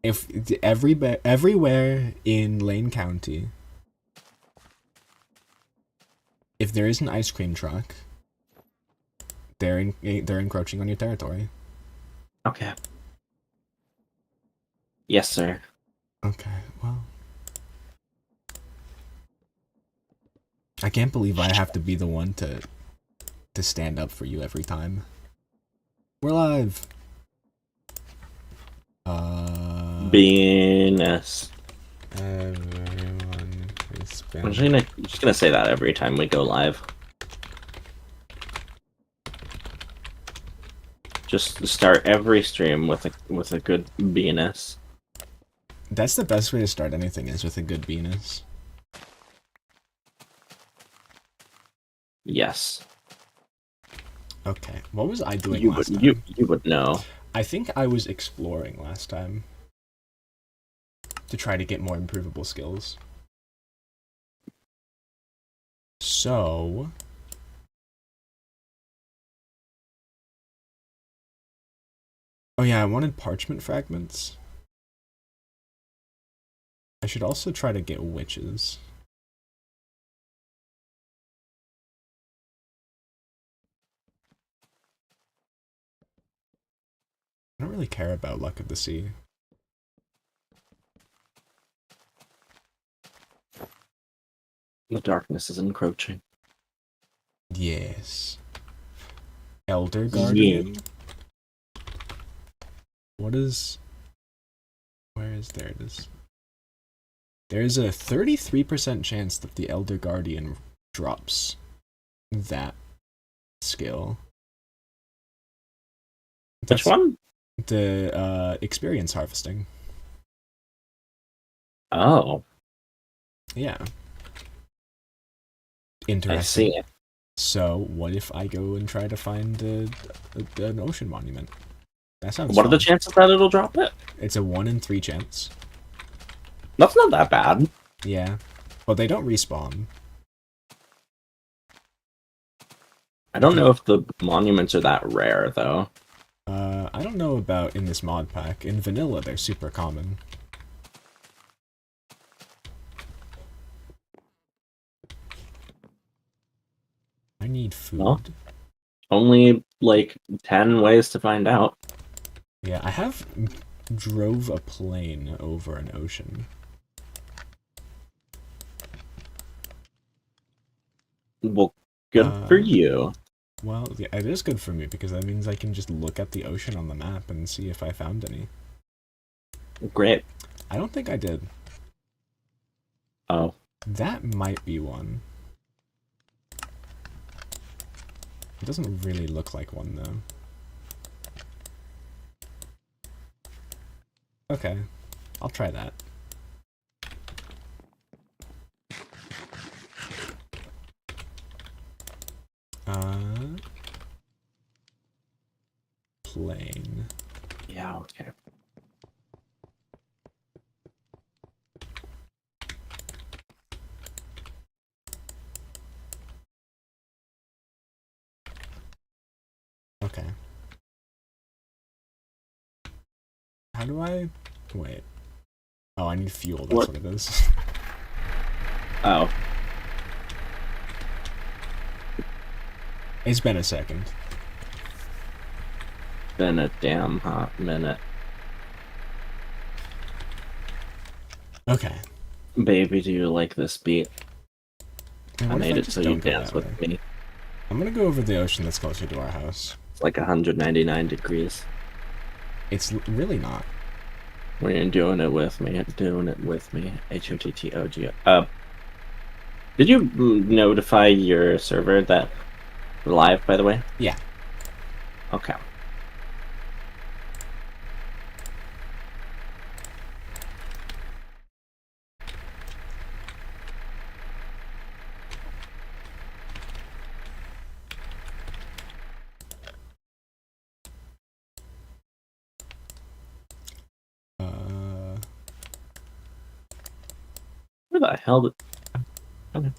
If everywhere in Lane County, if there is an ice cream truck, they're encroaching on your territory. Okay. Yes, sir. Okay, well, I can't believe I have to be the one to stand up for you every time. We're live. Venus. Everyone is I'm just gonna say that every time we go live. Just start every stream with a good Venus. That's the best way to start anything, is with a good Venus. Yes. Okay, what was I doing last time? You would know. I think I was exploring last time to try to get more improvable skills. So oh yeah, I wanted parchment fragments. I should also try to get witches. I don't really care about Luck of the Sea. The darkness is encroaching. Yes. Elder Guardian? Yeah. What is... Where is there? It is. There's a 33% chance that the Elder Guardian drops that skill. Which one? The experience harvesting. Oh. Yeah. Interesting. I see. So, what if I go and try to find an ocean monument? That sounds What fun. are the chances that it'll drop it? It's a 1 in 3 chance. That's not that bad. Yeah. Well, they don't respawn. I don't know if the monuments are that rare, though. I don't know about in this mod pack. In vanilla, they're super common. I need food. Well, only, like, 10 ways to find out. Yeah, I have drove a plane over an ocean. Well, good for you. Well, yeah, it is good for me, because that means I can just look at the ocean on the map and see if I found any. Great. I don't think I did. Oh. That might be one. It doesn't really look like one, though. Okay. I'll try that. Plane. Yeah, okay. Okay. How do I... Wait. Oh, I need fuel, that's what it is. Oh. It's been a second. Been a damn hot minute. Okay. Baby, do you like this beat? Man, I made it so you dance with me. I'm gonna go over the ocean that's closer to our house. It's like 199 degrees. It's really not. When you're doing it with me, H-O-T-T-O-G. Did you notify your server that we're live, by the way? Yeah. Okay. Where the hell did... Okay.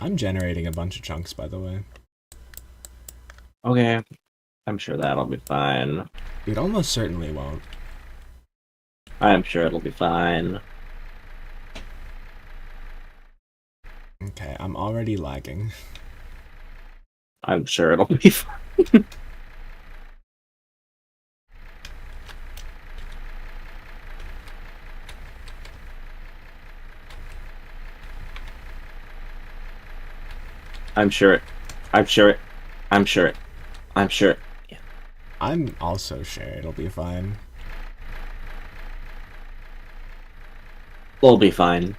I'm generating a bunch of chunks, by the way. Okay, I'm sure that'll be fine. It almost certainly won't. I'm sure it'll be fine. Okay, I'm already lagging. I'm sure it'll be fine. I'm sure it. I'm sure it. I'm sure it. I'm sure it. Yeah. I'm also sure it'll be fine. We'll be fine.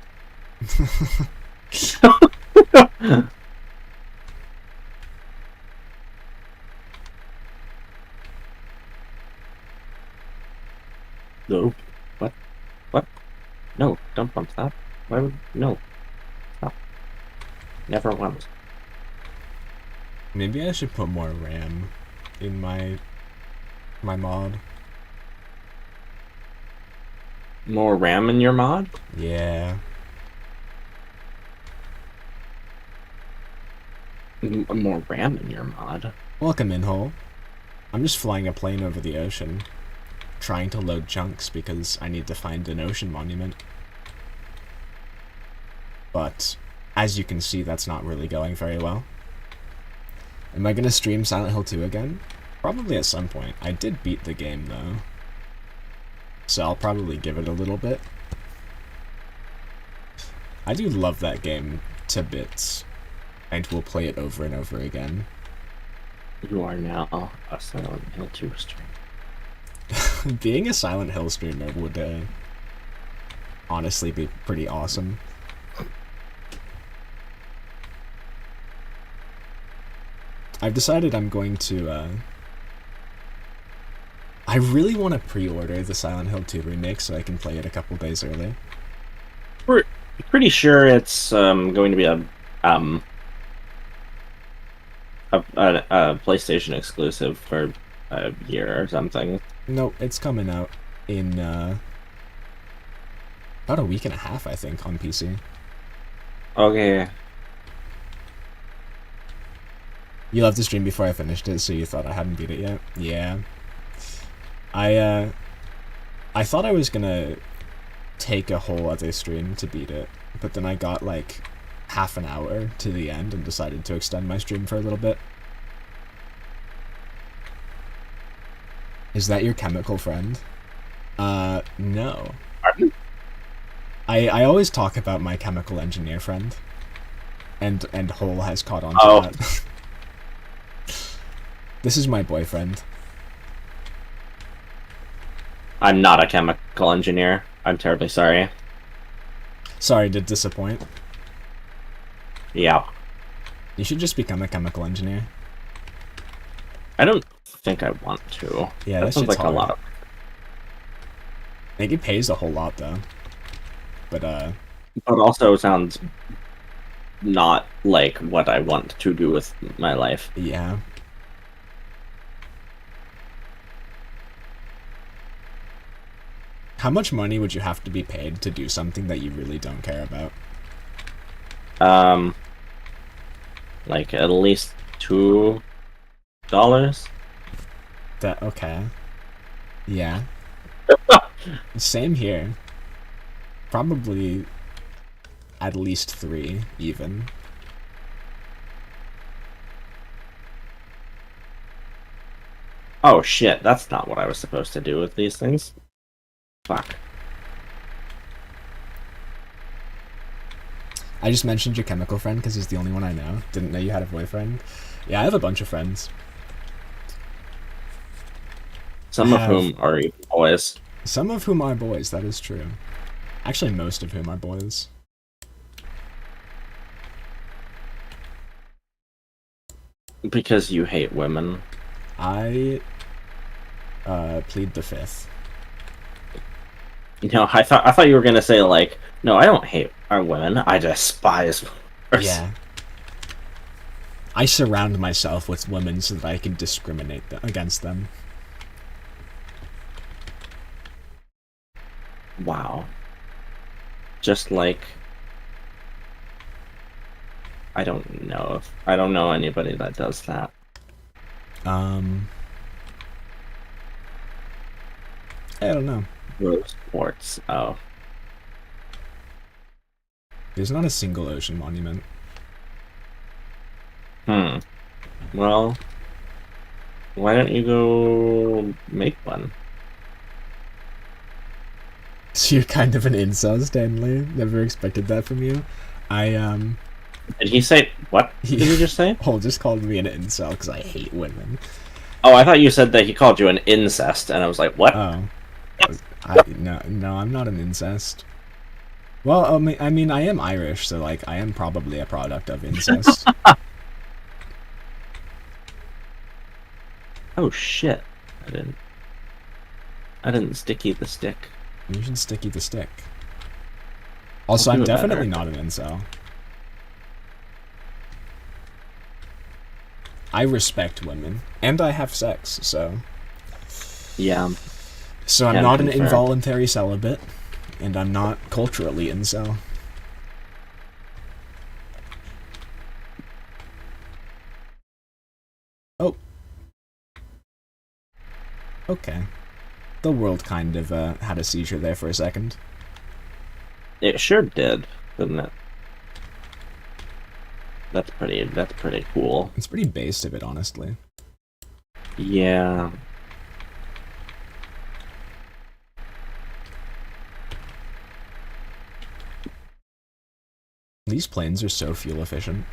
No. What? What? No, don't bump that. Why would... No. Stop. Never once. Maybe I should put more RAM in my mod. More RAM in your mod? Yeah. More RAM in your mod? Welcome in, Hole. I'm just flying a plane over the ocean, trying to load chunks because I need to find an ocean monument. But, as you can see, that's not really going very well. Am I gonna stream Silent Hill 2 again? Probably at some point. I did beat the game, though. So I'll probably give it a little bit. I do love that game to bits, and we'll play it over and over again. You are now a Silent Hill 2 streamer. Being a Silent Hill streamer would honestly be pretty awesome. I've decided I'm going to I really want to pre-order the Silent Hill 2 remake so I can play it a couple days early. We're pretty sure it's going to be a PlayStation exclusive for a year or something. Nope, it's coming out in about a week and a half, I think, on PC. Okay. You left the stream before I finished it, so you thought I hadn't beat it yet? Yeah. I thought I was gonna take a whole other stream to beat it, but then I got like half an hour to the end and decided to extend my stream for a little bit. Is that your chemical friend? No. Pardon? I always talk about my chemical engineer friend, and Hole has caught on to that. This is my boyfriend. I'm not a chemical engineer. I'm terribly sorry. Sorry to disappoint. Yeah. You should just become a chemical engineer. I don't think I want to. Yeah, that that sounds shit's like hard. a lot of... I think it pays a whole lot though. But But also sounds not like what I want to do with my life. yeah. How much money would you have to be paid to do something that you really don't care about? Like at least $2. That okay. Yeah. Same here. Probably at least 3, even. Oh shit, that's not what I was supposed to do with these things. Fuck. I just mentioned your chemical friend because he's the only one I know. Didn't know you had a boyfriend. Yeah, I have a bunch of friends. Some of whom are boys. Some of whom are boys, that is true. Actually, most of whom are boys. Because you hate women. I plead the fifth. You know, I thought you were gonna say like, no, I don't hate our women. I despise women. Yeah. I surround myself with women so that I can discriminate against them. Wow. Just like I don't know anybody that does that. I don't know. Rose quartz. Oh. There's not a single ocean monument. Well, why don't you go make one? So you're kind of an incel, Stanley. Never expected that from you. Did he say what? Did he just say? Cole just called me an incel because I hate women. Oh, I thought you said that he called you an incest, and I was like, what? Oh. No, I'm not an incest. Well, I mean, I am Irish, so, like, I am probably a product of incest. Oh, shit. I didn't sticky the stick. You should sticky the stick. Also, I'm definitely not an incel. I respect women, and I have sex, so... Yeah. So I'm not an involuntary celibate, and I'm not culturally incel. Oh. Okay. The world kind of had a seizure there for a second. It sure did, didn't it? That's pretty cool. It's pretty based of it, honestly. Yeah. These planes are so fuel efficient.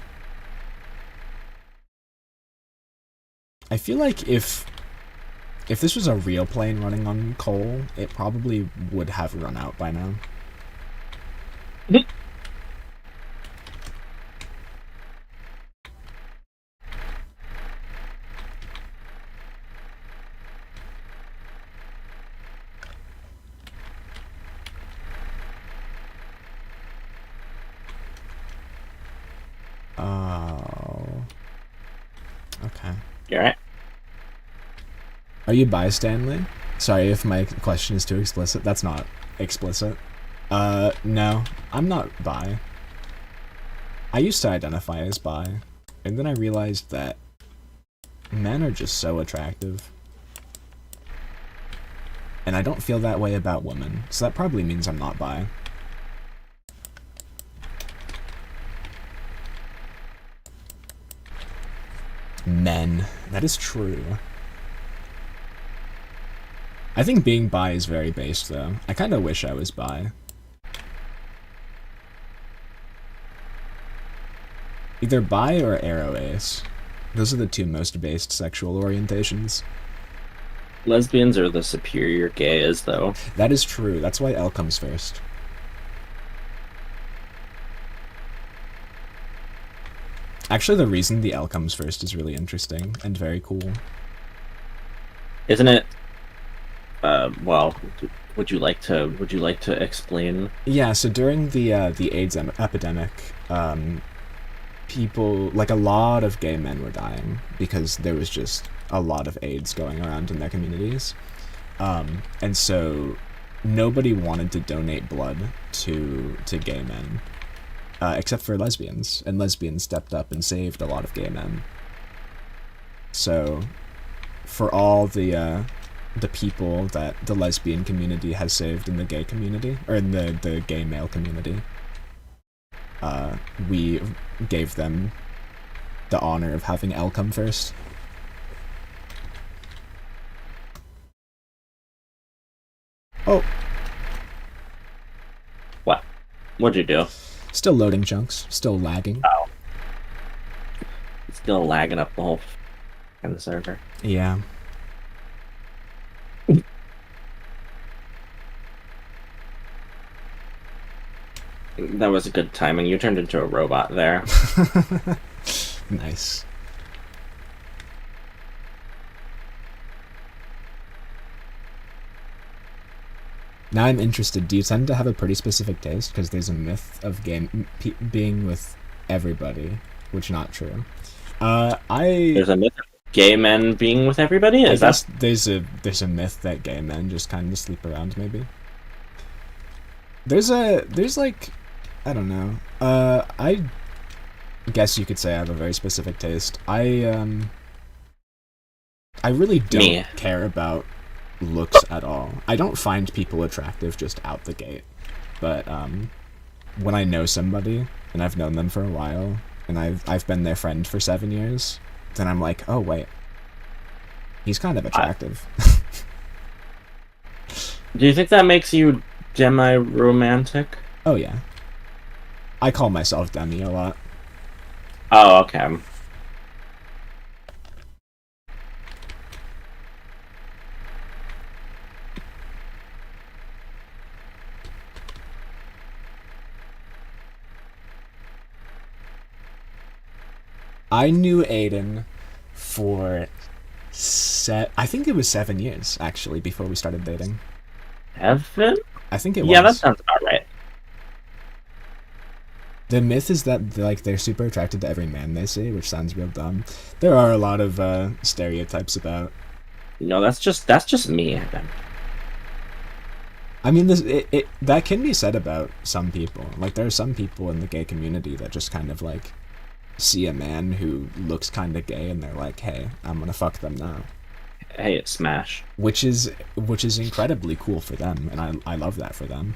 I feel like if this was a real plane running on coal, it probably would have run out by now. Oh. Okay. You alright? Are you bi, Stanley? Sorry if my question is too explicit. That's not explicit. No. I'm not bi. I used to identify as bi, and then I realized that men are just so attractive. And I don't feel that way about women, so that probably means I'm not bi. Men. That is true. I think being bi is very based, though. I kind of wish I was bi. Either bi or aro ace. Those are the two most based sexual orientations. Lesbians are the superior gays, though. That is true. That's why L comes first. Actually, the reason the L comes first is really interesting and very cool. Isn't it? Well, would you like to explain? Yeah, so during the AIDS epidemic, people, like a lot of gay men were dying because there was just a lot of AIDS going around in their communities. And so nobody wanted to donate blood to gay men, except for lesbians, and lesbians stepped up and saved a lot of gay men. So for all the people that the lesbian community has saved in the gay community, or in the gay male community, we gave them the honor of having L come first. Oh. What? What'd you do? Still loading chunks. Still lagging. Oh. It's still lagging up the whole fucking server. Yeah. That was a good timing. You turned into a robot there. Nice. Now I'm interested. Do you tend to have a pretty specific taste? Because there's a myth of being with everybody, which not true. There's a myth of gay men being with everybody. Is that? There's a myth that gay men just kind of sleep around. Maybe. There's like, I don't know. guess you could say I have a very specific taste. I really don't Me. care about looks at all. I don't find people attractive just out the gate. But when I know somebody and I've known them for a while and I've been their friend for 7 years, then I'm like, oh wait, he's kind of attractive. Do you think that makes you demi-romantic? Oh yeah, I call myself Demi a lot. Oh, okay. I knew Aden for I think it was 7 years actually before we started dating. Evan? I think it Yeah, that was. sounds about right. The myth is that like they're super attracted to every man they see, which sounds real dumb. There are a lot of stereotypes about. No, that's just me, Evan. I mean, that can be said about some people. Like there are some people in the gay community that just kind of like see a man who looks kind of gay and they're like, "Hey, I'm gonna fuck them now," Hey, it's Smash. which is incredibly cool for them, and I love that for them.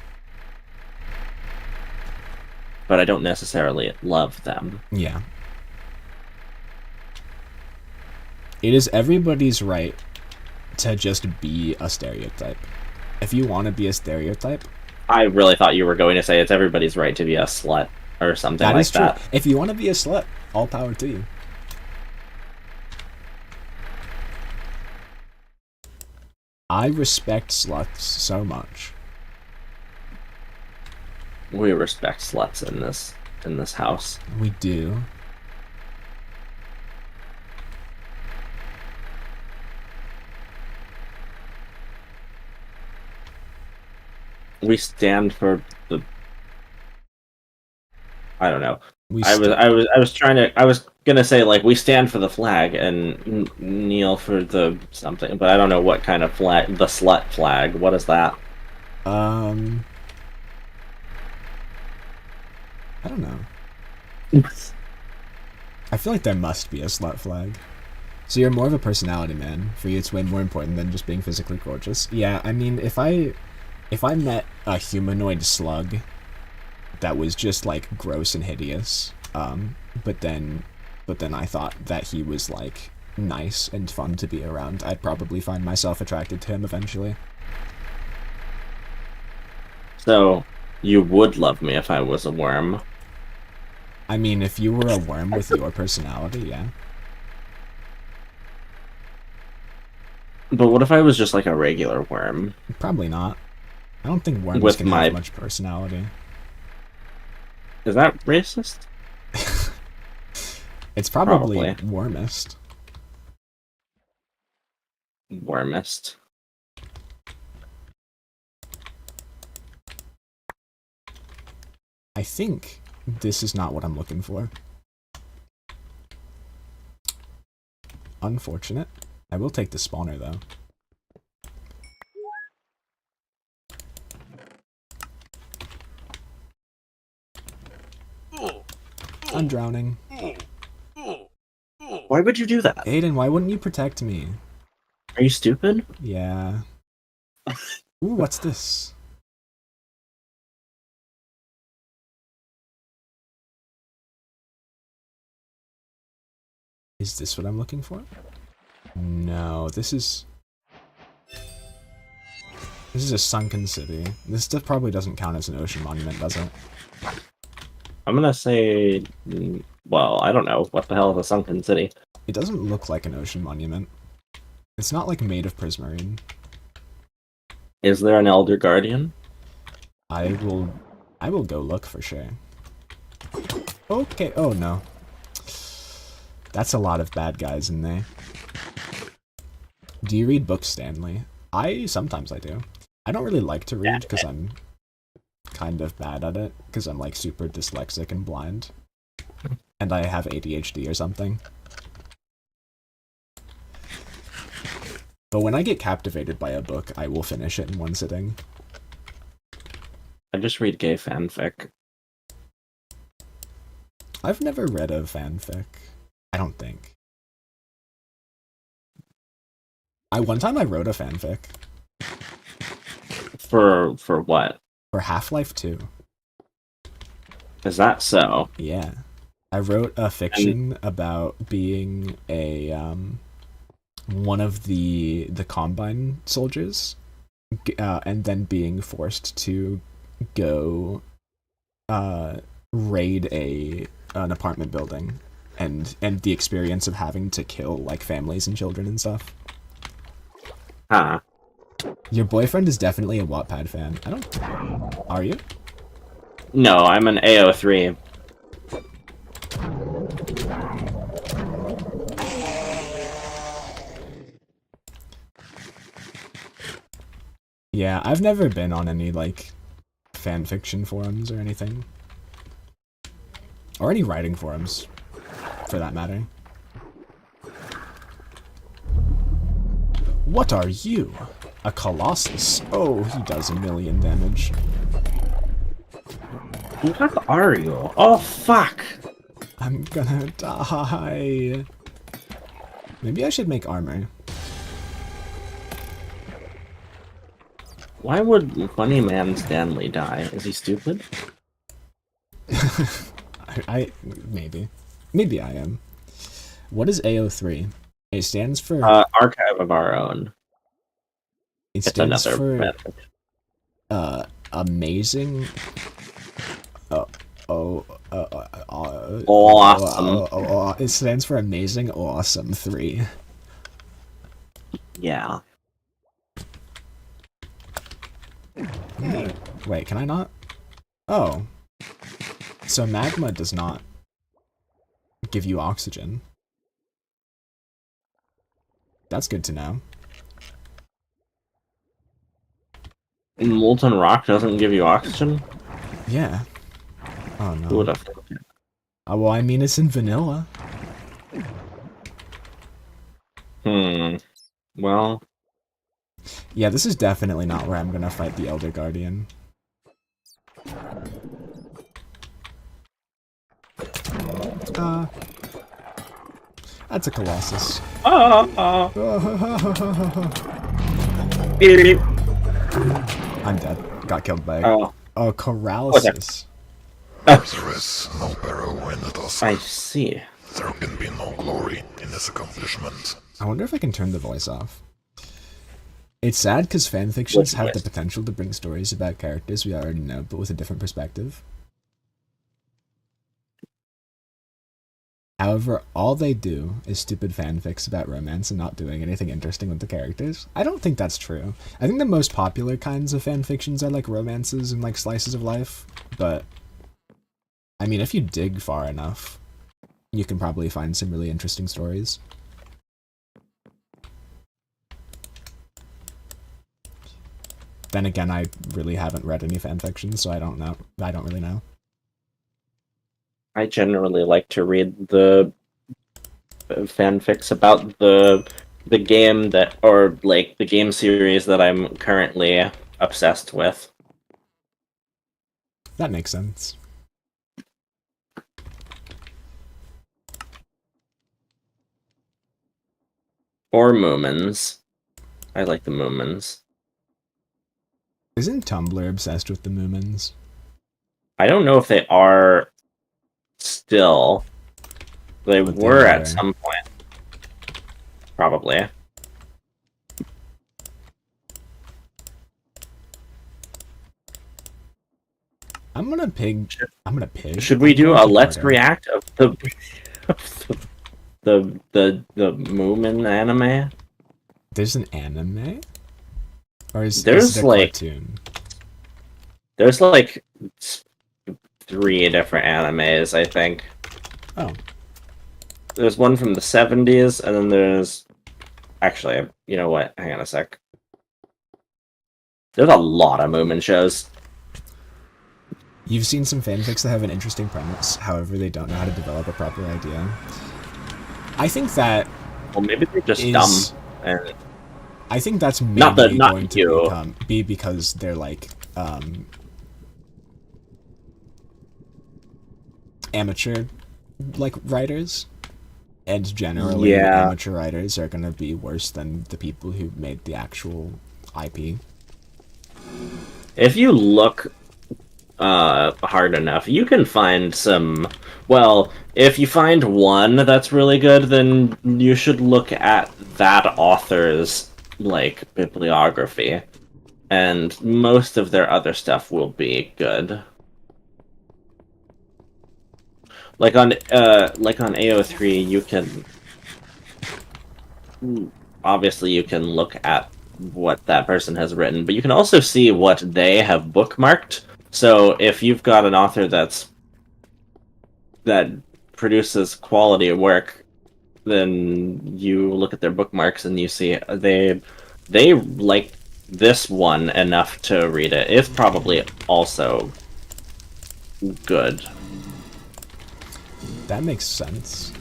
But I don't necessarily love them. Yeah. It is everybody's right to just be a stereotype. If you want to be a stereotype, I really thought you were going to say it's everybody's right to be a slut or something that like is true. that. If you want to be a slut, all power to you. I respect sluts so much. We respect sluts in this house. We do. We stand for the. I don't know. We I was gonna say like we stand for the flag and kneel for the something, but I don't know what kind of flag. The slut flag. What is that? I don't know. I feel like there must be a slut flag. So you're more of a personality man. For you, it's way more important than just being physically gorgeous. Yeah, I mean, if I met a humanoid slug that was just like gross and hideous, but then I thought that he was like nice and fun to be around, I'd probably find myself attracted to him eventually. So you would love me if I was a worm. I mean, if you were a worm with your personality, yeah. But what if I was just like a regular worm? Probably not. I don't think worms With can have much personality. Is that racist? It's probably warmest. Warmest. I think this is not what I'm looking for. Unfortunate. I will take the spawner though. I'm drowning. Why would you do that? Aden, why wouldn't you protect me? Are you stupid? Yeah. Ooh, what's this? Is this what I'm looking for? No, this is a sunken city. This stuff probably doesn't count as an ocean monument, does it? I'm gonna say, well, I don't know. What the hell is a sunken city? It doesn't look like an ocean monument. It's not like made of prismarine. Is there an Elder Guardian? I will go look for sure. Okay, oh no. That's a lot of bad guys in there. Do you read books, Stanley? Sometimes I do. I don't really like to read because I'm kind of bad at it, because I'm like super dyslexic and blind. And I have ADHD or something. But when I get captivated by a book, I will finish it in one sitting. I just read gay fanfic. I've never read a fanfic. I don't think. One time I wrote a fanfic. For what? For Half-Life 2. Is that so? Yeah. I wrote a fiction about being a one of the Combine soldiers, and then being forced to go raid an apartment building, and the experience of having to kill like families and children and stuff. Huh. Your boyfriend is definitely a Wattpad fan. I don't. Are you? No, I'm an AO3. Yeah, I've never been on any like fanfiction forums or anything. Or any writing forums, for that matter. What are you? A Colossus? Oh, he does 1,000,000 damage. What are you? Oh, fuck! I'm gonna die. Maybe I should make armor. Why would Funny Man Stanley die? Is he stupid? Maybe. Maybe I am. What is AO3? It stands for... Archive of Our Own. It It's stands another for... amazing... Awesome. It stands for Amazing Awesome 3. Yeah. Wait, can I not? Oh. So magma does not give you oxygen. That's good to know. Molten rock doesn't give you oxygen? Yeah. Oh no. Who would have thought it? Oh, well, I mean, it's in vanilla. Well... Yeah, this is definitely not where I'm gonna fight the Elder Guardian. That's a Colossus. I'm dead. Got killed by a Corralasis. There is no peril in the task. I see. There can be no glory in this accomplishment. I wonder if I can turn the voice off. It's sad because fanfictions have the potential to bring stories about characters we already know, but with a different perspective. However, all they do is stupid fanfics about romance and not doing anything interesting with the characters. I don't think that's true. I think the most popular kinds of fanfictions are like romances and like slices of life, but I mean, if you dig far enough, you can probably find some really interesting stories. Then again, I really haven't read any fanfictions, so I don't know. I don't really know. I generally like to read the fanfics about the game that, or like the game series that I'm currently obsessed with. That makes sense. Or Moomins. I like the Moomins. Isn't Tumblr obsessed with the Moomins? I don't know if they are still. They But were they at were. some point. Probably. I'm gonna pig. Should we do a I'm let's harder. react of the Moomin anime? There's an anime? Or is There's it a like cartoon? there's like 3 different animes, I think. Oh. There's one from the 70s, and then there's actually, you know what? Hang on a sec. There's a lot of Moomin shows. You've seen some fanfics that have an interesting premise, however they don't know how to develop a proper idea. I think that Well, maybe they're just is- dumb. And I think that's mainly Not going you. to be because they're like amateur like writers, and generally Yeah. amateur writers are gonna be worse than the people who made the actual IP. If you look hard enough, you can find some. Well, if you find one that's really good, then you should look at that author's like bibliography, and most of their other stuff will be good. Like on AO3, you can obviously you can look at what that person has written, but you can also see what they have bookmarked. So if you've got an author that produces quality work, then you look at their bookmarks and you see they like this one enough to read it. It's probably also good. That makes sense.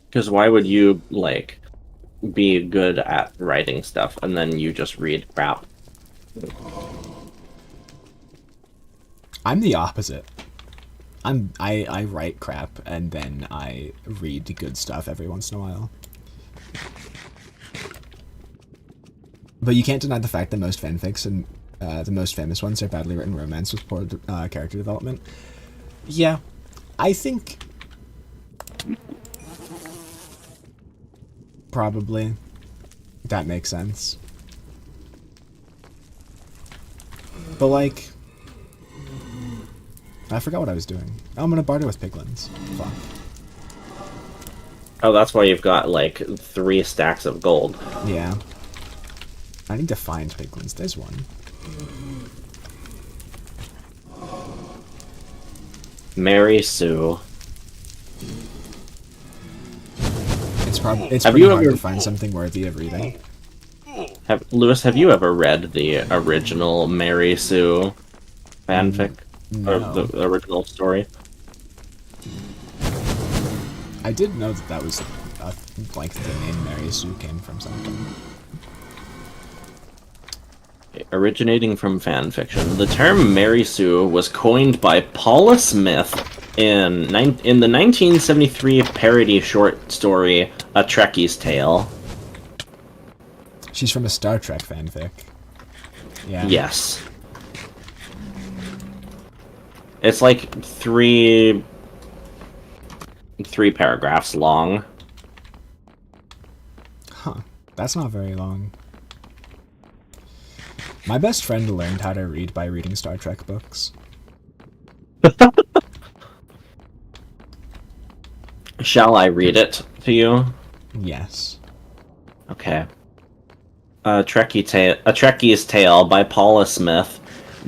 Because why would you like be good at writing stuff and then you just read crap? I'm the opposite. I write crap and then I read good stuff every once in a while. But you can't deny the fact that most fanfics and the most famous ones are badly written romance with poor character development. Yeah, I think probably that makes sense. But like, I forgot what I was doing. Oh, I'm gonna barter with piglins. Fuck. Oh, that's why you've got like 3 stacks of gold. Yeah. I need to find piglins. There's one. Mary Sue. It's Have pretty you hard ever- to find something worthy of reading. Lewis, have you ever read the original Mary Sue fanfic? No. Or the original story? I did know that was like the name Mary Sue came from something. Originating from fanfiction, the term Mary Sue was coined by Paula Smith in the 1973 parody short story A Trekkie's Tale. She's from a Star Trek fanfic. Yeah. Yes. It's like three paragraphs long. Huh. That's not very long. My best friend learned how to read by reading Star Trek books. Shall I read it to you? Yes. Okay. A Trekkie's Tale by Paula Smith.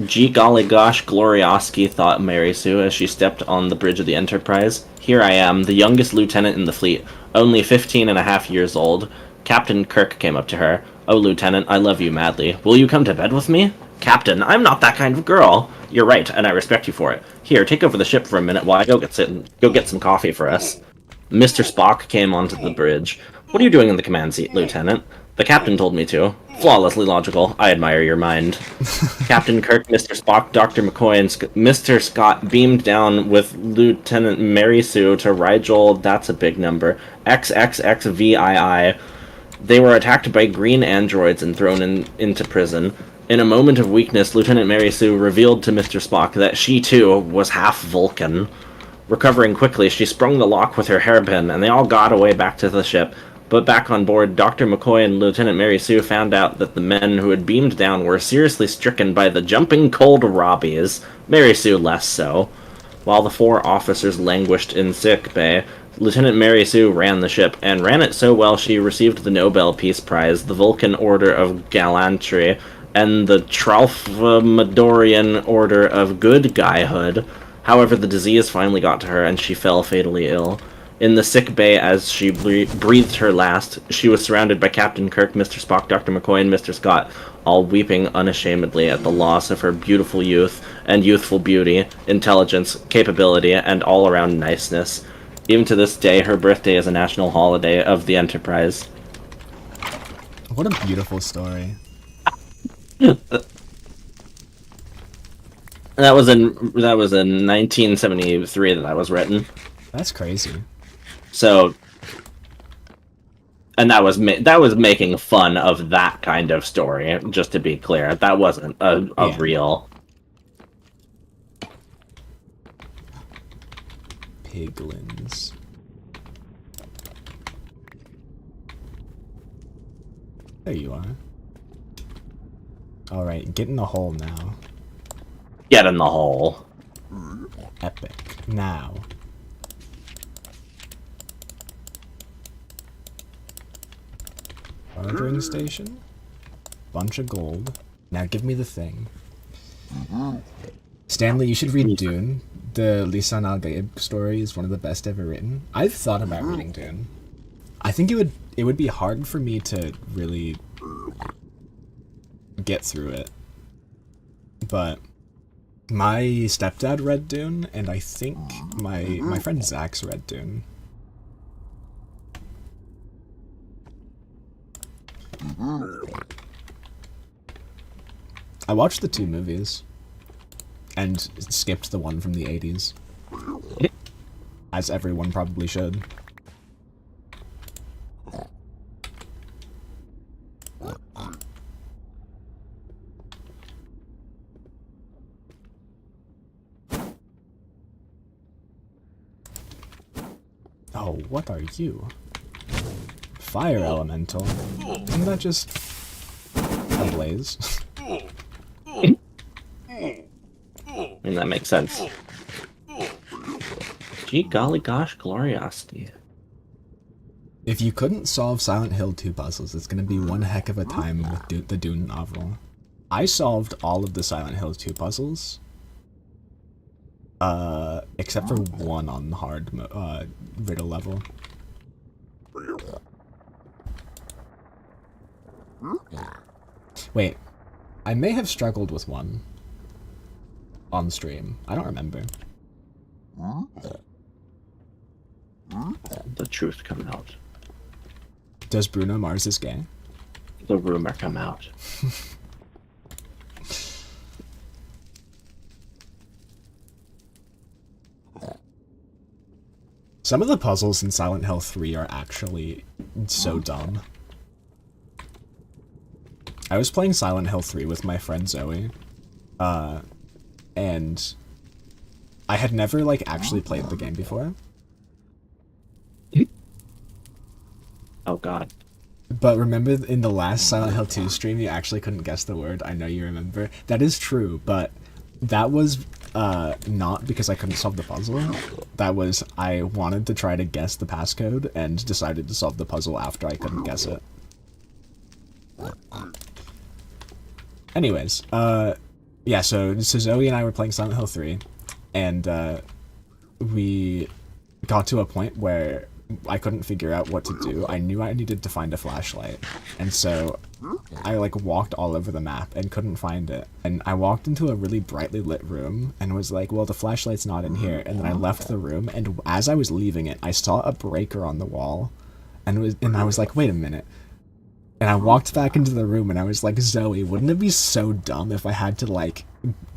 Gee golly gosh, Glorioski, thought Mary Sue as she stepped on the bridge of the Enterprise. Here I am, the youngest lieutenant in the fleet, only 15 and a half years old. Captain Kirk came up to her. Oh, Lieutenant, I love you madly. Will you come to bed with me? Captain, I'm not that kind of girl. You're right, and I respect you for it. Here, take over the ship for a minute while I go get some coffee for us. Mr. Spock came onto the bridge. What are you doing in the command seat, Lieutenant? The captain told me to. Flawlessly logical. I admire your mind. Captain Kirk, Mr. Spock, Dr. McCoy, and Mr. Scott beamed down with Lieutenant Mary Sue to Rigel, that's a big number, XXXVII. They were attacked by green androids and thrown into prison. In a moment of weakness, Lieutenant Mary Sue revealed to Mr. Spock that she, too, was half Vulcan. Recovering quickly, she sprung the lock with her hairpin, and they all got away back to the ship. But back on board, Dr. McCoy and Lieutenant Mary Sue found out that the men who had beamed down were seriously stricken by the jumping cold robbies, Mary Sue less so. While the 4 officers languished in sick bay, Lieutenant Mary Sue ran the ship, and ran it so well she received the Nobel Peace Prize, the Vulcan Order of Gallantry, and the Tralfamadorian Order of Good Guyhood. However, the disease finally got to her, and she fell fatally ill. In the sick bay, as she breathed her last, she was surrounded by Captain Kirk, Mr. Spock, Dr. McCoy, and Mr. Scott, all weeping unashamedly at the loss of her beautiful youth and youthful beauty, intelligence, capability, and all-around niceness. Even to this day, her birthday is a national holiday of the Enterprise. What a beautiful story. That was in 1973 that that was written. That's crazy. So, and that was making fun of that kind of story. Just to be clear, that wasn't a Yeah. real. Piglins. There you are. Alright, get in the hole now. Get in the hole. Epic. Now. Bartering station? Bunch of gold. Now give me the thing. Stanley, you should read Dune. The Lisan al-Gaib story is one of the best ever written. I've thought about reading Dune. I think it would be hard for me to really get through it. But my stepdad read Dune, and I think my friend Zach's read Dune. I watched the 2 movies, and skipped the one from the 80s. As everyone probably should. Oh, what are you? Fire elemental. Isn't that just a blaze? I mean, that makes sense. Gee golly gosh gloriosity. If you couldn't solve Silent Hill 2 puzzles, it's gonna be one heck of a time with the Dune novel. I solved all of the Silent Hill 2 puzzles. Except for one on the hard riddle level. Wait, I may have struggled with one on stream. I don't remember. The truth come out. Does Bruno Mars is gay? The rumor come out. Some of the puzzles in Silent Hill 3 are actually so dumb. I was playing Silent Hill 3 with my friend Zoe, and I had never, like, actually played the game before. Oh god. But remember in the last Silent Hill 2 stream, you actually couldn't guess the word? I know you remember. That is true, but that was not because I couldn't solve the puzzle. That was I wanted to try to guess the passcode and decided to solve the puzzle after I couldn't guess it. Anyways, yeah, so Zoe and I were playing Silent Hill 3, and we got to a point where I couldn't figure out what to do. I knew I needed to find a flashlight, and so I like walked all over the map and couldn't find it. And I walked into a really brightly lit room and was like, well, the flashlight's not in here. And then I left the room, and as I was leaving it, I saw a breaker on the wall, and I was like, wait a minute. And I walked back into the room and I was like, Zoe, wouldn't it be so dumb if I had to, like,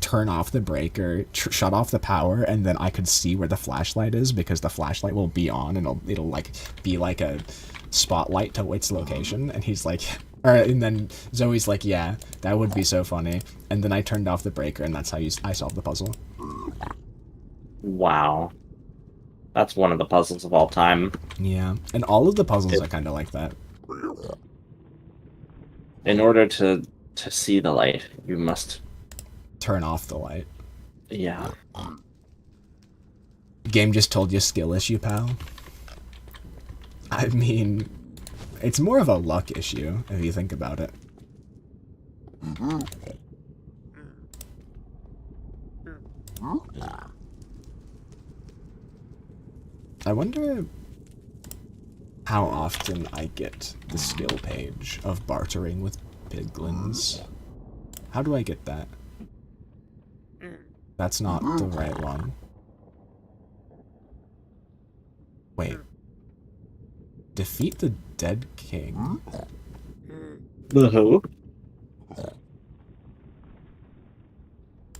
turn off the breaker, shut off the power, and then I could see where the flashlight is, because the flashlight will be on and it'll like, be like a spotlight to its location. And he's like, and then Zoe's like, yeah, that would be so funny. And then I turned off the breaker, and that's how I solved the puzzle. Wow. That's one of the puzzles of all time. Yeah, and all of the puzzles are kind of like that. In order to see the light, you must turn off the light. Yeah. Game just told you skill issue, pal. I mean, it's more of a luck issue, if you think about it. I wonder how often I get the skill page of bartering with piglins. How do I get that? That's not the right one. Wait. Defeat the dead king? The who?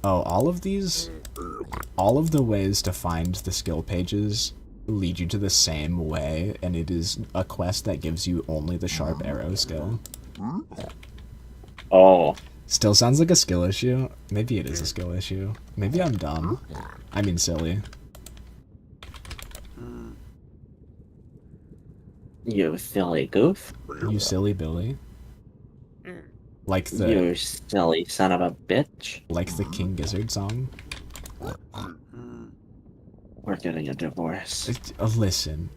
Oh, all of the ways to find the skill pages lead you to the same way, and it is a quest that gives you only the sharp arrow skill. Oh. Still sounds like a skill issue. Maybe it is a skill issue. Maybe I'm dumb. I mean silly. You silly goof. You silly Billy. Like You silly son of a bitch. the King Gizzard song. We're getting a divorce. Listen,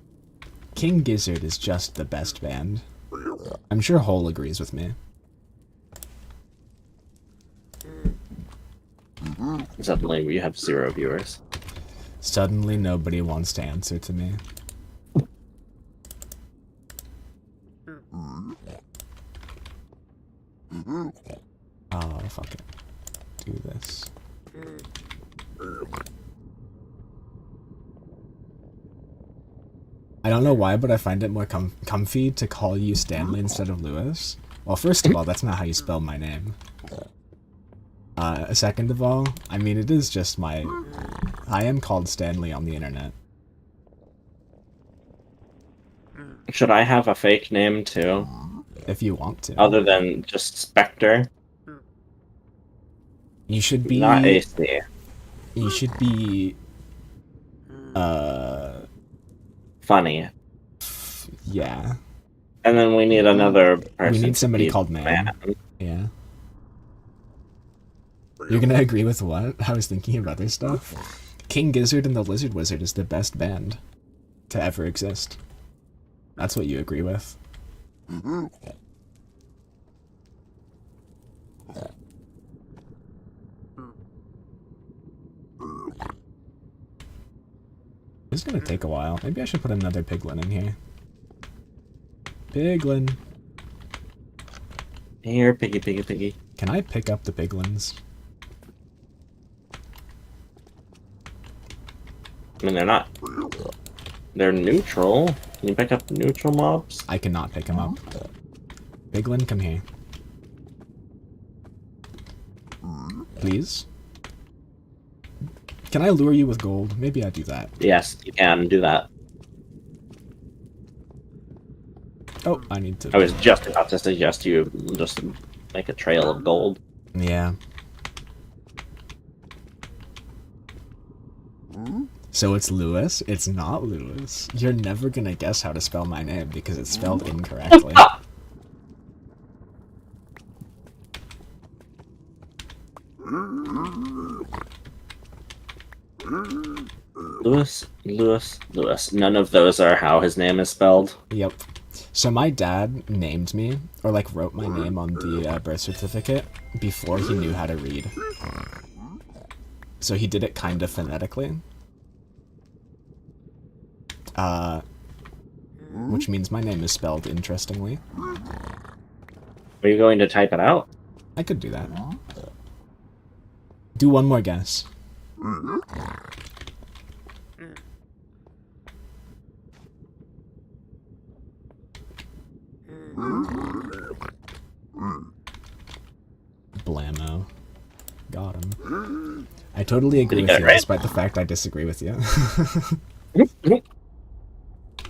King Gizzard is just the best band. I'm sure Hole agrees with me. Suddenly we have 0 viewers. Suddenly nobody wants to answer to me. Oh, fuck it. Do this. I don't know why, but I find it more comfy to call you Stanley instead of Lewis. Well, first of all, that's not how you spell my name. Second of all, I mean, it is just I am called Stanley on the internet. Should I have a fake name too? If you want to. Other than just Spectre? You should be... Not AC. You should be... Funny. Yeah. And then we need another person. We need somebody called Man. Yeah. You're gonna agree with what? I was thinking of other stuff. King Gizzard and the Lizard Wizard is the best band to ever exist. That's what you agree with. This is gonna take a while. Maybe I should put another piglin in here. Piglin! Here, piggy, piggy, piggy. Can I pick up the piglins? I mean, they're not... They're neutral. Can you pick up neutral mobs? I cannot pick them up. Piglin, come here. Please? Can I lure you with gold? Maybe I do that. Yes, you can do that. Oh, I need to... I was just about to suggest you just make a trail of gold. Yeah. So it's Lewis? It's not Lewis. You're never gonna guess how to spell my name because it's spelled incorrectly. Lewis, Lewis, Lewis. None of those are how his name is spelled. Yep. So my dad named me, or like wrote my name on the birth certificate before he knew how to read. So he did it kind of phonetically. Which means my name is spelled interestingly. Are you going to type it out? I could do that. Do one more guess. Blammo. Got him. I totally agree with you, right? despite the fact I disagree with you.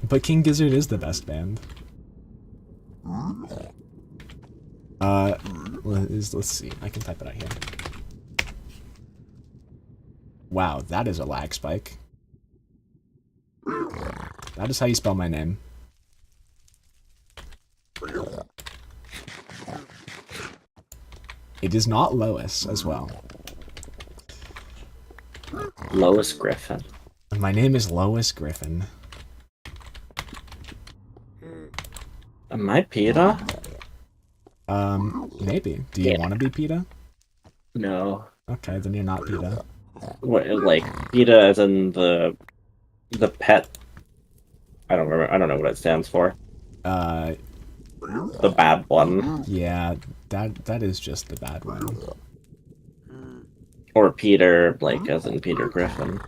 But King Gizzard is the best band. Let's see. I can type it out here. Wow, that is a lag spike. That is how you spell my name. It is not Lois as well. Lois Griffin. My name is Lois Griffin. Am I PETA? Maybe. Do you want to be PETA? No. Okay, then you're not PETA. What, like PETA as in the pet? I don't remember. I don't know what it stands for. The bad one. Yeah, that is just the bad one. Or Peter, like as in Peter Griffin.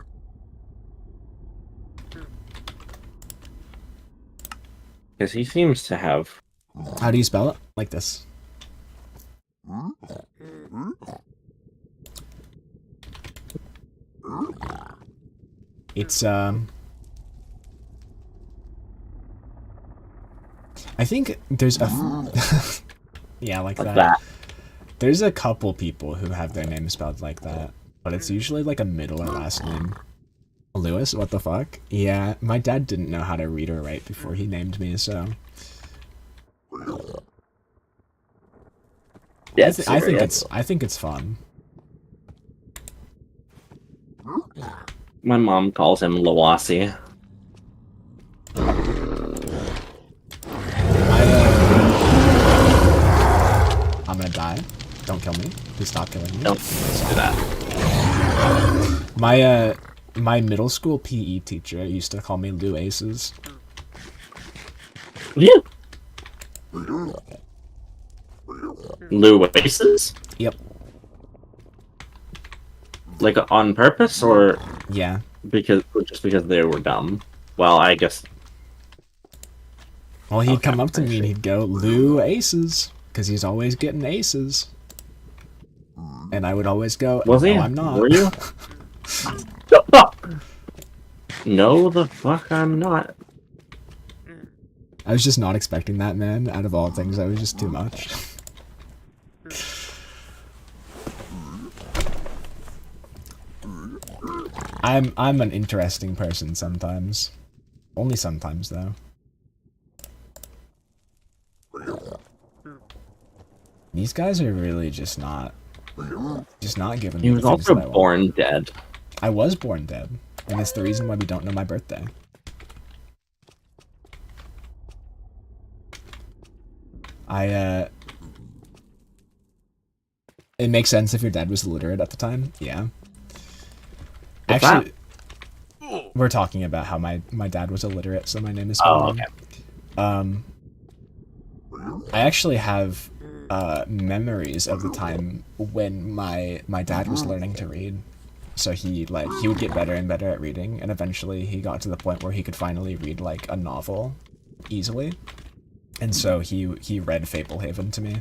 Because he seems to have... How do you spell it? Like this. It's I think there's a yeah, like Like that. that. There's a couple people who have their name spelled like that, but it's usually like a middle or last name. Lewis, what the fuck? Yeah, my dad didn't know how to read or write before he named me, so Yeah, I think it's fun. My mom calls him Lawasi. I'm gonna die. Don't kill me. Please stop killing me. Don't do that. My middle school PE teacher used to call me Lou Aces. Yeah. Luaces? Yep. Like on purpose or Yeah. just because they were dumb? Well, I guess. Well, he'd Okay, come up to I me and see. he'd go, Lou Aces, because he's always getting aces. And I would always go, Was he? no, I'm not. Were you? No, the fuck I'm not. I was just not expecting that, man. Out of all things, I was just too much. I'm an interesting person sometimes. Only sometimes, though. These guys are really just not giving me He the was things also that I want. born dead. I was born dead, and it's the reason why we don't know my birthday. It makes sense if your dad was illiterate at the time. Yeah. What's Actually, we're talking about how my dad was illiterate, so my name is Oh, spelled wrong. I actually have memories of the time when my dad was learning to read. So he would get better and better at reading, and eventually he got to the point where he could finally read like a novel easily. And so he read Fablehaven to me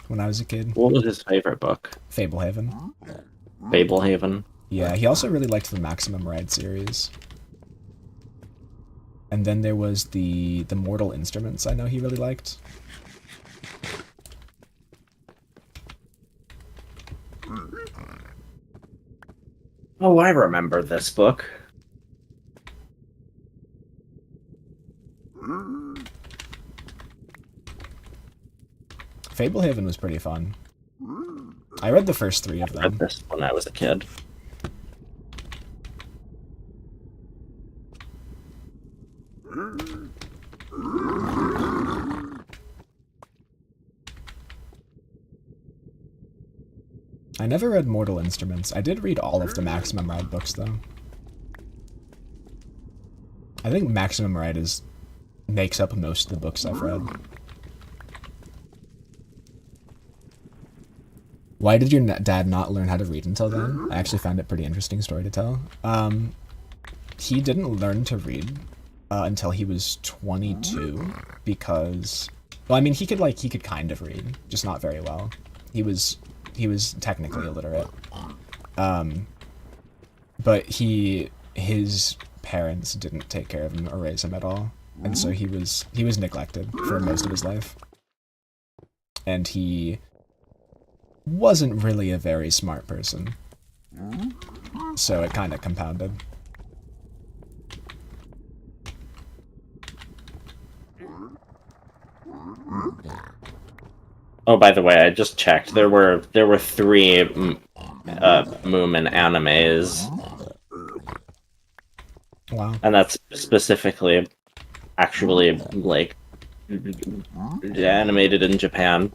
when I was a kid. What was his favorite book? Fablehaven. Fablehaven. Yeah, he also really liked the Maximum Ride series. And then there was the Mortal Instruments I know he really liked. Oh, I remember this book. Fablehaven was pretty fun. I read the first 3 of I read them. this when I was a kid. I never read Mortal Instruments. I did read all of the Maximum Ride books, though. I think Maximum Ride makes up most of the books I've read. Why did your dad not learn how to read until then? I actually found it a pretty interesting story to tell. He didn't learn to read until he was 22 because, well, I mean, he could kind of read, just not very well. He was technically illiterate. But his parents didn't take care of him or raise him at all, and so he was neglected for most of his life. And he wasn't really a very smart person. So it kind of compounded. Oh, by the way, I just checked. There were 3 Moomin animes, Wow. and that's specifically actually like animated in Japan.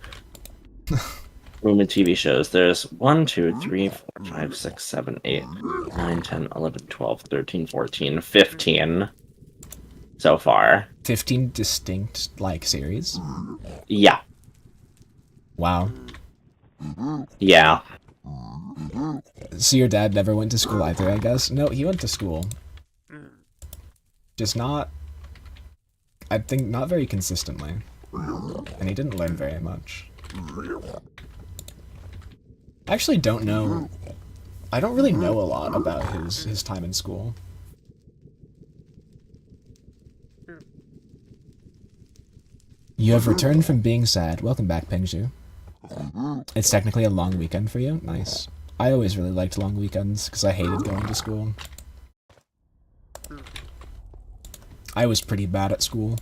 Moomin TV shows. There's 1, 2, 3, 4, 5, 6, 7, 8, 9, 10, 11, 12, 13, 14, 15 so far. 15 distinct, like, series? Yeah. Wow. Yeah. So your dad never went to school either, I guess? No, he went to school. Just not... I think not very consistently. And he didn't learn very much. I actually don't know I don't really know a lot about his time in school. You have returned from being sad. Welcome back, Pingju. It's technically a long weekend for you? Nice. I always really liked long weekends, because I hated going to school. I was pretty bad at school.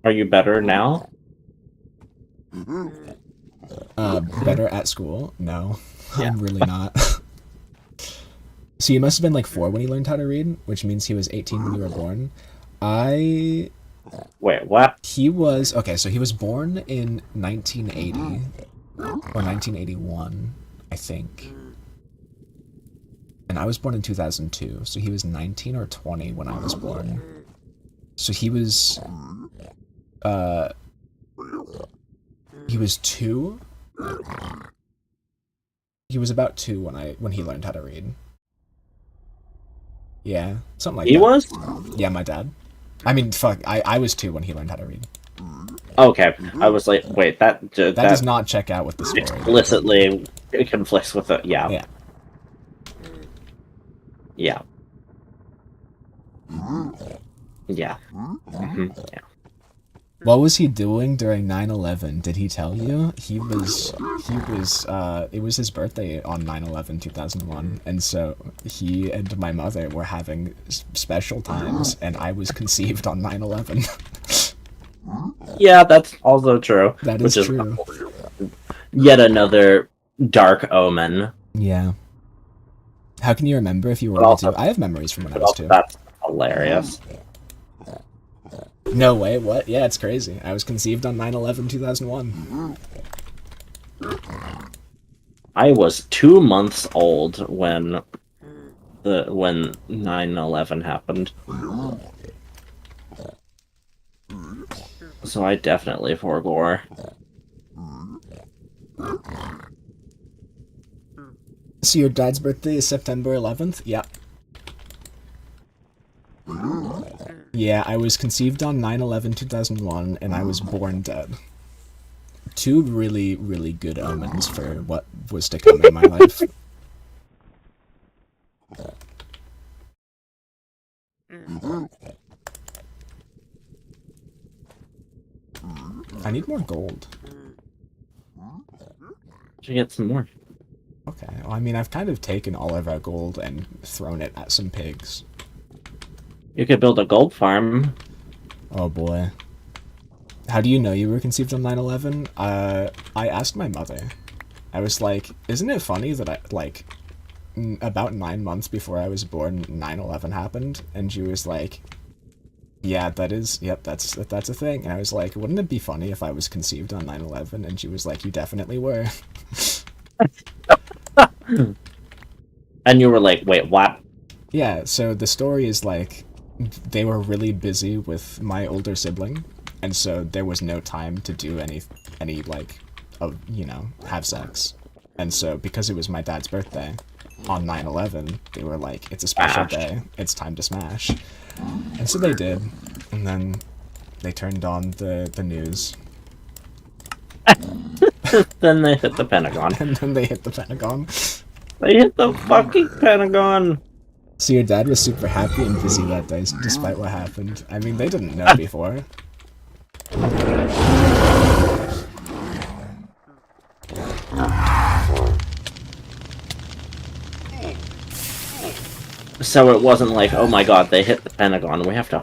Are you better now? Better at school? No. Yeah. I'm really not. So you must have been like 4 when he learned how to read, which means he was 18 when you were born. Wait, what? He was... Okay, so he was born in 1980. Or 1981, I think. And I was born in 2002, so he was 19 or 20 when I was born. So he was... He was 2? He was about 2 when he learned how to read. Yeah, something like that. He was? Yeah, my dad. I mean, fuck, I was 2 when he learned how to read. Okay, I was like, wait, that does not check out with the story. Explicitly conflicts with it, yeah. Yeah. Yeah. Yeah. Yeah. What was he doing during 9/11? Did he tell you? It was his birthday on 9/11/2001, and so he and my mother were having special times, and I was conceived on 9/11. Yeah, that's also true. That is true. Yet another dark omen. Yeah. How can you remember if you were also, 2? I have memories from when I was 2. That's hilarious. No way, what? Yeah, it's crazy. I was conceived on 9/11/2001. I was 2 months old when 9/11 happened. So I definitely forbore. So your dad's birthday is September 11th? Yeah. Yeah, I was conceived on 9/11/2001, and I was born dead. 2 really, really good omens for what was to come in my life. I need more gold. Should get some more. Okay, well, I mean, I've kind of taken all of our gold and thrown it at some pigs. You could build a gold farm. Oh boy. How do you know you were conceived on 9/11? I asked my mother. I was like, isn't it funny that about 9 months before I was born, 9/11 happened? And she was like, yeah, that's a thing. And I was like, wouldn't it be funny if I was conceived on 9/11? And she was like, you definitely were. And you were like, wait, what? Yeah, so the story is like, they were really busy with my older sibling, and so there was no time to do any have sex. And so because it was my dad's birthday on 9/11, they were like, it's a special day, it's time to smash. And so they did, and then they turned on the news. Then they hit the Pentagon. And then they hit the Pentagon. They hit the fucking Pentagon! So your dad was super happy and busy that day, despite what happened. I mean, they didn't know before. So it wasn't like, oh my god, they hit the Pentagon, we have to...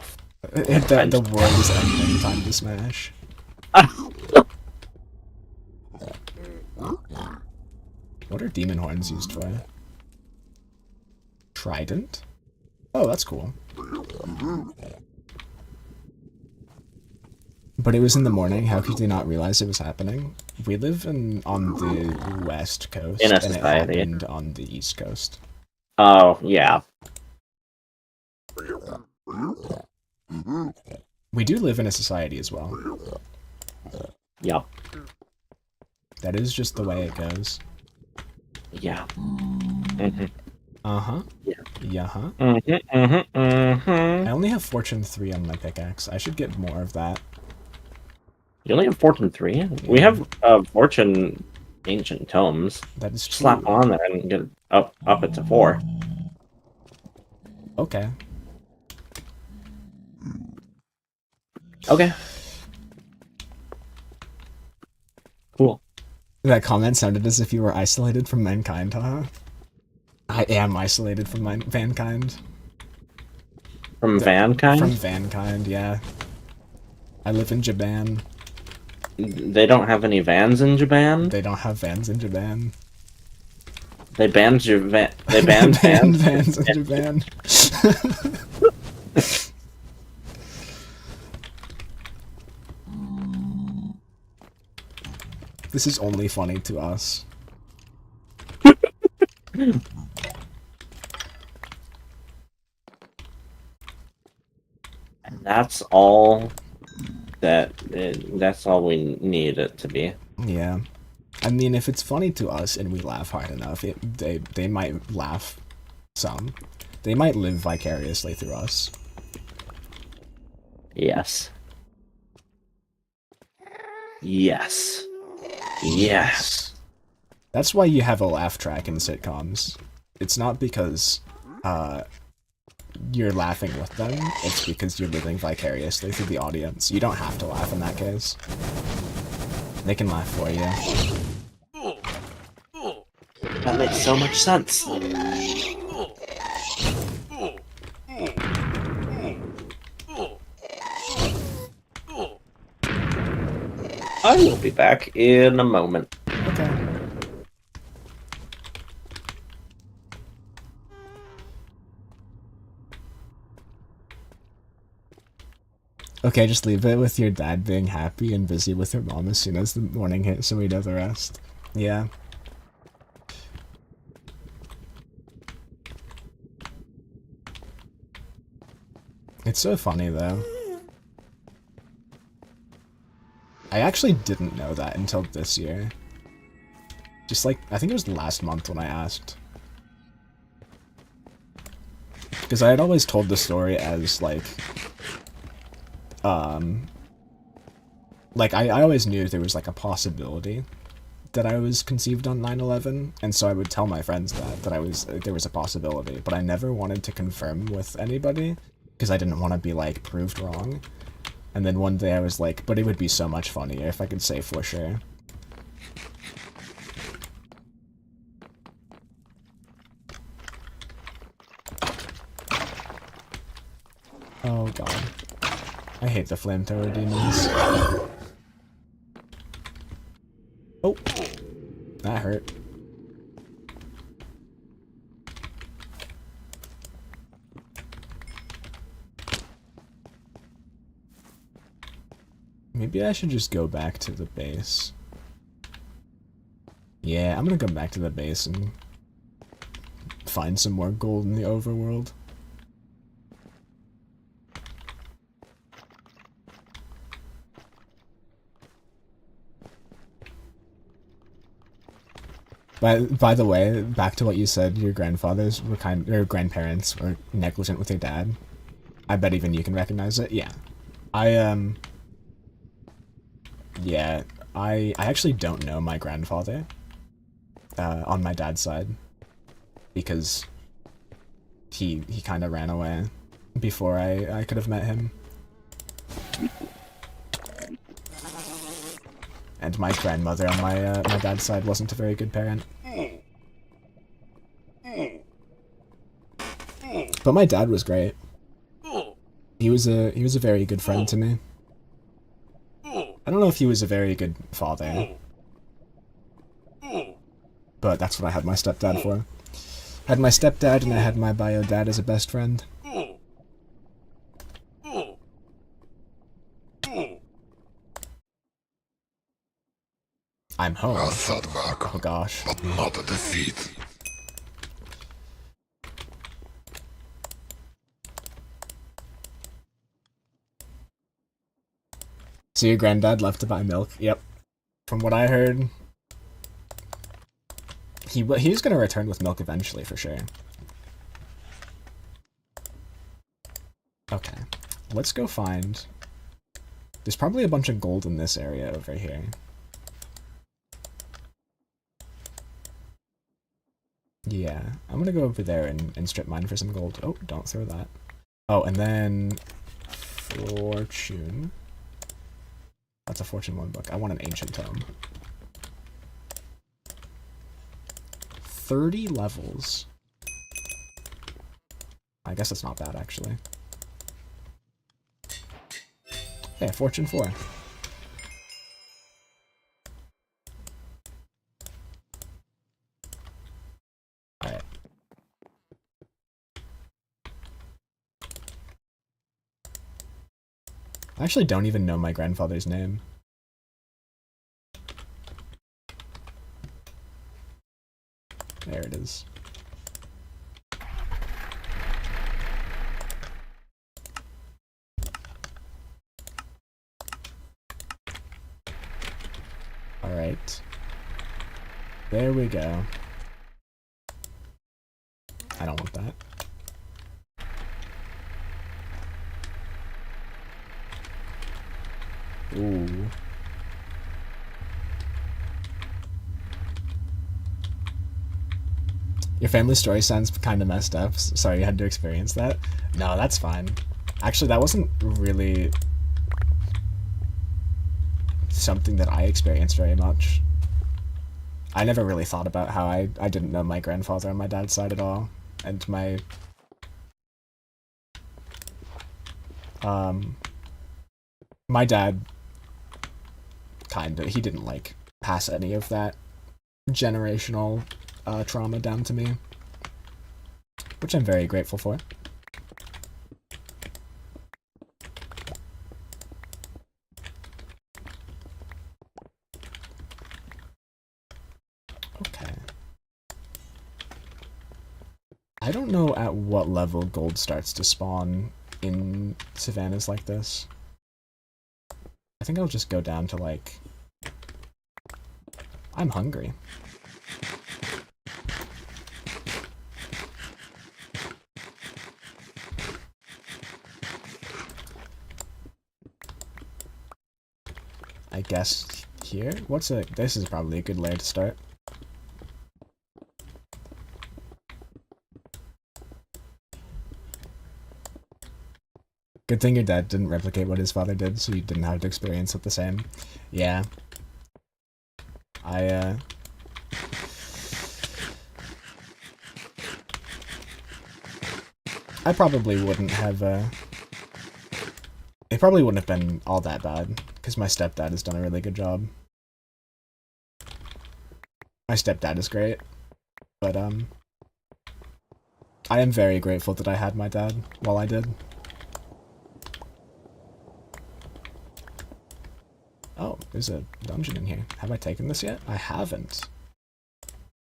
The world is ending, time to smash. What are demon horns used for? Trident? Oh, that's cool. But it was in the morning, how could they not realize it was happening? We live on the west coast, in a and society. It happened on the east coast. Oh, yeah. We do live in a society as well. Yep. That is just the way it goes. Yeah. Mm-hmm. Uh-huh. Yeah. Yeah-huh. Mm-hmm, mm-hmm, mm-hmm. I only have Fortune 3 on my pickaxe. I should get more of that. You only have Fortune 3? We have Fortune Ancient Tomes. That is true. Slap on there and get it up it to 4. Okay. Okay. Cool. That comment sounded as if you were isolated from mankind, huh? I am isolated from mankind. From Vankind? From Vankind, yeah. I live in Japan. They don't have any vans in Japan? They don't have vans in Japan. They banned Japan. They They banned banned vans. vans in Japan. This is only funny to us. And that's all that's all we need it to be. Yeah. I mean, if it's funny to us and we laugh hard enough, they might laugh some. They might live vicariously through us. Yes. Yes. Yes. That's why you have a laugh track in sitcoms. It's not because you're laughing with them, it's because you're living vicariously through the audience. You don't have to laugh in that case. They can laugh for you. That makes so much sense. I will be back in a moment. Okay. Okay, just leave it with your dad being happy and busy with your mom as soon as the morning hits so we know the rest. Yeah. It's so funny, though. I actually didn't know that until this year. Just like, I think it was last month when I asked. Because I had always told the story as, like, I always knew there was, like, a possibility that I was conceived on 9/11, and so I would tell my friends that there was a possibility, but I never wanted to confirm with anybody, because I didn't want to be, like, proved wrong. And then one day I was like, but it would be so much funnier if I could say for sure. Oh god. I hate the flamethrower demons. Oh! That hurt. Maybe I should just go back to the base. Yeah, I'm gonna go back to the base and find some more gold in the overworld. By the way, back to what you said, your grandfathers were or grandparents were negligent with your dad. I bet even you can recognize it. Yeah. Yeah, I actually don't know my grandfather, on my dad's side, because he kind of ran away before I could have met him. And my grandmother on my my dad's side wasn't a very good parent. But my dad was great. He was a very good friend to me. I don't know if he was a very good father, but that's what I had my stepdad for. I had my stepdad and I had my bio dad as a best friend. I'm home. A setback, Oh gosh. but not a defeat. So your granddad left to buy milk? Yep. From what I heard, he was gonna return with milk eventually for sure. Okay, let's go find There's probably a bunch of gold in this area over here. Yeah, I'm gonna go over there and strip mine for some gold. Oh, don't throw that. Oh, and then fortune. That's a fortune 1 book. I want an ancient tome. 30 levels. I guess that's not bad, actually. Yeah, fortune 4. Alright. I actually don't even know my grandfather's name. There it is. Alright. There we go. I don't want that. Ooh. Your family story sounds kind of messed up. Sorry you had to experience that. No, that's fine. Actually, that wasn't really something that I experienced very much. I never really thought about how I didn't know my grandfather on my dad's side at all. And my dad he didn't like pass any of that generational trauma down to me, which I'm very grateful for. Okay. I don't know at what level gold starts to spawn in savannas like this. I think I'll just go down to, like... I'm hungry. I guess here? This is probably a good layer to start. Good thing your dad didn't replicate what his father did, so you didn't have to experience it the same. Yeah. I probably wouldn't have, it probably wouldn't have been all that bad, because my stepdad has done a really good job. My stepdad is great, but, I am very grateful that I had my dad while I did. Oh, there's a dungeon in here. Have I taken this yet? I haven't.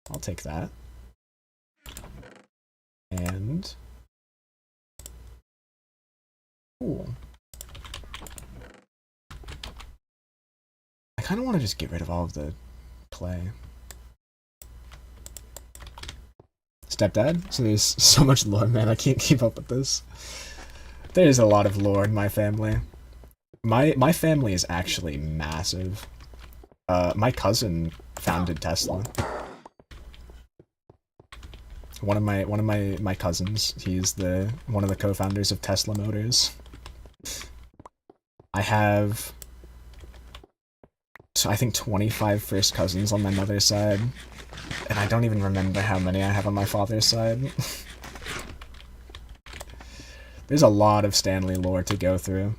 I'll take that. And... Cool. I kind of want to just get rid of all of the clay. Stepdad? So there's so much lore, man. I can't keep up with this. There's a lot of lore in my family. My family is actually massive. My cousin founded Tesla. One of my cousins, he's one of the co-founders of Tesla Motors. I have, I think, 25 first cousins on my mother's side, and I don't even remember how many I have on my father's side. There's a lot of Stanley lore to go through.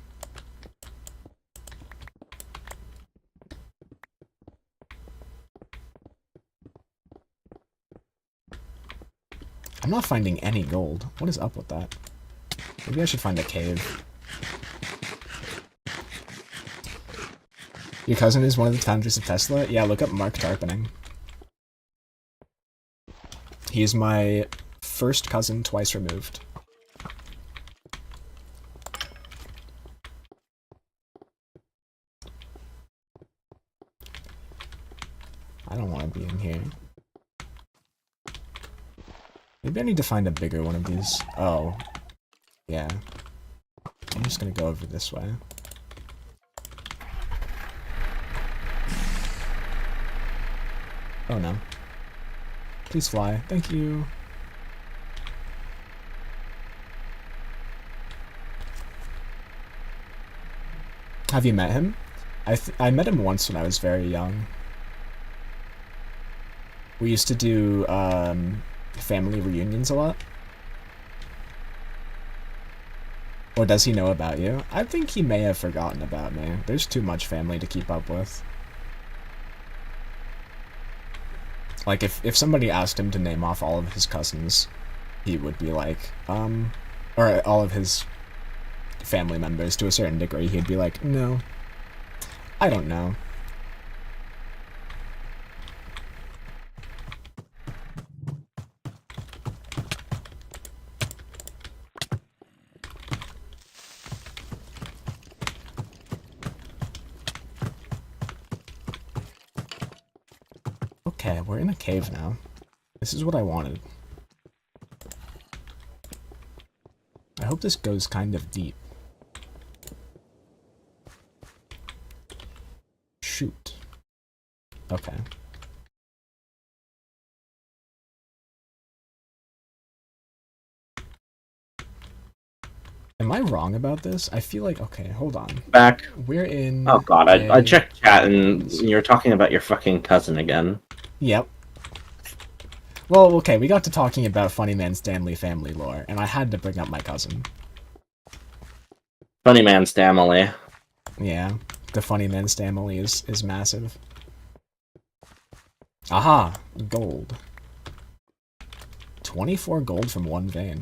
I'm not finding any gold. What is up with that? Maybe I should find a cave. Your cousin is one of the founders of Tesla? Yeah, look up Mark Tarpening. He is my first cousin twice removed. I don't want to be in here. Maybe I need to find a bigger one of these. Oh. Yeah. I'm just gonna go over this way. Oh no. Please fly. Thank you. Have you met him? I met him once when I was very young. We used to do family reunions a lot. Or does he know about you? I think he may have forgotten about me. There's too much family to keep up with. Like, if somebody asked him to name off all of his cousins, he would be like, or all of his family members to a certain degree, he'd be like, no, I don't know. Okay, we're in a cave now. This is what I wanted. I hope this goes kind of deep. Shoot. Okay. Am I wrong about this? I feel like, okay, hold on. Back. We're in... Oh god, I checked chat and you're talking about your fucking cousin again. Yep. Well, okay, we got to talking about Funny Man Stanley family lore, and I had to bring up my cousin. Funny Man Stanley. Yeah, the Funny Man Stanley is massive. Aha! Gold. 24 gold from one vein.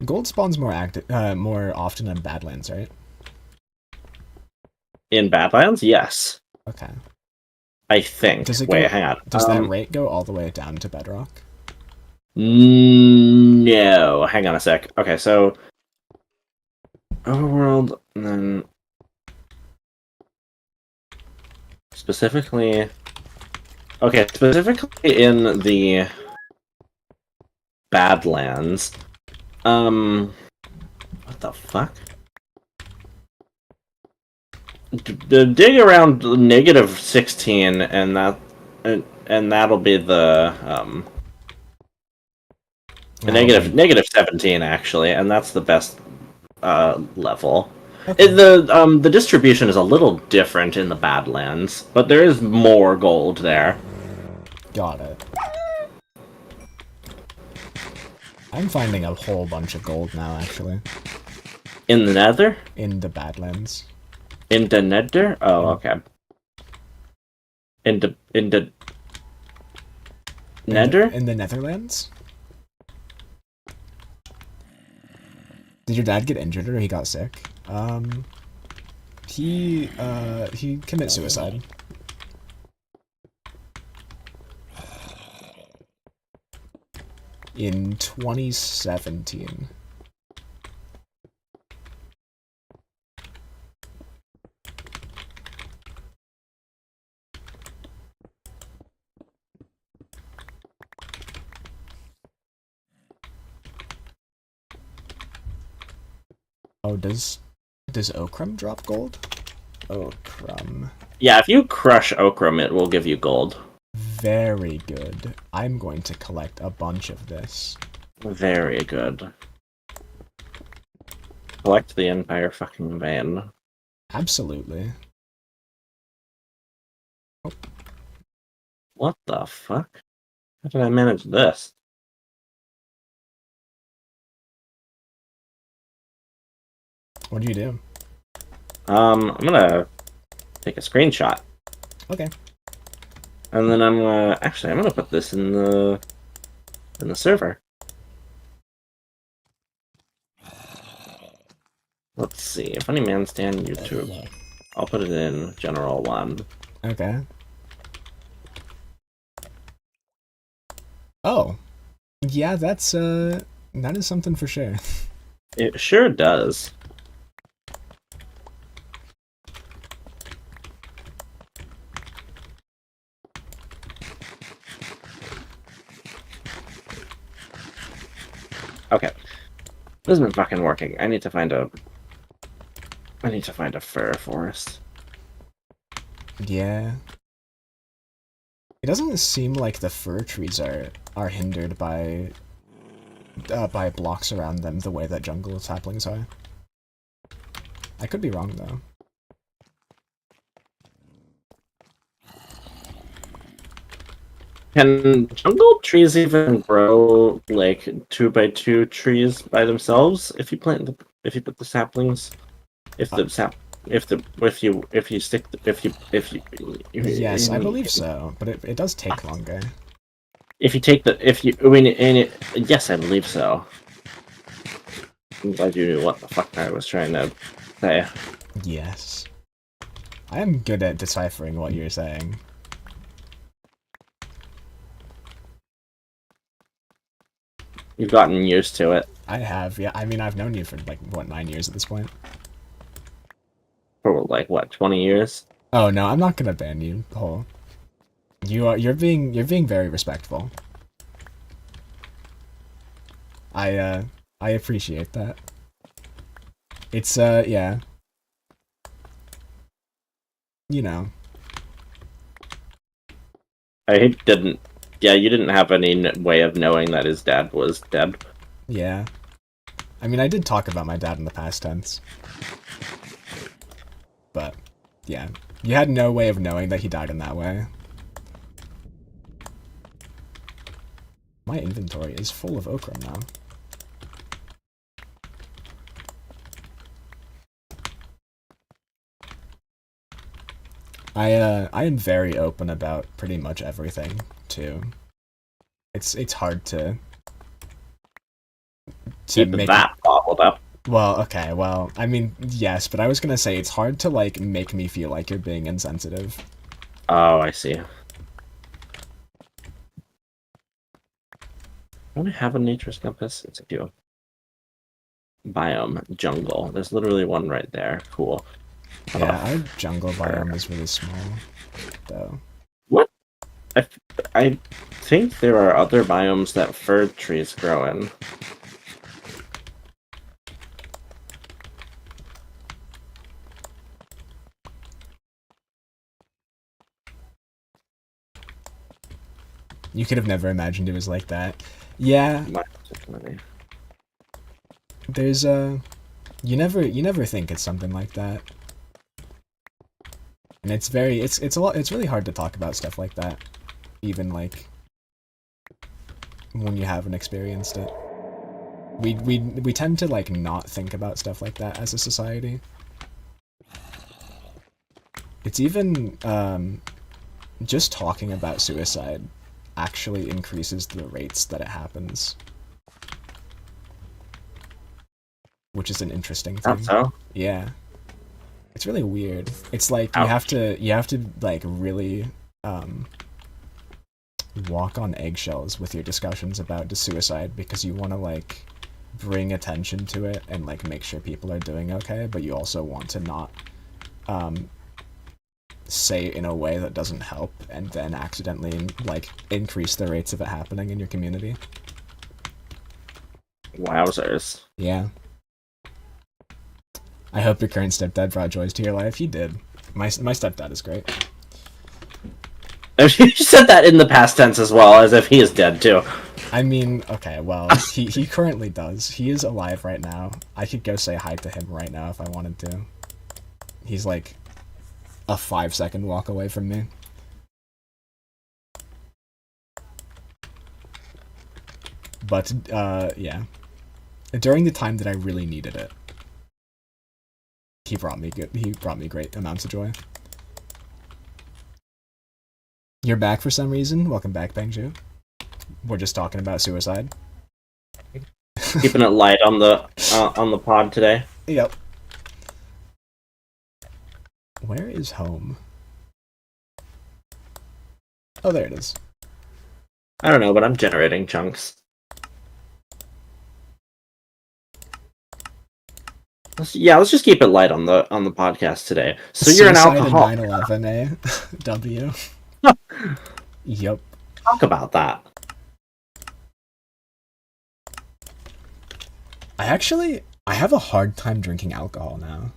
Gold spawns more often in Badlands, right? In Badlands? Yes. Okay. I think. Wait, hang on. Does that rate go all the way down to Bedrock? No. Hang on a sec. Okay, so... Overworld, and then... Specifically... Okay, specifically in the... Badlands... What the fuck? Dig around -16, and that'll be the negative 17 actually, and that's the best level. Okay. The distribution is a little different in the Badlands, but there is more gold there. Got it. I'm finding a whole bunch of gold now, actually. In the Nether? In the Badlands. In the Nether? Oh, okay. In the Nether? In the Netherlands? Did your dad get injured or he got sick? He committed suicide. In 2017. Oh, does Okram drop gold? Okram. Yeah, if you crush Okram, it will give you gold. Very good. I'm going to collect a bunch of this. Very good. Collect the entire fucking vein. Absolutely. Oh. What the fuck? How did I manage this? What do you do? I'm gonna take a screenshot. Okay. And then I'm gonna put this in the server. Let's see. Funny Man Stand YouTube. I'll put it in general one. Okay. Oh. Yeah, that is something for sure. It sure does. Okay. This isn't fucking working. I need to find a I need to find a fir forest. Yeah. It doesn't seem like the fir trees are hindered by blocks around them the way that jungle saplings are. I could be wrong though. Can jungle trees even grow like 2x2 trees by themselves if you if you put the saplings if the sap if you stick if you Yes, I believe so, but it does take longer. if you take the if you I mean and it, yes, I believe so. I'm glad you knew what the fuck I was trying to say. Yes. I am good at deciphering what you're saying. You've gotten used to it I have, yeah. I mean, I've known you for like what, 9 years at this point. for like what 20 years. Oh no, I'm not gonna ban you, Paul. You're being very respectful. I appreciate that. It's yeah. You know. I didn't. Yeah, you didn't have any way of knowing that his dad was dead. Yeah. I mean, I did talk about my dad in the past tense. But yeah, you had no way of knowing that he died in that way. My inventory is full of okra now. I am very open about pretty much everything too. It's hard to Keep make that bottled up. Well, okay, well, I mean, yes, but I was gonna say it's hard to like make me feel like you're being insensitive. Oh, I see. Don't I have a nature's compass? It's a few. Biome jungle. There's literally one right there. Cool. Yeah, our jungle biome is really small, though. What? I think there are other biomes that fir trees grow in. You could have never imagined it was like that. Yeah, there's you never think it's something like that. And it's really hard to talk about stuff like that, even like when you haven't experienced it. We tend to like not think about stuff like that as a society. It's even just talking about suicide actually increases the rates that it happens, which is an interesting thing. That's so. Yeah. It's really weird. It's like you have to like really walk on eggshells with your discussions about the suicide because you want to like bring attention to it and like make sure people are doing okay, but you also want to not say it in a way that doesn't help and then accidentally like increase the rates of it happening in your community. Wowzers. Yeah. I hope your current stepdad brought joys to your life. He did. My stepdad is great. You said that in the past tense as well, as if he is dead too. I mean, okay, well, he currently does. He is alive right now. I could go say hi to him right now if I wanted to. He's like a 5-second walk away from me. But, yeah. During the time that I really needed it, he brought me great amounts of joy. You're back for some reason? Welcome back, Bangju. We're just talking about suicide. Keeping it light on the pod today. Yep. Where is home? Oh, there it is. I don't know, but I'm generating chunks. Let's just keep it light on the podcast today. So you're an alcoholic. 9/11, eh? W. Yep. Talk about that. I have a hard time drinking alcohol now.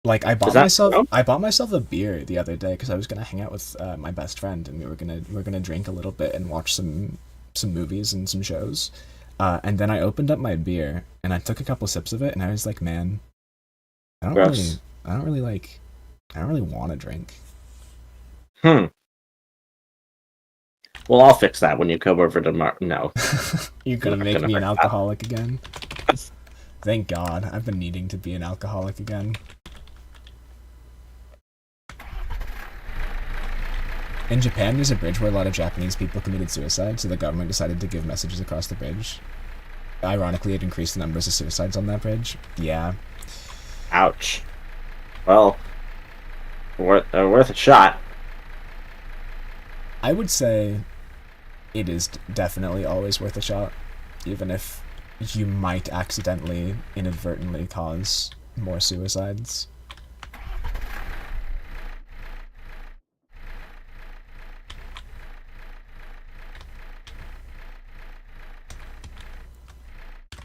Like I bought that myself no? I bought myself a beer the other day because I was gonna hang out with my best friend and we were gonna drink a little bit and watch some movies and some shows. And then I opened up my beer and I took a couple sips of it and I was like, man, I don't really Gross. I don't really like I don't really want to drink. Hmm. Well, I'll fix that when you come over tomorrow. No, You're gonna I'm not make gonna me an fix that. alcoholic again? Thank God. I've been needing to be an alcoholic again. In Japan, there's a bridge where a lot of Japanese people committed suicide, so the government decided to give messages across the bridge. Ironically, it increased the numbers of suicides on that bridge. Yeah. Ouch. Well, worth a shot. I would say it is definitely always worth a shot, even if you might accidentally, inadvertently cause more suicides.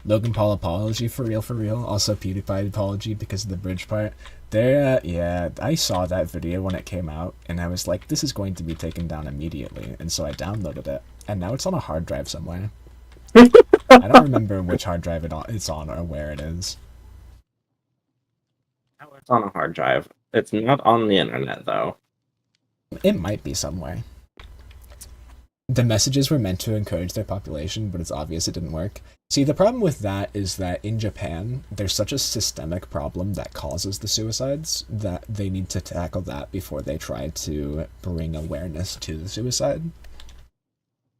Logan Paul apology for real. Also PewDiePie apology because of the bridge part. There, yeah, I saw that video when it came out, and I was like, this is going to be taken down immediately, and so I downloaded it, and now it's on a hard drive somewhere. I don't remember which hard drive it's on or where it is. It's on a hard drive. It's not on the internet, though. It might be somewhere. The messages were meant to encourage their population, but it's obvious it didn't work. See, the problem with that is that in Japan, there's such a systemic problem that causes the suicides that they need to tackle that before they try to bring awareness to the suicide.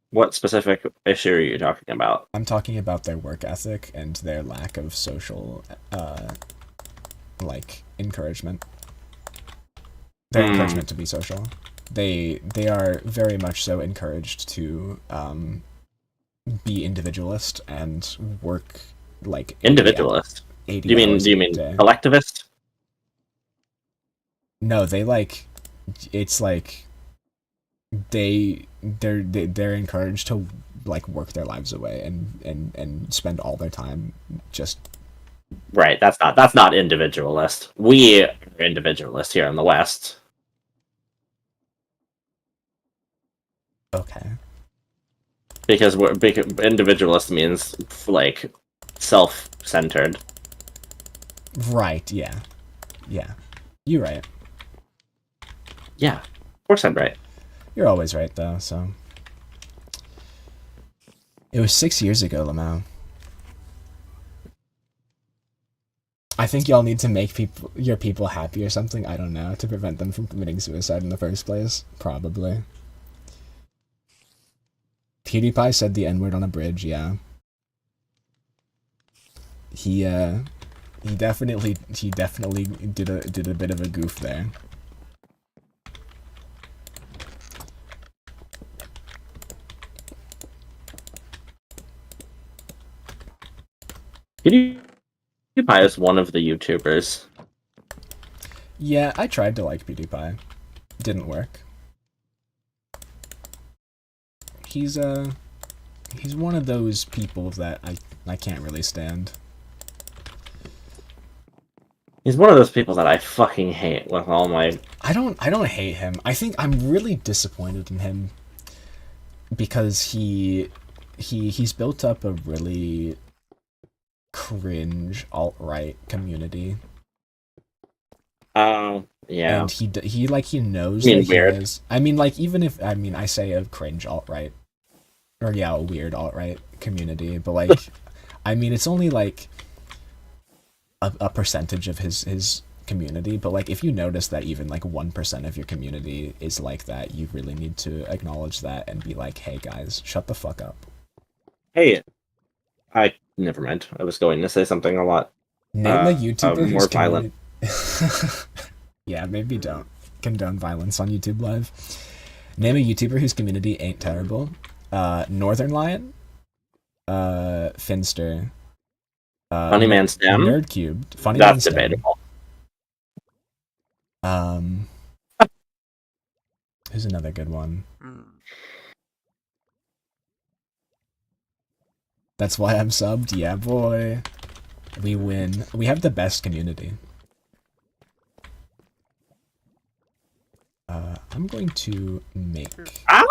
What specific issue are you talking about? I'm talking about their work ethic and their lack of social, encouragement. Their encouragement to be social. They are very much so encouraged to be individualist and work like Individualist. 80 Do you hours mean a day. collectivist? No, they it's like they're encouraged to like work their lives away and spend all their time just Right. That's not individualist. We are individualist here in the West. okay. Because individualist means like self-centered. Right, yeah. Yeah. You're right. Yeah, of course I'm right. You're always right though, so it was 6 years ago, Lamau. I think y'all need to make your people happy or something, I don't know, to prevent them from committing suicide in the first place. Probably. PewDiePie said the N-word on a bridge, yeah. He definitely did a bit of a goof there. PewDiePie is one of the YouTubers. Yeah, I tried to like PewDiePie. Didn't work. He's one of those people that I can't really stand. He's one of those people that I fucking hate with all my... I don't hate him. I think I'm really disappointed in him because he's built up a really cringe alt-right community. Oh, yeah. And he knows You mean that he weird? is. I mean, like, even if I say a cringe alt-right, or yeah, a weird alt-right community, but like, I mean, it's only like a percentage of his community, but like, if you notice that even like 1% of your community is like that, you really need to acknowledge that and be like, hey guys, shut the fuck up. Hey, never mind. I was going to say something a lot Name a YouTuber more whose violent. Yeah, maybe don't condone violence on YouTube Live. Name a YouTuber whose community ain't terrible. Northern Lion, Finster, Funny Man Stem? Nerdcubed, Funny That's Man Stem. debatable. Who's another good one? That's why I'm subbed. Yeah, boy. We win. We have the best community. I'm going to make... Ah!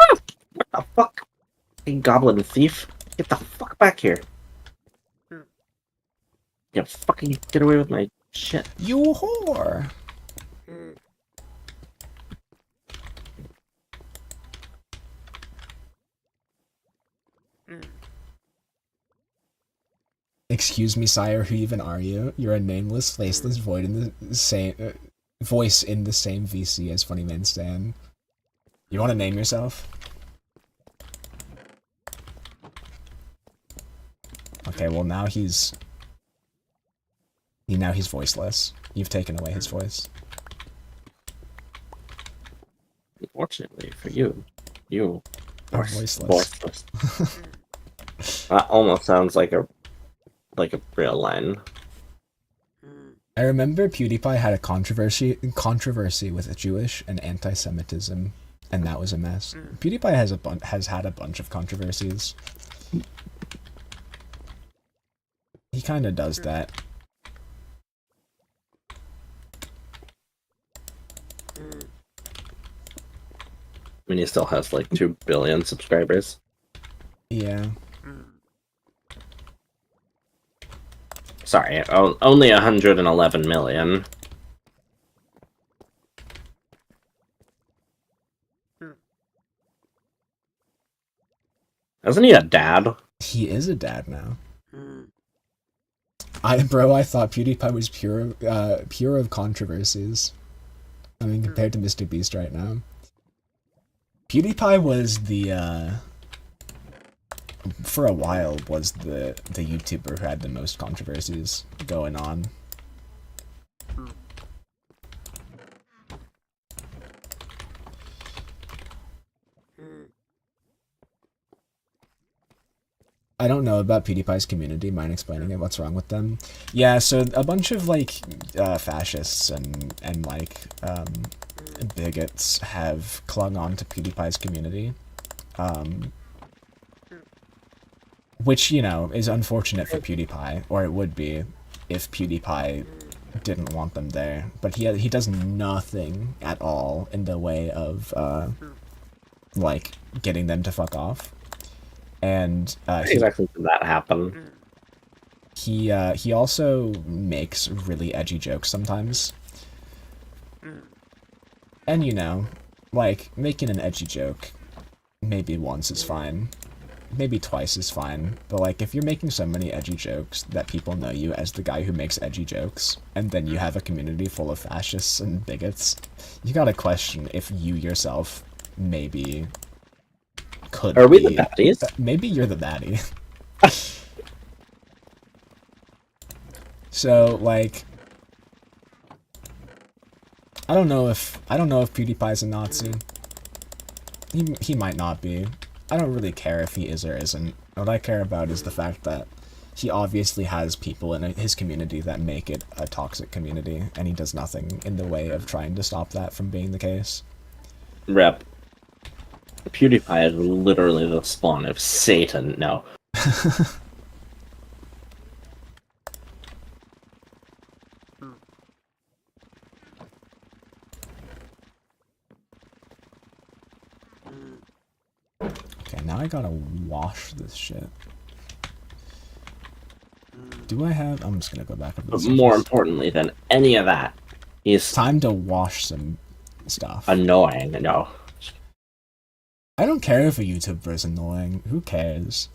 What the fuck? You goblin thief. Get the fuck back here. You fucking get away with my shit. You whore! Excuse me, sire, who even are you? You're a nameless, faceless void in the same... voice in the same VC as Funny Man Stan. You want to name yourself? Okay, well now he's voiceless. You've taken away his voice. Unfortunately for you, you are are voiceless. That almost sounds like a real line. I remember PewDiePie had a controversy with Jewish and anti-Semitism, and that was a mess. PewDiePie has had a bunch of controversies. He kind of does that. I mean, he still has like 2 billion subscribers. Yeah. Sorry, only 111 million. Isn't he a dad? He is a dad now. I thought PewDiePie was pure of controversies. I mean, compared to Mr. Beast right now. PewDiePie was for a while, was the YouTuber who had the most controversies going on. I don't know about PewDiePie's community. Mind explaining it? What's wrong with them? Yeah, so a bunch of like fascists and like bigots have clung on to PewDiePie's community, which, you know, is unfortunate for PewDiePie, or it would be if PewDiePie didn't want them there. But he does nothing at all in the way of like getting them to fuck off. And Exactly did that happen? He also makes really edgy jokes sometimes. And, you know, like, making an edgy joke maybe once is fine. Maybe twice is fine. But, like, if you're making so many edgy jokes that people know you as the guy who makes edgy jokes, and then you have a community full of fascists and bigots, you gotta question if you yourself maybe could Are we be. the baddies? Maybe you're the baddie. So, like, I don't know if PewDiePie's a Nazi. He might not be. I don't really care if he is or isn't. What I care about is the fact that he obviously has people in his community that make it a toxic community, and he does nothing in the way of trying to stop that from being the case. Rep. PewDiePie is literally the spawn of Satan. No. Okay, now I gotta wash this shit. Do I have... I'm just gonna go back up to But the more surface. importantly than any of that, he's Time to wash some stuff. annoying. No. I don't care if a YouTuber is annoying. Who cares?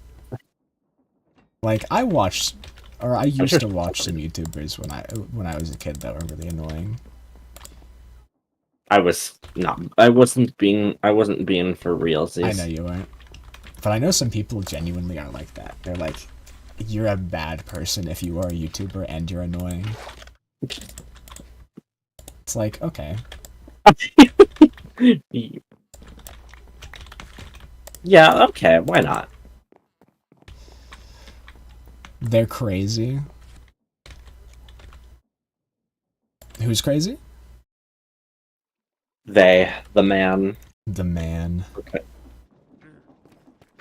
Like, I used to watch some YouTubers when I was a kid that were really annoying. I wasn't being for realsies. I know you weren't. But I know some people genuinely are like that. They're like, you're a bad person if you are a YouTuber and you're annoying. It's like, okay. Yeah, okay, why not? They're crazy. Who's crazy? They, the man. The man. Okay.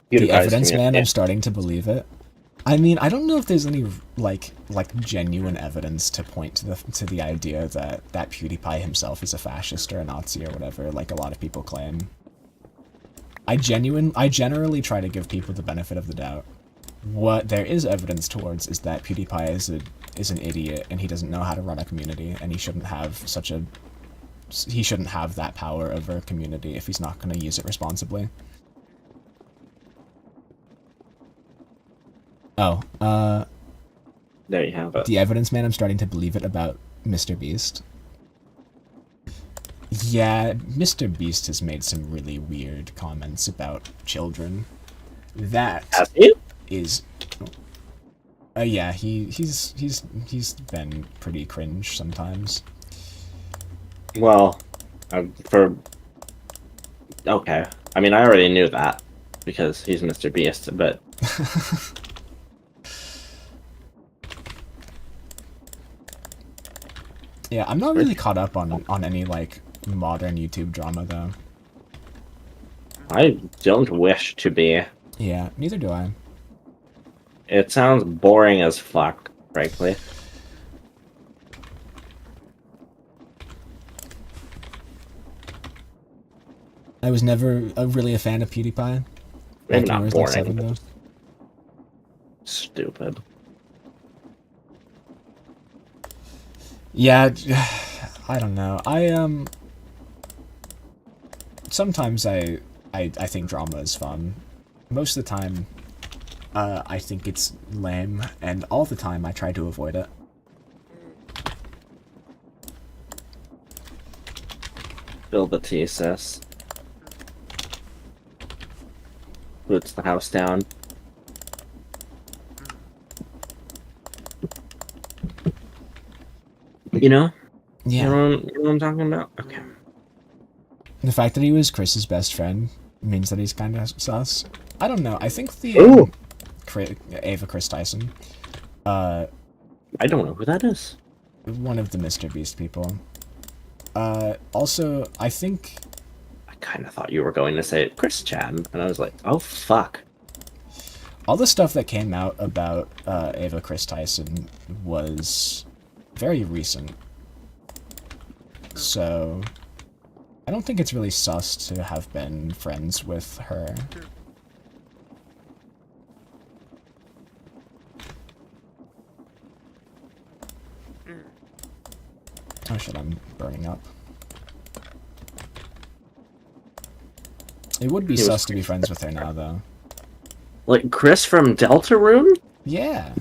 The PewDiePie's evidence man, community. I'm starting to believe it. I mean, I don't know if there's any like genuine evidence to point to the idea that PewDiePie himself is a fascist or a Nazi or whatever, like a lot of people claim. I generally try to give people the benefit of the doubt. What there is evidence towards is that PewDiePie is an idiot and he doesn't know how to run a community, and he shouldn't have that power over a community if he's not going to use it responsibly. Oh, There you have it. the evidence, man, I'm starting to believe it about Mr. Beast. Yeah, Mr. Beast has made some really weird comments about children. That Have you? is... yeah, he's been pretty cringe sometimes. Well, okay. I mean, I already knew that because he's Mr. Beast, but Yeah, I'm not really caught up on any, like, modern YouTube drama, though. I don't wish to be. Yeah, neither do I. It sounds boring as fuck, frankly. I was never really a fan of PewDiePie. Maybe Back when I not was, like, boring. 7, though. Stupid. Yeah, I don't know. Sometimes I think drama is fun. Most of the time, I think it's lame, and all the time I try to avoid it. Build the tea, sis. Boots the house down. You know? Yeah. You know what I'm talking about? Okay. The fact that he was Chris's best friend means that he's kind of sus. I don't know. I think the Ooh! Ava Chris Tyson, I don't know who that is. one of the Mr. Beast people. Also, I think I kind of thought you were going to say Chris Chan, and I was like, oh fuck. all the stuff that came out about Ava Chris Tyson was very recent. So, I don't think it's really sus to have been friends with her. Oh shit, I'm burning up. It would be He was- sus to be friends with her now, though. Like Chris from Deltarune? Yeah.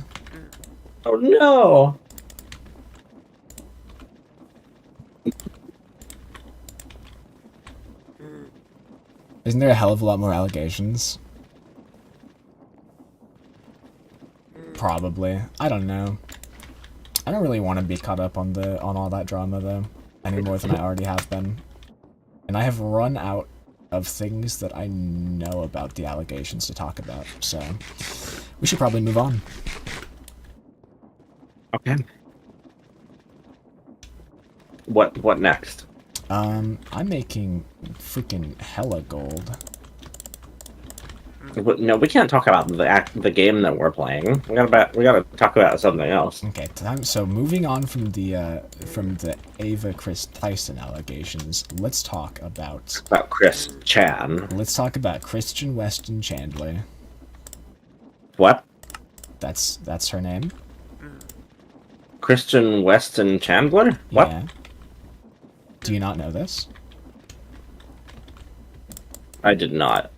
Oh no! Isn't there a hell of a lot more allegations? Probably. I don't know. I don't really want to be caught up on all that drama, though, any more than I already have been. And I have run out of things that I know about the allegations to talk about, so we should probably move on. Okay. What next? I'm making freaking hella gold. No, we can't talk about the game that we're playing. We gotta talk about something else. Okay, so moving on from the Ava Chris Tyson allegations, let's talk about Chris Chan. Let's talk about Christian Weston Chandler. What? That's her name? Christian Weston Chandler? What? Yeah. Do you not know this? I did not.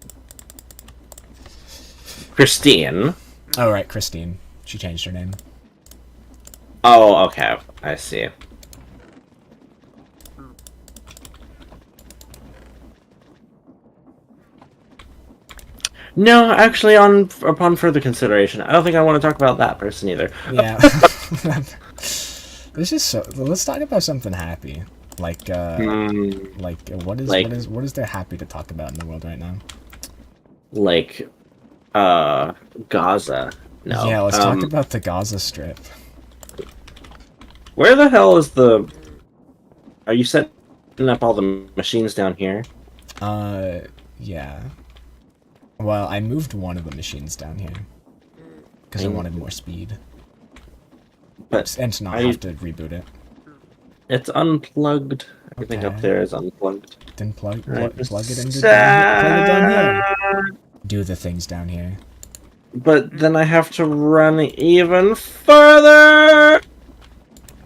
Christine. Oh, right, Christine. She changed her name. Oh, okay. I see. No, actually, upon further consideration, I don't think I want to talk about that person either. Yeah. Let's talk about something happy. Like what is there happy to talk about in the world right now? Like, Gaza. No. Yeah, let's talk about the Gaza Strip. Where the hell is the... Are you setting up all the machines down here? Yeah. Well, I moved one of the machines down here. because I wanted more speed. But And to not have to reboot it. it's unplugged. Everything Okay. up there is unplugged. Then plug it Right, into plug it sad. down here. Do the things down here. But then I have to run even further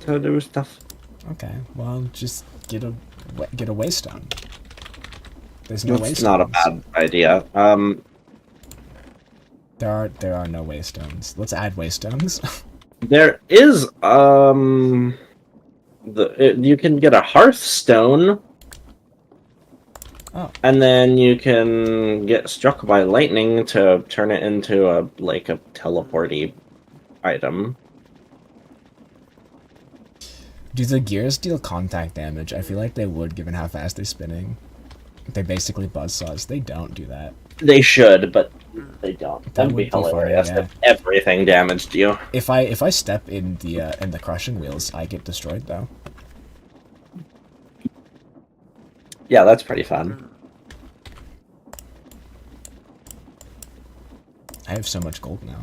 to do stuff. Okay, well, just get a waystone. There's no waystones. It's not a bad idea. There are no waystones. Let's add waystones. There is you can get a hearthstone. Oh. And then you can get struck by lightning to turn it into a teleporty item. Do the gears deal contact damage? I feel like they would, given how fast they're spinning. They basically buzzsaws. They don't do that. They should, but they don't. That That'd would be be funny, hilarious yeah. if everything damaged you. If I step in the crushing wheels, I get destroyed though. Yeah, that's pretty fun. I have so much gold now.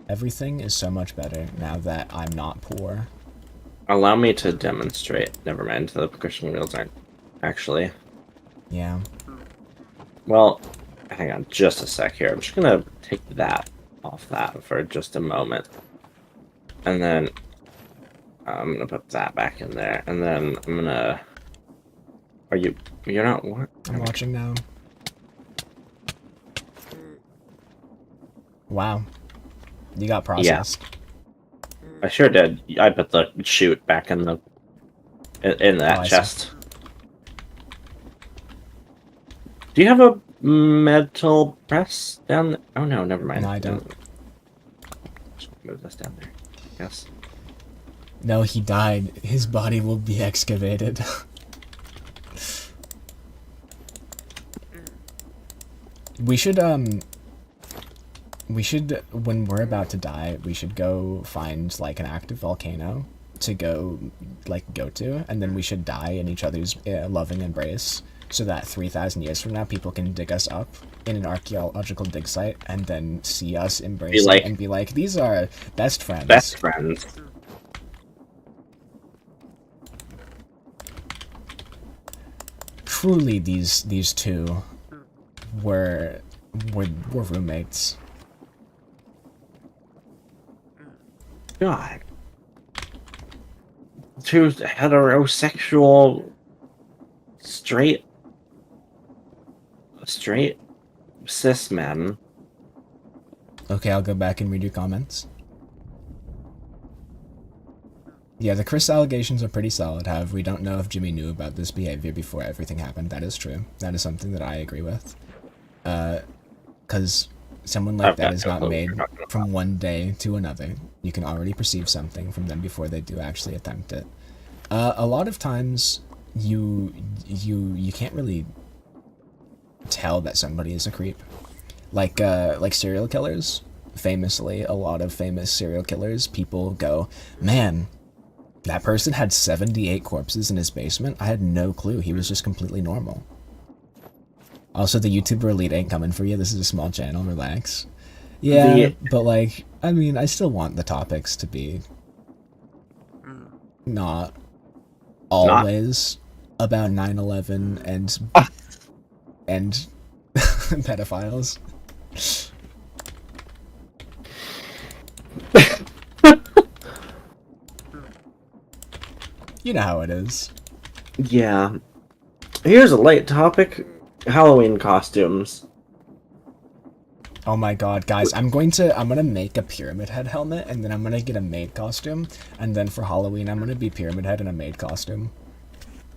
Everything is so much better now that I'm not poor. Allow me to demonstrate. Never mind, the crushing wheels aren't actually. Yeah. Well, hang on just a sec here. I'm just gonna take that off that for just a moment. And then I'm gonna put that back in there. And then I'm gonna... You're not what? I'm watching now. Wow. You got processed. I sure did. I put the chute back in that chest. Do you have a metal press down there? Oh no, never mind. No, I don't. Just move this down there. Yes. No, he died. His body will be excavated. We should, when we're about to die, we should go find, like, an active volcano to go to, and then we should die in each other's loving embrace, so that 3,000 years from now, people can dig us up in an archaeological dig site, and then see us embrace it and be like, these are best friends. Best friends. Truly, these two were roommates. God. Two heterosexual straight cis men. Okay, I'll go back and read your comments. Yeah, the Chris allegations are pretty solid. However, we don't know if Jimmy knew about this behavior before everything happened. That is true. That is something that I agree with. Because someone like that is not made from one day to another. You can already perceive something from them before they do actually attempt it. A lot of times, you can't really tell that somebody is a creep. Like serial killers. Famously, a lot of famous serial killers, people go, man, that person had 78 corpses in his basement. I had no clue. He was just completely normal. Also, the YouTuber elite ain't coming for you. This is a small channel. Relax. Yeah, but like, I mean, I still want the topics to be not always about 9/11 and pedophiles. You know how it is. Yeah. Here's a light topic. Halloween costumes. Oh my god, guys, I'm gonna make a Pyramid Head helmet, and then I'm gonna get a maid costume, and then for Halloween I'm gonna be Pyramid Head in a maid costume.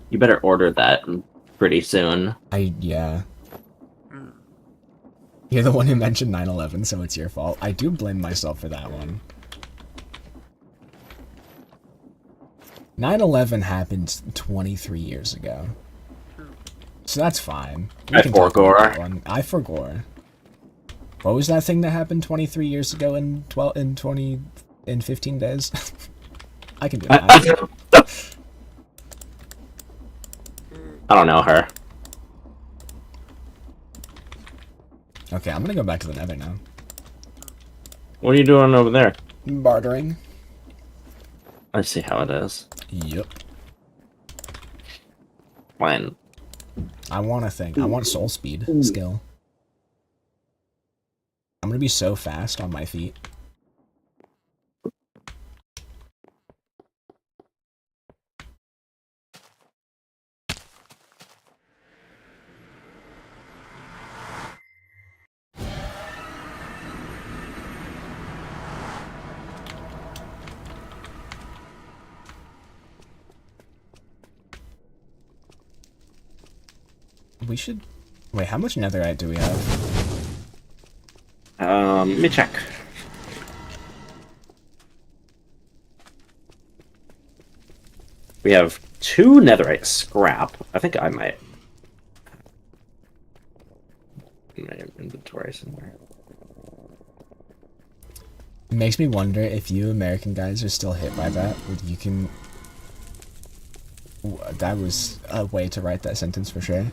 You better order that pretty soon. Yeah. You're the one who mentioned 9/11, so it's your fault. I do blame myself for that one. 9/11 happened 23 years ago. So that's fine. I forgore. I forgore. What was that thing that happened 23 years ago in 15 days? I can do that. I don't know her. Okay, I'm gonna go back to the nether now. What are you doing over there? Bartering. I see how it is. Yep. Fine. I want a thing. I want soul speed skill. I'm gonna be so fast on my feet. We should... Wait, how much netherite do we have? Let me check. We have 2 netherite scrap. I think I might... in my inventory somewhere. It makes me wonder if you American guys are still hit by that. You can... That was a way to write that sentence for sure.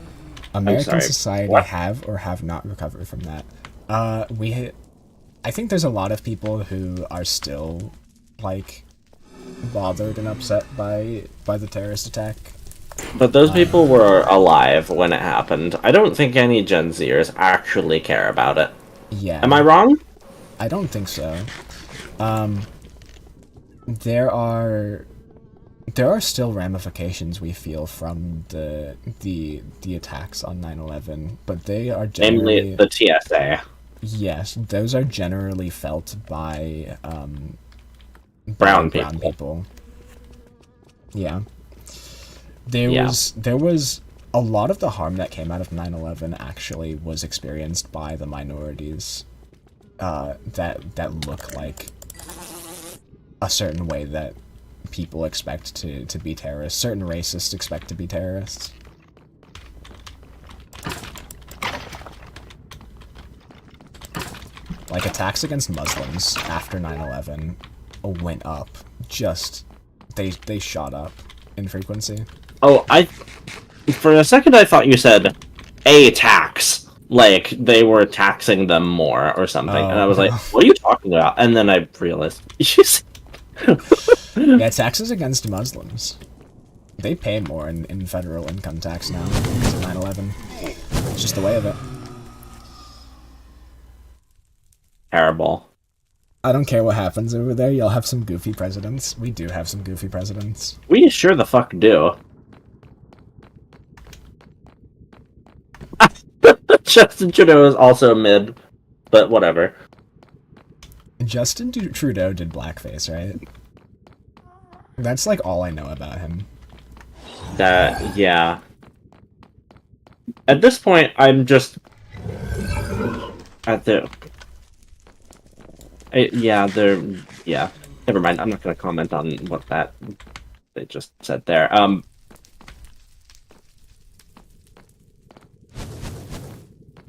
American society what? have or have not recovered from that. I think there's a lot of people who are still, like, bothered and upset by the terrorist attack. But those people were alive when it happened. I don't think any Gen Zers actually care about it. Yeah. Am I wrong? I don't think so. There are still ramifications we feel from the attacks on 9/11, but they are generally... Namely, the TSA. Yes, those are generally felt by Brown people. Yeah. There was a lot of the harm that came out of 9/11 actually was experienced by the minorities that look like a certain way that people expect to be terrorists. Certain racists expect to be terrorists. Like, attacks against Muslims after 9/11 went up. They shot up in frequency. Oh, for a second I thought you said a tax. Like, they were taxing them more or something. And I was like, what are you talking about? And then I realized... Yeah, taxes against Muslims. They pay more in federal income tax now because of 9/11. It's just the way of it. Terrible. I don't care what happens over there, you'll have some goofy presidents. We do have some goofy presidents. We sure the fuck do. Justin Trudeau is also mid, but whatever. Justin Trudeau did blackface, right? That's like all I know about him. Yeah. At this point, I'm just... Yeah. Never mind, I'm not going to comment on what they just said there.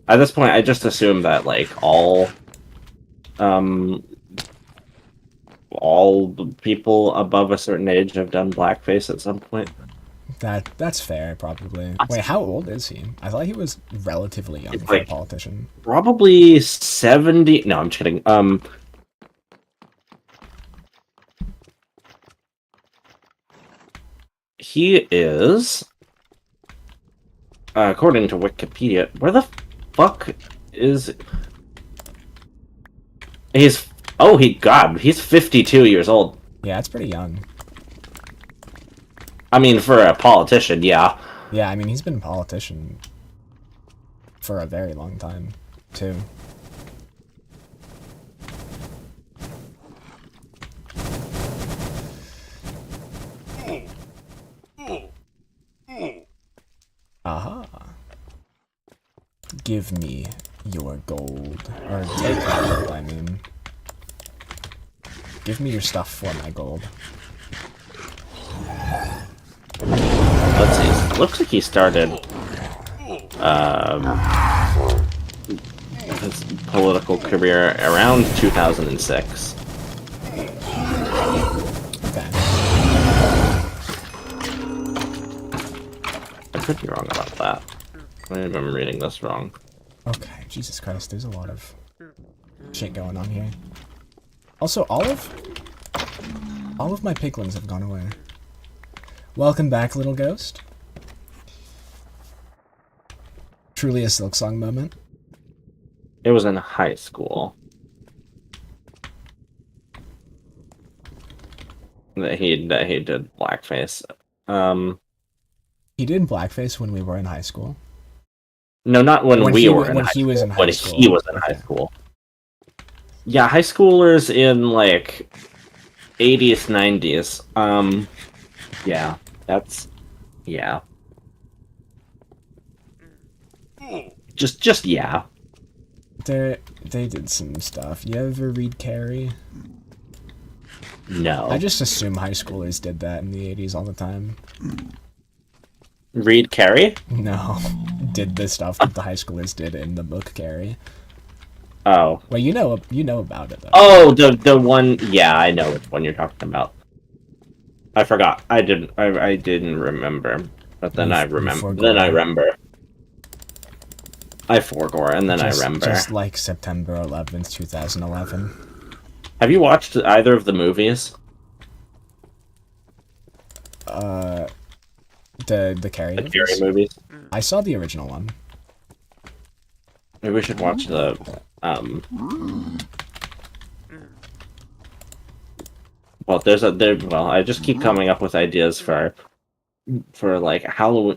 At this point, I just assume that, like, all the people above a certain age have done blackface at some point. That's fair, probably. Wait, how old is he? I thought he was relatively young for a politician. Probably 70... No, I'm just kidding. He is... according to Wikipedia... Where the fuck is... He's... Oh, he's 52 years old. Yeah, that's pretty young. I mean, for a politician, yeah. Yeah, I mean, he's been a politician for a very long time, too. Aha. Give me your gold. Or take my gold, I mean. Give me your stuff for my gold. Let's see. Looks like he started his political career around 2006. Okay. I could be wrong about that. Maybe I'm reading this wrong. Okay, Jesus Christ, there's a lot of shit going on here. Also, all of my piglins have gone away. Welcome back, little ghost. Truly a Silk Song moment. It was in high school. That he did blackface. He did blackface when we were in high school. No, not when we were in high he was in high when school. he was in Okay. high school. Yeah, high schoolers in like 80s, 90s. Yeah, that's yeah. Just yeah. They did some stuff. You ever read Carrie? No. I just assume high schoolers did that in the 80s all the time. Read Carrie? No, did the stuff that the high schoolers did in the book Carrie. Oh. Well, you know about it though. Oh, the one. Yeah, I know which one you're talking about. I forgot. I didn't remember, but then I remember. Then I remember. I forgot, and then I remember. Just like September 11th, 2011. Have you watched either of the movies? The Carrie The movies? Carrie movies? I saw the original one. Maybe we should watch the Well, well, I just keep coming up with ideas for like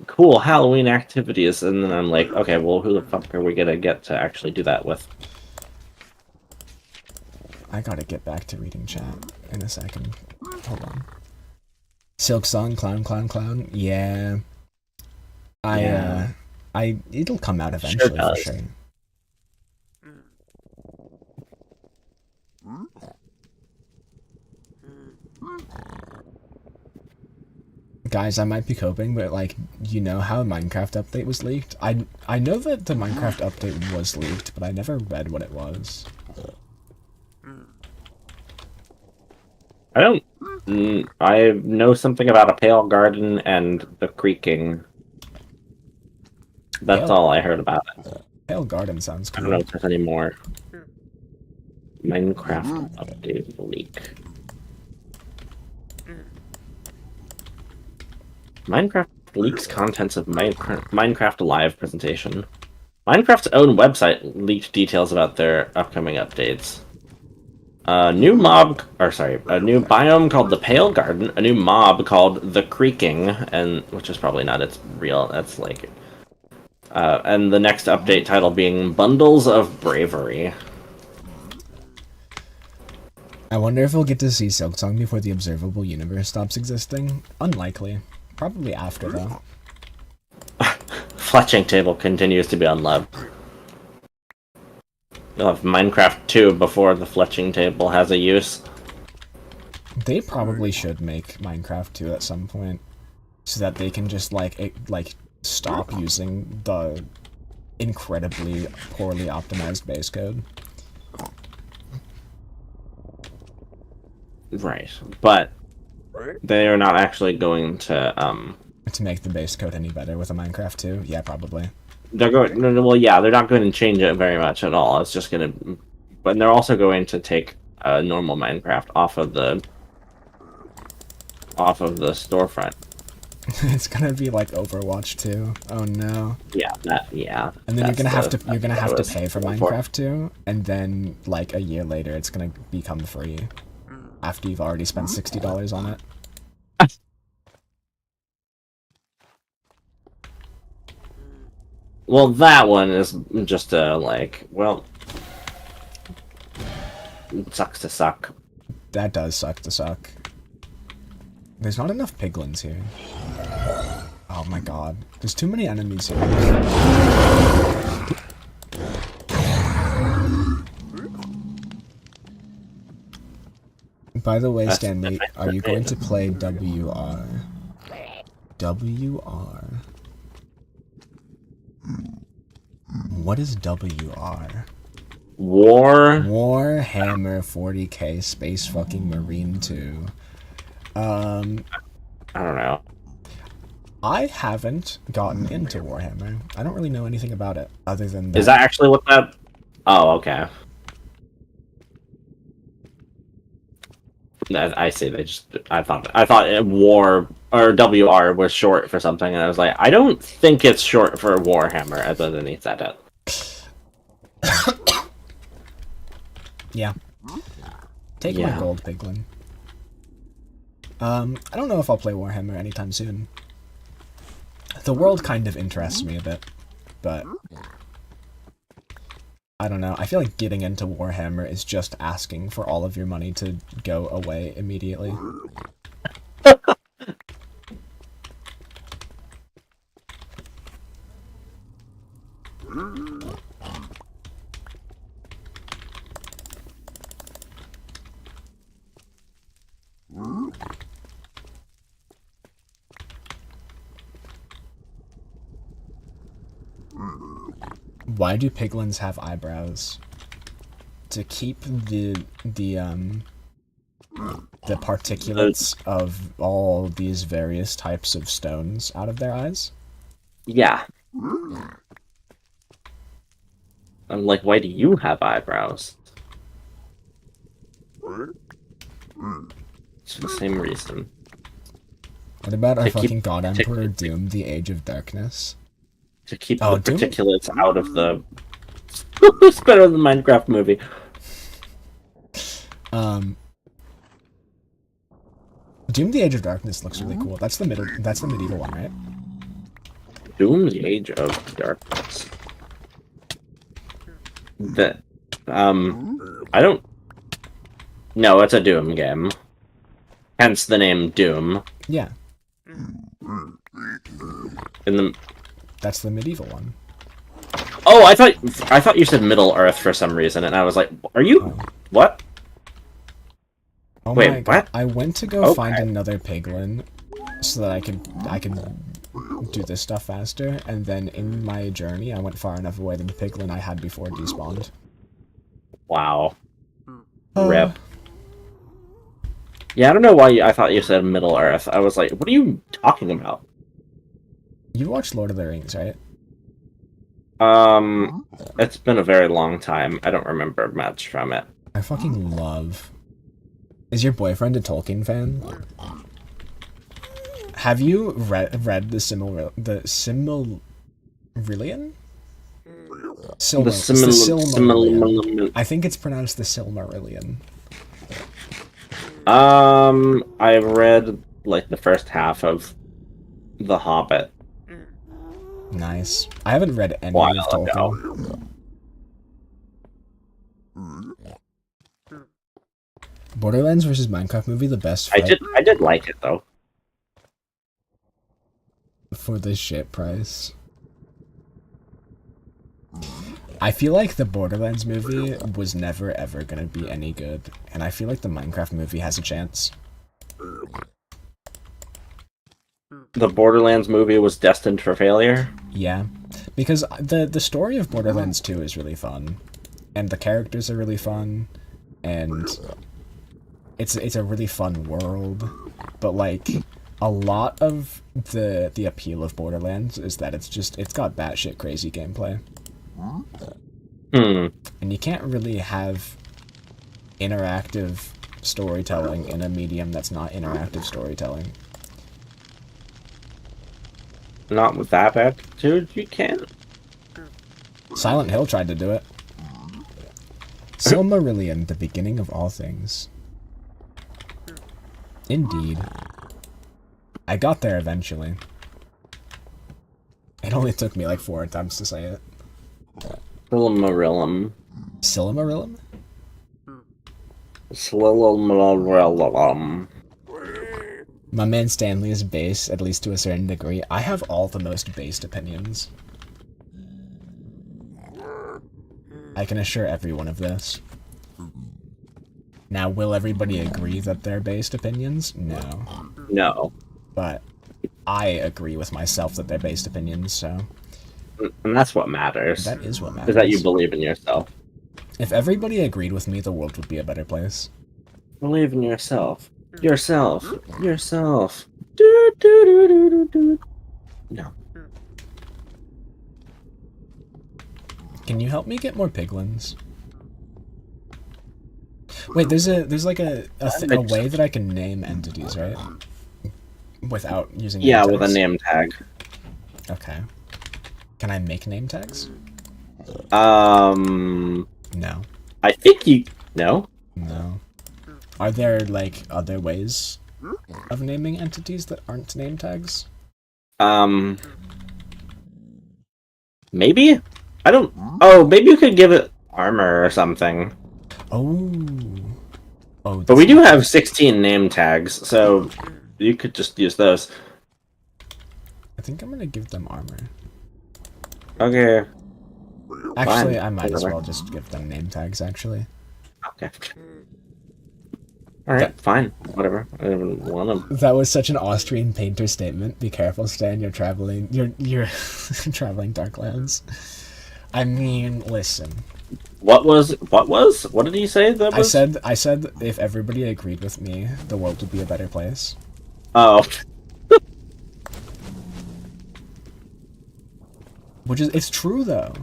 cool Halloween activities, and then I'm like, okay, well, who the fuck are we gonna get to actually do that with? I gotta get back to reading chat in a second. Hold on. Silk Song, Clown. Yeah. It'll come out eventually for sure. Guys, I might be coping, but like, you know how a Minecraft update was leaked? I know that the Minecraft update was leaked, but I never read what it was. I know something about a pale garden and the creaking. That's all I heard about it. Pale Garden sounds I cool. don't know if there's any more. Minecraft update leak. Minecraft leaks contents of Minecraft Live presentation. Minecraft's own website leaked details about their upcoming updates. A new biome called the Pale Garden, a new mob called the Creaking, and which is probably not its real. That's like, and the next update title being Bundles of Bravery. I wonder if we'll get to see Silksong before the observable universe stops existing. Unlikely. Probably after, though. Fletching table continues to be unloved. You'll have Minecraft 2 before the fletching table has a use. They probably should make Minecraft 2 at some point, so that they can just like stop using the incredibly poorly optimized base code. Right, but they are not actually going to make the base code any better with a Minecraft 2? Yeah, probably. They're going. Well, yeah, they're not going to change it very much at all. It's just going to, but they're also going to take normal Minecraft off of the storefront. It's gonna be like Overwatch 2. Oh no. Yeah. And then you're gonna have to pay for Minecraft 2, and then like a year later it's gonna become free after you've already spent $60 on it. Well, that one is just like, well, it sucks to suck. That does suck to suck. There's not enough piglins here. Oh my god. There's too many enemies here. By the way, Stanley, are you going to play WR? WR? What is WR? Warhammer 40k Space fucking Marine 2. I don't know. I haven't gotten into Warhammer. I don't really know anything about it, other than that. Is that actually what that... Oh, okay. I say they just. I thought War or WR was short for something, and I was like, I don't think it's short for Warhammer, other than he said it. Yeah. Take my gold, Piglin. I don't know if I'll play Warhammer anytime soon. The world kind of interests me a bit, but I don't know. I feel like getting into Warhammer is just asking for all of your money to go away immediately. Why do piglins have eyebrows? To keep the particulates of all these various types of stones out of their eyes? Yeah. I'm like, why do you have eyebrows? It's for the same reason. What about our To keep fucking God Emperor Doom, the Age of Darkness? To keep Oh, the Doom? particulates out of the... It's better than the Minecraft movie. Doom, the Age of Darkness looks really cool. That's the medieval one, right? Doom, the Age of Darkness. I don't... No, it's a Doom game. Hence the name Doom. Yeah. In the... That's the medieval one. Oh, I thought you said Middle Earth for some reason, and I was like, are you... What? Oh Wait, my God. what? I went to go find another piglin so that I could do this stuff faster, and then in my journey I went far enough away that the piglin I had before despawned. Wow. Rip. Yeah, I don't know why I thought you said Middle Earth. I was like, what are you talking about? You watched Lord of the Rings, right? It's been a very long time. I don't remember much from it. I fucking love... Is your boyfriend a Tolkien fan? Have you read the Silmarillion? Silmarillion. I think it's pronounced the Silmarillion. I read like the first half of The Hobbit. Nice. I haven't read any of Tolkien. Borderlands versus Minecraft movie, the best fight I did like it though. for the shit price. I feel like the Borderlands movie was never ever gonna be any good, and I feel like the Minecraft movie has a chance. The Borderlands movie was destined for failure? Yeah, because the story of Borderlands 2 is really fun, and the characters are really fun, and it's a really fun world, but like a lot of the appeal of Borderlands is that it's got batshit crazy gameplay. And you can't really have interactive storytelling in a medium that's not interactive storytelling. Not with that attitude, you can't. Silent Hill tried to do it. Silmarillion, the beginning of all things. Indeed. I got there eventually. It only took me like 4 attempts to say it. Silmarillion. Silmarillion? Silmarillion. My man Stanley is based, at least to a certain degree. I have all the most based opinions. I can assure everyone of this. Now, will everybody agree that they're based opinions? No. No. But I agree with myself that they're based opinions, so... And that's what matters. That is what matters. Is that you believe in yourself. If everybody agreed with me, the world would be a better place. Believe in yourself. Yourself. Yourself. Do, do, do, do, do, do. No. Can you help me get more piglins? Wait, there's like a way that I can name entities, right? Without using name Yeah, tags? with a name tag. Okay. Can I make name tags? No. I think you... No? No. Are there, like, other ways of naming entities that aren't name tags? Maybe? I don't... Oh, maybe you could give it armor or something. Oh. Oh, but we do have 16 name tags, so you could just use those. I think I'm gonna give them armor. Okay. Actually, Fine. I might as well just give them name tags, actually. Okay. Alright, fine. Whatever. I don't even want them. That was such an Austrian painter statement. Be careful, Stan. You're traveling. You're traveling Darklands. I mean, listen. What did he say that was? I said if everybody agreed with me, the world would be a better place. Oh. It's true though.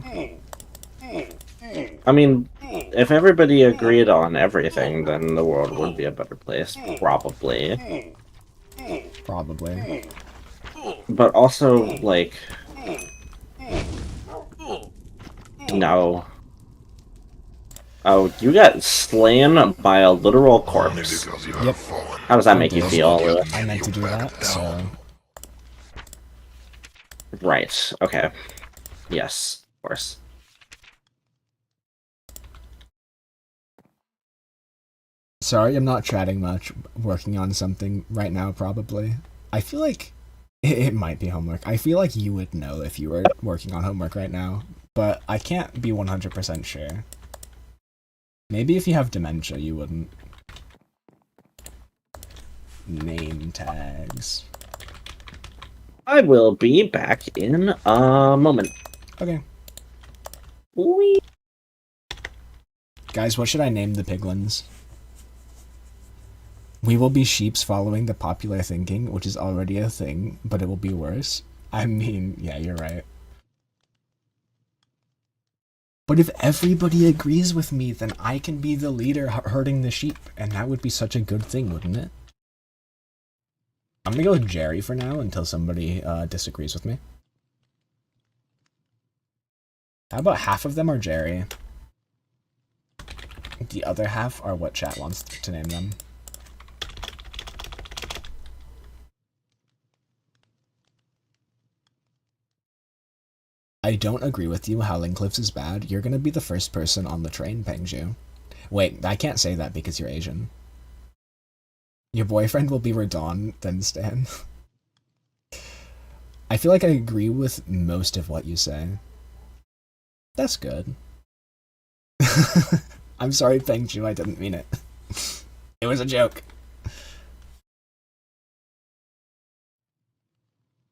I mean, if everybody agreed on everything, then the world would be a better place, probably. Probably. But also, like... No. Oh, you got slain by a literal corpse. Yep. How does that make you feel? I meant to do that, so... Right, okay. Yes, of course. Sorry, I'm not chatting much. Working on something right now, probably. I feel like it might be homework. I feel like you would know if you were working on homework right now, but I can't be 100% sure. Maybe if you have dementia, you wouldn't. Name tags. I will be back in a moment. Okay. Whee! Guys, what should I name the piglins? We will be sheeps following the popular thinking, which is already a thing, but it will be worse. I mean, yeah, you're right. But if everybody agrees with me, then I can be the leader herding the sheep, and that would be such a good thing, wouldn't it? I'm gonna go with Jerry for now until somebody disagrees with me. How about half of them are Jerry? The other half are what chat wants to name them. I don't agree with you. Howling Cliffs is bad. You're gonna be the first person on the train, Pengju. Wait, I can't say that because you're Asian. Your boyfriend will be Radon, then Stan. I feel like I agree with most of what you say. That's good. I'm sorry, Pengju, I didn't mean it. It was a joke.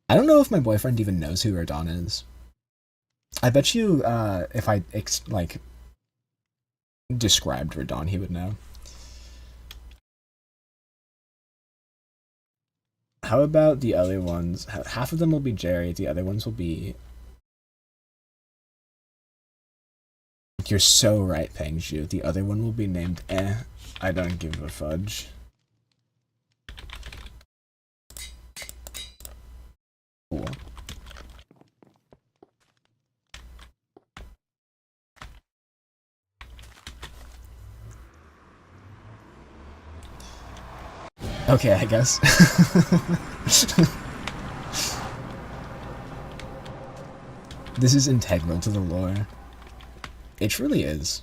I don't know if my boyfriend even knows who Radon is. I bet you, if I, described Radon, he would know. How about the other ones? Half of them will be Jerry, the other ones will be... You're so right, Pengju. The other one will be named I don't give a fudge. Cool. Okay, I guess. This is integral to the lore. It truly is.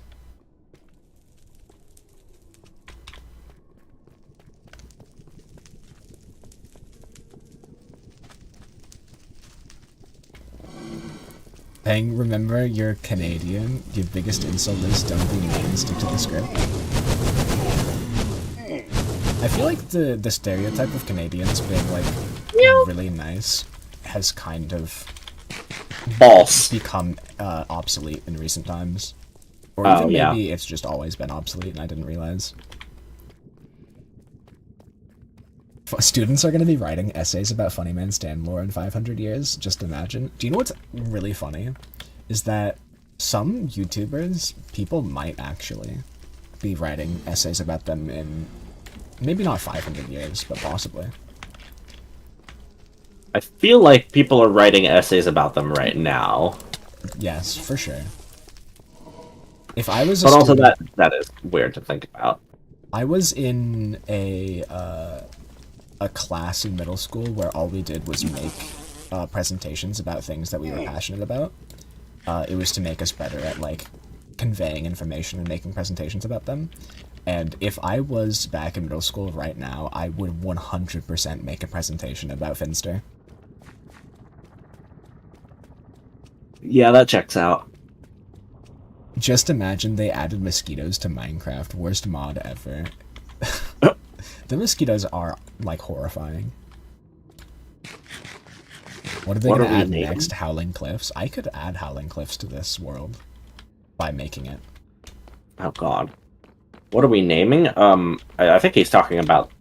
Peng, remember you're Canadian. Your biggest insult is don't be mean, stick to the script. I feel like the stereotype of Canadians being like really nice has kind of become obsolete in recent times. Or even maybe it's just always been obsolete and I didn't realize. Students are going to be writing essays about Funny Man Stan lore in 500 years. Just imagine. Do you know what's really funny? Is that some YouTubers, people might actually be writing essays about them in maybe not 500 years, but possibly. I feel like people are writing essays about them right now. Yes, for sure. If I was a But also student, that is weird to think about. I was in a class in middle school where all we did was make presentations about things that we were passionate about. It was to make us better at like conveying information and making presentations about them. And if I was back in middle school right now, I would 100% make a presentation about Finster. Yeah, that checks out. Just imagine they added mosquitoes to Minecraft. Worst mod ever. The mosquitoes are, like, horrifying. What are they going to add next? Howling Cliffs? I could add Howling Cliffs to this world by making it. Oh god. What are we naming? I think he's talking about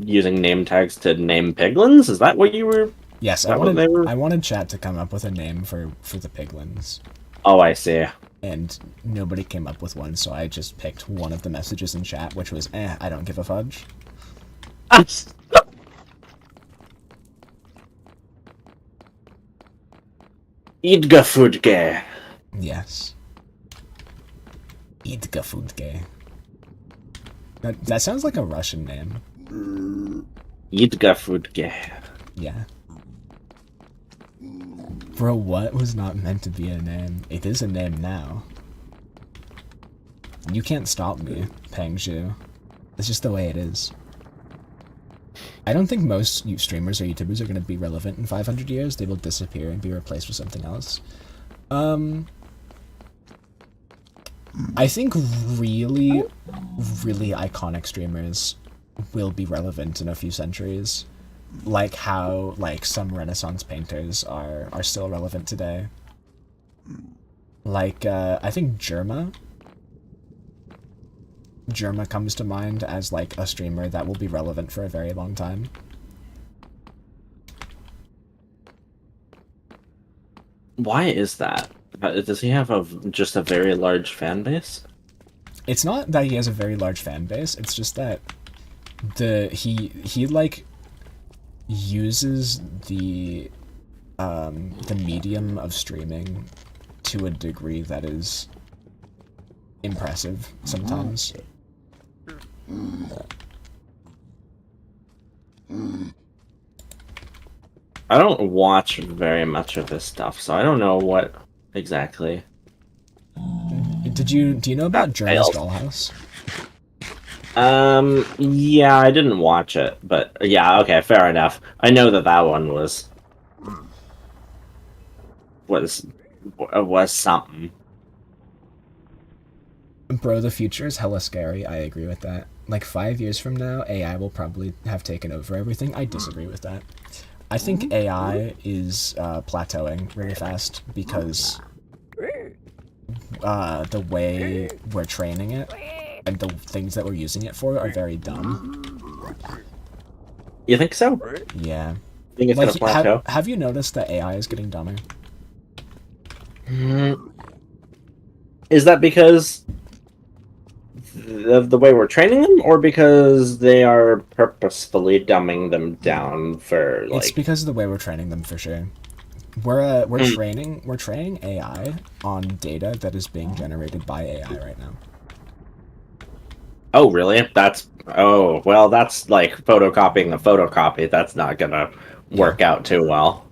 using name tags to name piglins? Is that what you were... Yes, I wanted chat to come up with a name for the piglins. Oh, I see. And nobody came up with one, so I just picked one of the messages in chat, which was, I don't give a fudge. Idgafudge. Yes. Idgafudge. That sounds like a Russian name. Idgafudge. Yeah. Bro, what was not meant to be a name? It is a name now. You can't stop me, Pangju. It's just the way it is. I don't think most streamers or YouTubers are going to be relevant in 500 years. They will disappear and be replaced with something else. I think really, really iconic streamers will be relevant in a few centuries. Like how, like, some Renaissance painters are still relevant today. Like, I think Germa comes to mind as, like, a streamer that will be relevant for a very long time. Why is that? Does he have just a very large fan base? It's not that he has a very large fan base, it's just that he like uses the medium of streaming to a degree that is impressive sometimes. I don't watch very much of his stuff, so I don't know what exactly. Do you know about Journey's Dollhouse? Yeah, I didn't watch it, but yeah, okay, fair enough. I know that one was something. Bro, the future is hella scary. I agree with that. Like 5 years from now, AI will probably have taken over everything. I disagree with that. I think AI is plateauing really fast because the way we're training it and the things that we're using it for are very dumb. You think so? Yeah. Think it's gonna plateau? Have you noticed that AI is getting dumber? Is that because of the way we're training them, or because they are purposefully dumbing them down for, like... It's because of the way we're training them, for sure. We're training AI on data that is being generated by AI right now. Oh, really? That's like photocopying a photocopy. That's not gonna work out too well.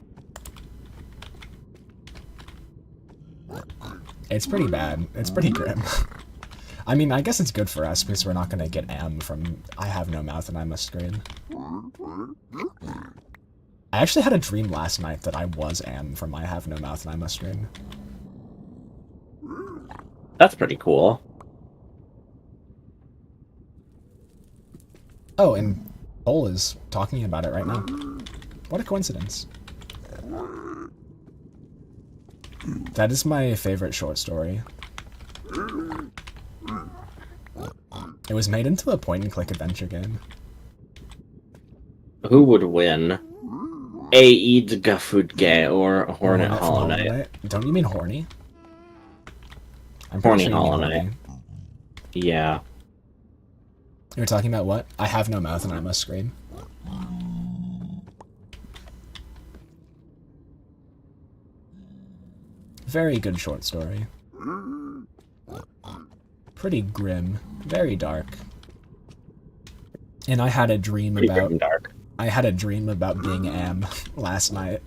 It's pretty bad. It's pretty grim. I mean, I guess it's good for us because we're not gonna get am from I have no mouth and I must scream. I actually had a dream last night that I was am from I have no mouth and I must scream. That's pretty cool. Oh, and Cole is talking about it right now. What a coincidence. That is my favorite short story. It was made into a point-and-click adventure game. Who would win? Aedgafudge or Hornet Hollow Knight? Don't you mean horny? I'm Horny sure you mean Hollow Knight. Yeah. You were talking about what? I have no mouth and I must scream. Very good short story. Pretty grim. Very dark. And I had a dream Pretty about... grim dark. I had a dream about being Am last night.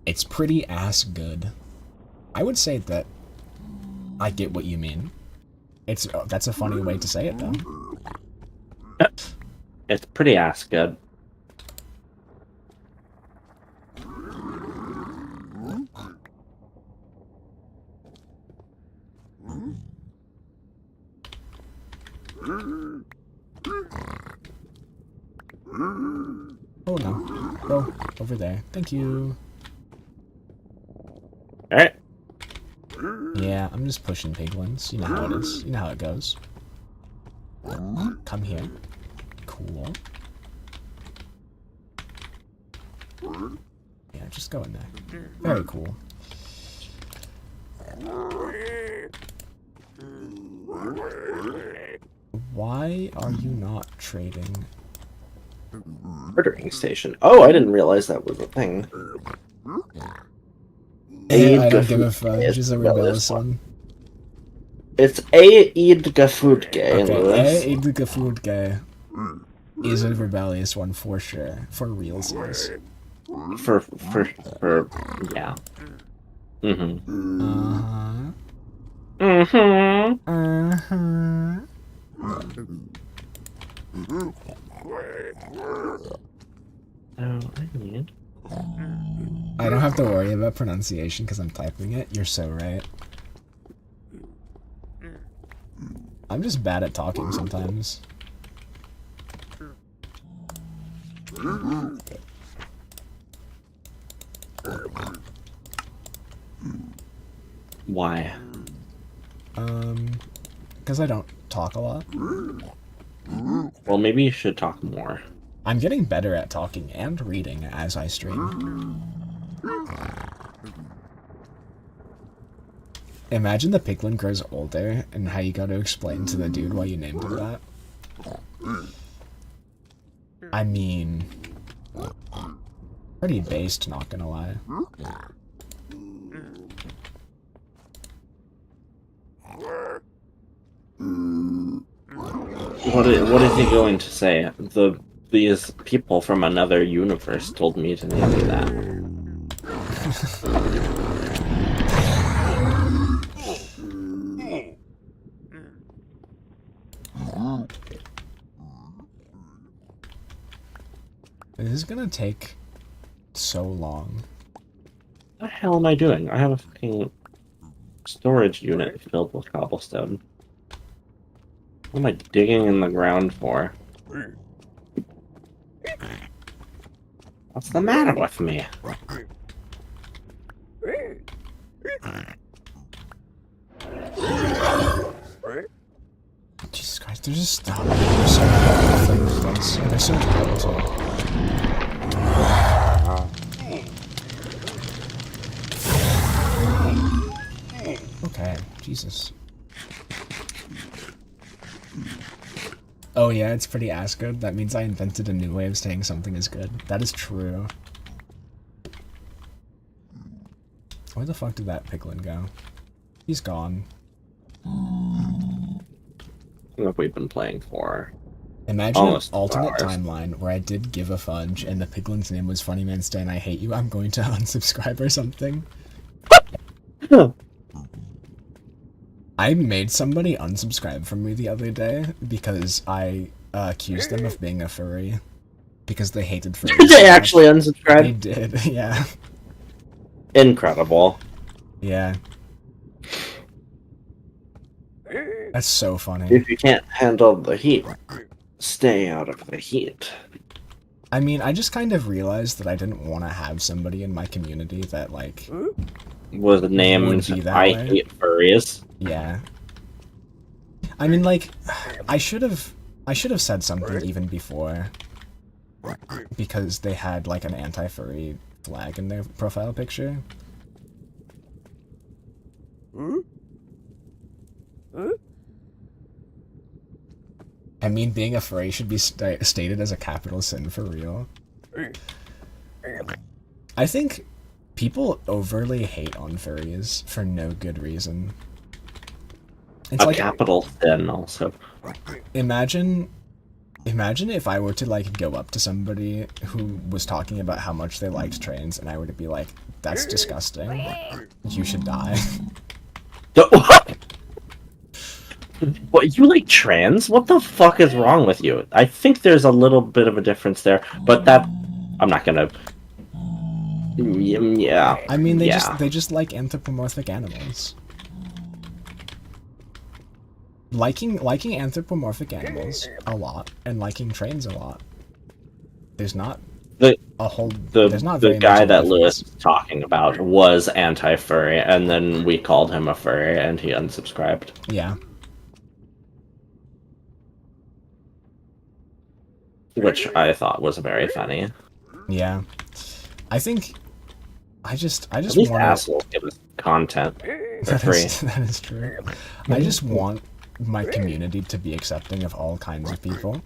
It's pretty ass good. I would say that I get what you mean. That's a funny way to say it, though. It's pretty ass good. Oh no. Go over there. Thank you. Alright. Yeah, I'm just pushing piglins. You know how it is. You know how it goes. Come here. Cool. Yeah, just go in there. Very cool. Why are you not trading? Ordering station. Oh, I didn't realize that was a thing. I don't give a fuck. It's just a rebellious one. It's Aid Gafutke. Okay, Aid Gafutke is a rebellious one for sure. For realsies. For yeah. Mm-hmm. Mm-hmm. I don't have to worry about pronunciation because I'm typing it. You're so right. I'm just bad at talking sometimes. Why? Because I don't talk a lot. Well, maybe you should talk more. I'm getting better at talking and reading as I stream. Imagine the piglin grows older and how you gotta explain to the dude why you named him that. I mean... pretty based, not gonna lie. What is he going to say? These people from another universe told me to name you that. This is gonna take so long. What the hell am I doing? I have a fucking storage unit filled with cobblestone. What am I digging in the ground for? What's the matter with me? Jesus Christ, they're just stopping. They're so things. They're so good too. Okay, Jesus. Oh yeah, it's pretty ass good. That means I invented a new way of saying something is good. That is true. Where the fuck did that piglin go? He's gone. What we've been playing for. Imagine an alternate timeline where I did give a fudge and the piglin's name was Funny Man Stan I Hate You. I'm going to unsubscribe or something. I made somebody unsubscribe from me the other day because I accused them of being a furry. Because they hated furries. Did they actually unsubscribe? They did, yeah. Incredible. Yeah. That's so funny. If you can't handle the heat, stay out of the heat. I mean, I just kind of realized that I didn't want to have somebody in my community that, like... was named I Hate Furries. Yeah. I mean, like, I should have said something even before. because they had like an anti-furry flag in their profile picture. I mean, being a furry should be stated as a capital sin for real. I think people overly hate on furries for no good reason. It's a capital sin, also. Imagine if I were to like go up to somebody who was talking about how much they liked trains, and I were to be like, "That's disgusting. You should die." What, you like trans? What the fuck is wrong with you? I think there's a little bit of a difference there, but that I'm not gonna. Yeah. I mean, they just like anthropomorphic animals. Liking anthropomorphic animals a lot and liking trains a lot. There's not the much guy that difference. Lewis was talking about was anti-furry, and then we called him a furry, and he unsubscribed. Yeah. Which I thought was very funny. Yeah. I think I just At least want assholes give us content for free. that is true. I just want my community to be accepting of all kinds of people.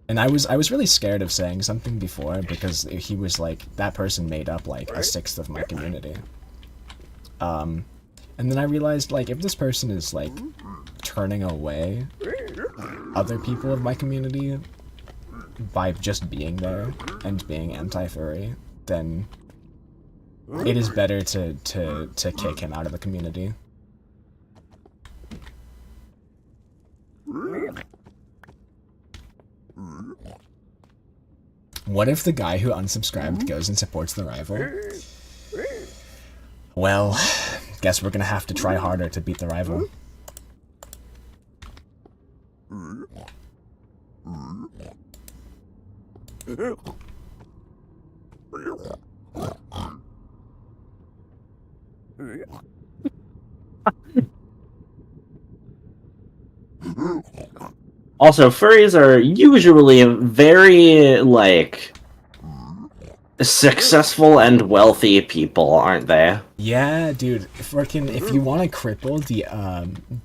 And I was really scared of saying something before because he was like, that person made up like a sixth of my community. And then I realized, like, if this person is like turning away other people of my community by just being there and being anti-furry, then it is better to kick him out of the community. What if the guy who unsubscribed goes and supports the rival? Well, guess we're gonna have to try harder to beat the rival. Also, furries are usually very, like, successful and wealthy people, aren't they? Yeah, dude. If you want to cripple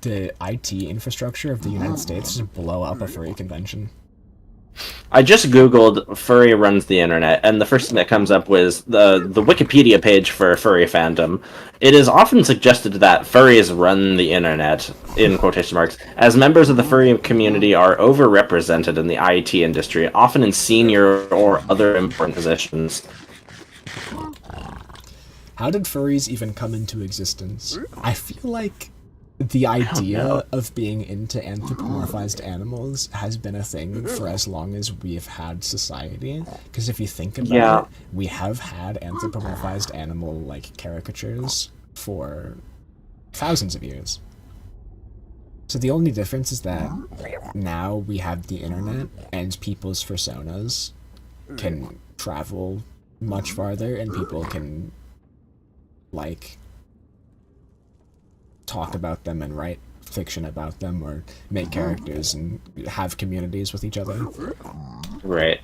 the IT infrastructure of the United States, just blow up a furry convention. I just googled "furry runs the internet," and the first thing that comes up was the Wikipedia page for furry fandom. It is often suggested that furries run the internet, in quotation marks, as members of the furry community are overrepresented in the IT industry, often in senior or other important positions. How did furries even come into existence? I feel like the idea of being into anthropomorphized animals has been a thing for as long as we've had society. Because if you think about it, we have had anthropomorphized animal like caricatures for thousands of years. So the only difference is that now we have the internet and people's personas can travel much farther and people can like talk about them and write fiction about them or make characters and have communities with each other. Right.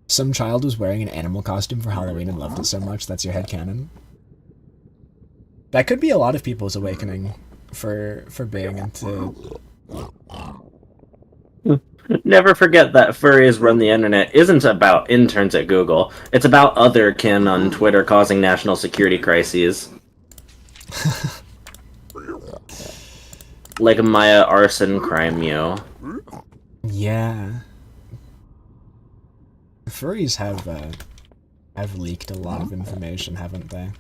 Some child was wearing an animal costume for Halloween and loved it so much that's your headcanon. That could be a lot of people's awakening for being into... Never forget that furries run the internet isn't about interns at Google. It's about other kin on Twitter causing national security crises. Like Maya Arson Crime You. Yeah. Furries have leaked a lot of information, haven't they?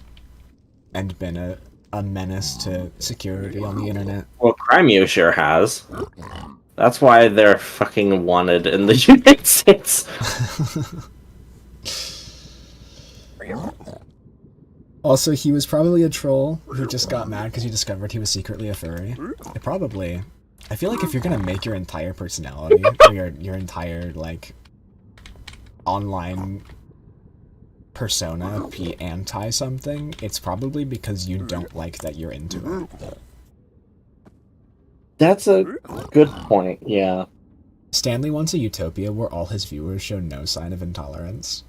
And been a menace to security on the internet. Well, Crime You sure has. That's why they're fucking wanted in the United States. Also, he was probably a troll who just got mad because he discovered he was secretly a furry. I feel like if you're gonna make your entire personality, or your entire, like, online persona be anti something, it's probably because you don't like that you're into it. That's a good point, yeah. Stanley wants a utopia where all his viewers show no sign of intolerance.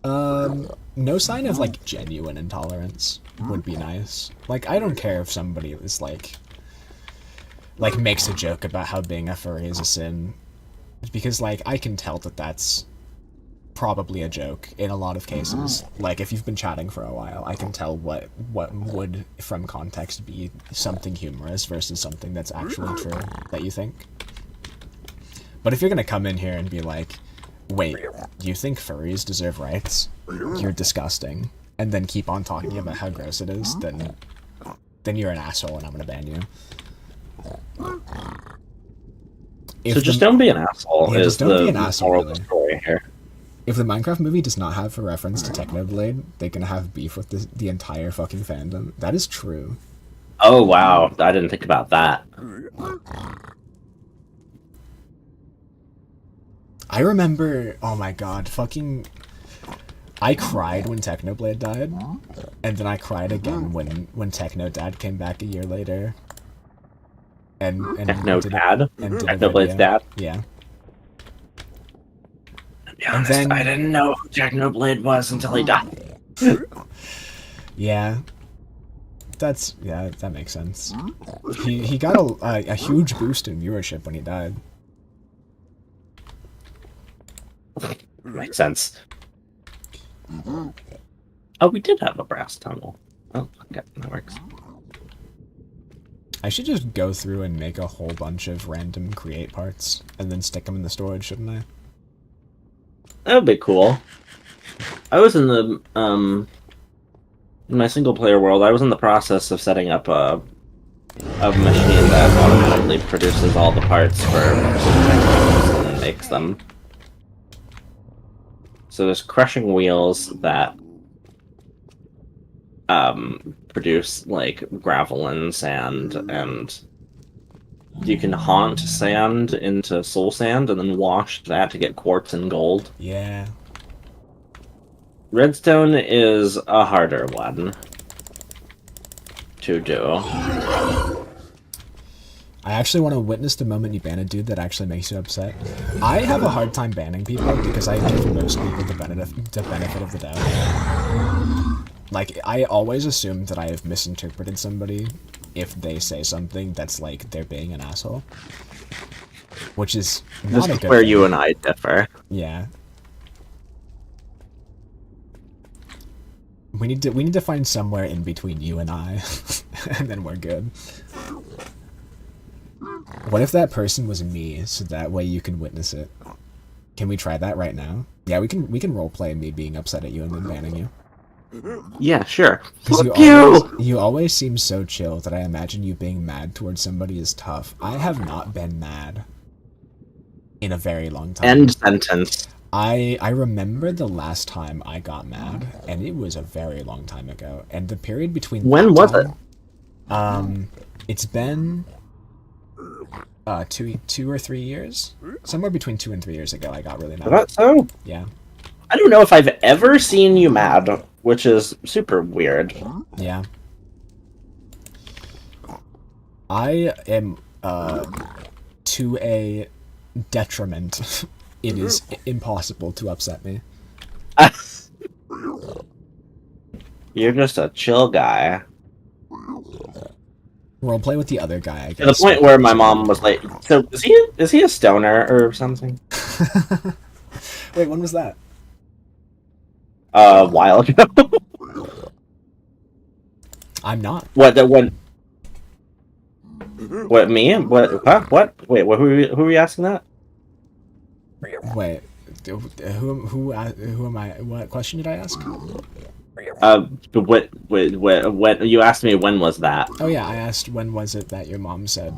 No sign of, like, genuine intolerance would be nice. Like, I don't care if somebody is, like, makes a joke about how being a furry is a sin. Because, like, I can tell that that's probably a joke in a lot of cases. Like, if you've been chatting for a while, I can tell what would, from context, be something humorous versus something that's actually true that you think. But if you're gonna come in here and be like, wait, you think furries deserve rights? You're disgusting. And then keep on talking about how gross it is, then you're an asshole and I'm gonna ban you. So just don't be an asshole. Yeah, just don't be an asshole, moral of the story here. If the Minecraft movie does not have a reference to Technoblade, they're gonna have beef with the entire fucking fandom. That is true. Oh wow, I didn't think about that. I remember, oh my god, I cried when Technoblade died, and then I cried again when Techno Dad came back a year later. And Techno Dad? And Technoblade's dad? Yeah. To be honest, I didn't know who Technoblade was until he died. Yeah. That makes sense. He got a huge boost in viewership when he died. Makes sense. Oh, we did have a brass tunnel. Oh, okay, that works. I should just go through and make a whole bunch of random create parts, and then stick them in the storage, shouldn't I? That would be cool. I was in the, in my single-player world, I was in the process of setting up a machine that automatically produces all the parts for technicals and makes them. So there's crushing wheels that produce like gravel and sand, and you can haunt sand into soul sand and then wash that to get quartz and gold. Yeah. Redstone is a harder one to do. I actually want to witness the moment you ban a dude that actually makes you upset. I have a hard time banning people because I give most people the benefit of the doubt. Like, I always assume that I have misinterpreted somebody if they say something that's like they're being an asshole. Which is not this a is good where thing. you and I differ. Yeah. We need to find somewhere in between you and I, and then we're good. What if that person was me, so that way you can witness it? Can we try that right now? Yeah, we can roleplay me being upset at you and then banning you. Yeah, sure. Because you always seem so chill that I imagine you being mad towards somebody is tough. I have not been mad in a very long time. End sentence. I remember the last time I got mad, and it was a very long time ago. And the period between When was it? It's been 2 or 3 years, somewhere between 2 and 3 years ago. I got really mad. Is that so? Yeah. I don't know if I've ever seen you mad, which is super weird. Yeah. I am to a detriment. It is impossible to upset me. You're just a chill guy. Roleplay with the other guy, I guess. To the point where my mom was like, "So is he a stoner or something?" Wait, when was that? A while ago. I'm not. What me? What? Huh? What? Wait, who are we asking that? Wait, who am I? What question did I ask? What you asked me, when was that? Oh yeah, I asked when was it that your mom said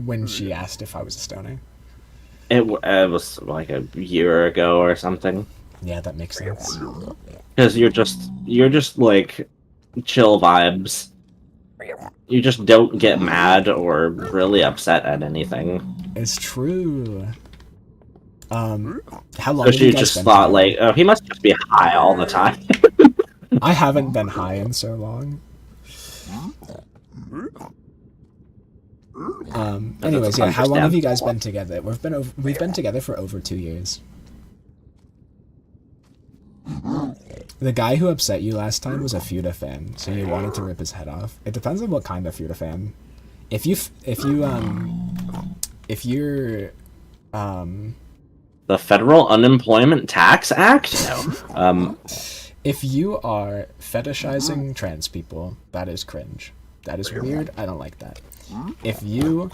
when she asked if I was a stoner. It was like a year ago or something. Yeah, that makes sense. Because you're just like chill vibes. You just don't get mad or really upset at anything. It's true. How long So have you she guys just been thought, together? like, oh, he must just be high all the time. I haven't been high in so long. Anyways, yeah. How long have you guys been together? We've been together for over 2 years. The guy who upset you last time was a Fuda fan, so you wanted to rip his head off. It depends on what kind of Fuda fan. If you're The Federal Unemployment Tax Act? No. if you are fetishizing trans people, that is cringe. That is weird. I don't like that. If you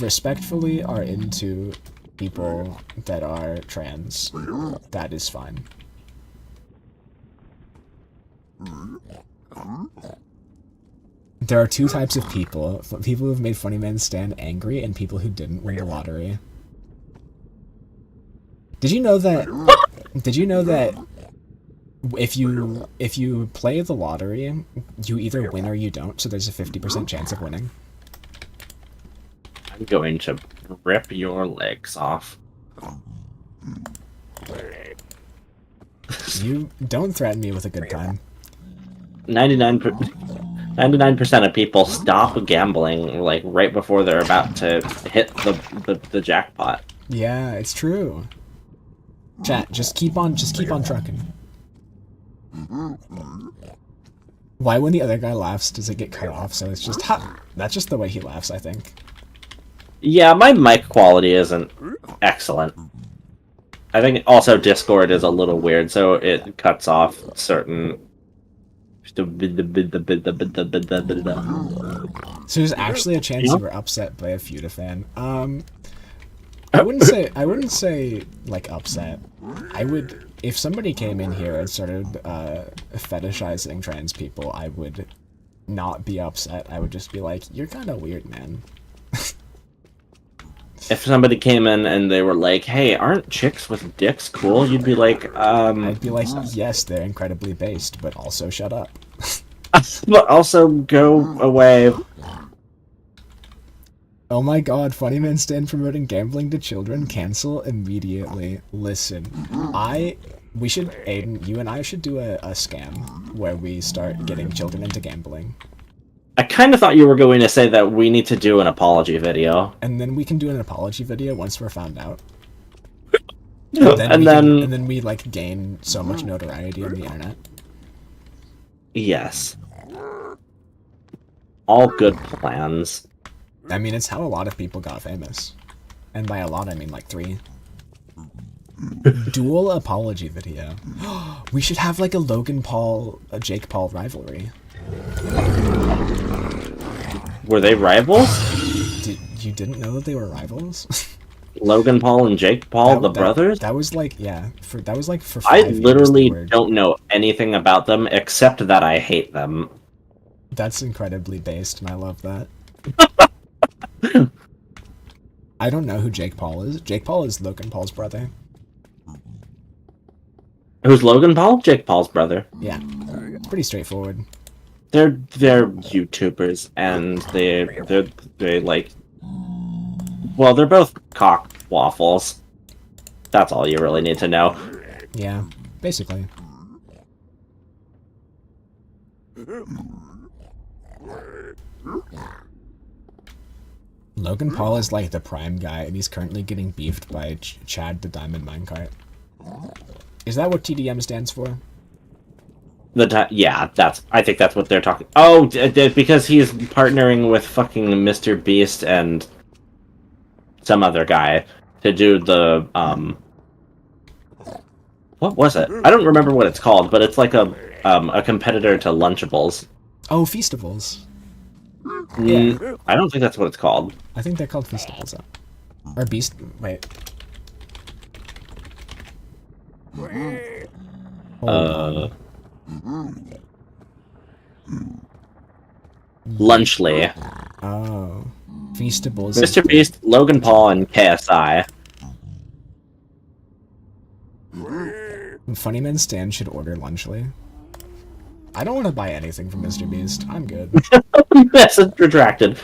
respectfully are into people that are trans, that is fine. There are two types of people. People who've made Funny Man Stan angry and people who didn't win the lottery. Did you know that if you play the lottery, you either win or you don't, so there's a 50% chance of winning? I'm going to rip your legs off. You don't threaten me with a good time. 99% of people stop gambling like right before they're about to hit the jackpot. Yeah, it's true. Chat, just keep on trucking. Why when the other guy laughs does it get cut off? So it's just ha. That's just the way he laughs, I think. Yeah, my mic quality isn't excellent. I think also Discord is a little weird, so it cuts off certain. So there's actually a chance you were upset by a Fuda fan. I wouldn't say like upset. I would, if somebody came in here and started fetishizing trans people, I would not be upset. I would just be like, you're kind of weird, man. If somebody came in and they were like, hey, aren't chicks with dicks cool? You'd be like, I'd be like, yes, they're incredibly based, but also shut up. But also go away. Oh my god, Funny Man Stan promoting gambling to children? Cancel immediately. Listen, Aden, you and I should do a scam where we start getting children into gambling. I kind of thought you were going to say that we need to do an apology video. And then we can do an apology video once we're found out. And then we like gain so much notoriety on the internet. Yes. All good plans. I mean, it's how a lot of people got famous. And by a lot, I mean like 3. Dual apology video. We should have like a Jake Paul rivalry. Were they rivals? You didn't know that they were rivals? Logan Paul and Jake Paul, the brothers? That was like, yeah, for 5 I years. literally don't know anything about them except that I hate them. That's incredibly based, and I love that. I don't know who Jake Paul is. Jake Paul is Logan Paul's brother. Who's Logan Paul? Jake Paul's brother. Yeah, pretty straightforward. They're YouTubers, and they like. Well, they're both cock waffles. That's all you really need to know. Yeah, basically. Logan Paul is like the prime guy, and he's currently getting beefed by Chad the Diamond Minecart. Is that what TDM stands for? Yeah, I think that's what they're talking. Oh, because he's partnering with fucking Mr. Beast and some other guy to do the what was it? I don't remember what it's called, but it's like a competitor to Lunchables. Oh, Feastables. Yeah. I don't think that's what it's called. I think they're called Feastables, though. Or Beast. Wait. Lunchly. Oh. Feastables. Mr. Beast, Logan Paul, and KSI. Funny Man Stan should order Lunchly. I don't want to buy anything from Mr. Beast. I'm good. Message retracted.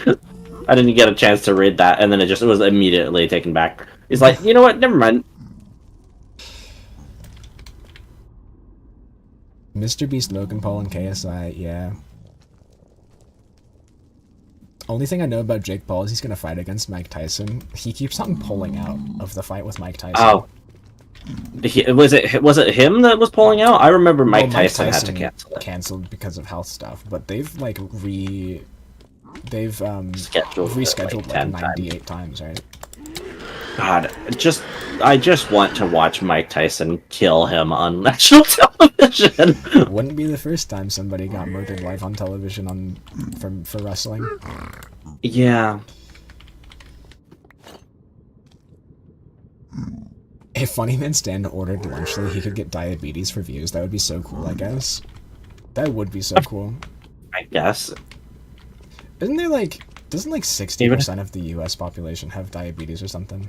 I didn't get a chance to read that, and then it was immediately taken back. He's like, you know what? Never mind. Mr. Beast, Logan Paul, and KSI, yeah. Only thing I know about Jake Paul is he's gonna fight against Mike Tyson. He keeps on pulling out of the fight with Mike Tyson. Oh. Was it him that was pulling out? I remember Mike Tyson had to cancel it. Canceled because of health stuff, but they've like rescheduled like 98 times, right? God, I just want to watch Mike Tyson kill him on national television. Wouldn't be the first time somebody got murdered live on television for wrestling. Yeah. If Funny Man Stan ordered lunchly, he could get diabetes for views. That would be so cool, I guess. That would be so cool. I guess. Isn't there like... Doesn't like 60% of the US population have diabetes or something?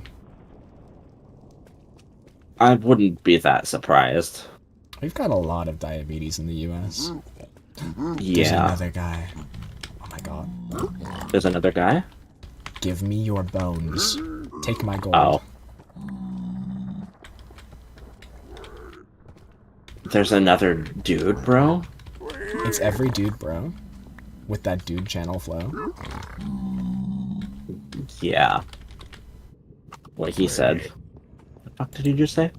I wouldn't be that surprised. We've got a lot of diabetes in the US. Yeah. There's another guy. Oh my god. There's another guy? Give me your bones. Take my gold. Oh. There's another dude, bro? It's every dude, bro. With that dude channel flow. Yeah. What he said. The fuck did he just say?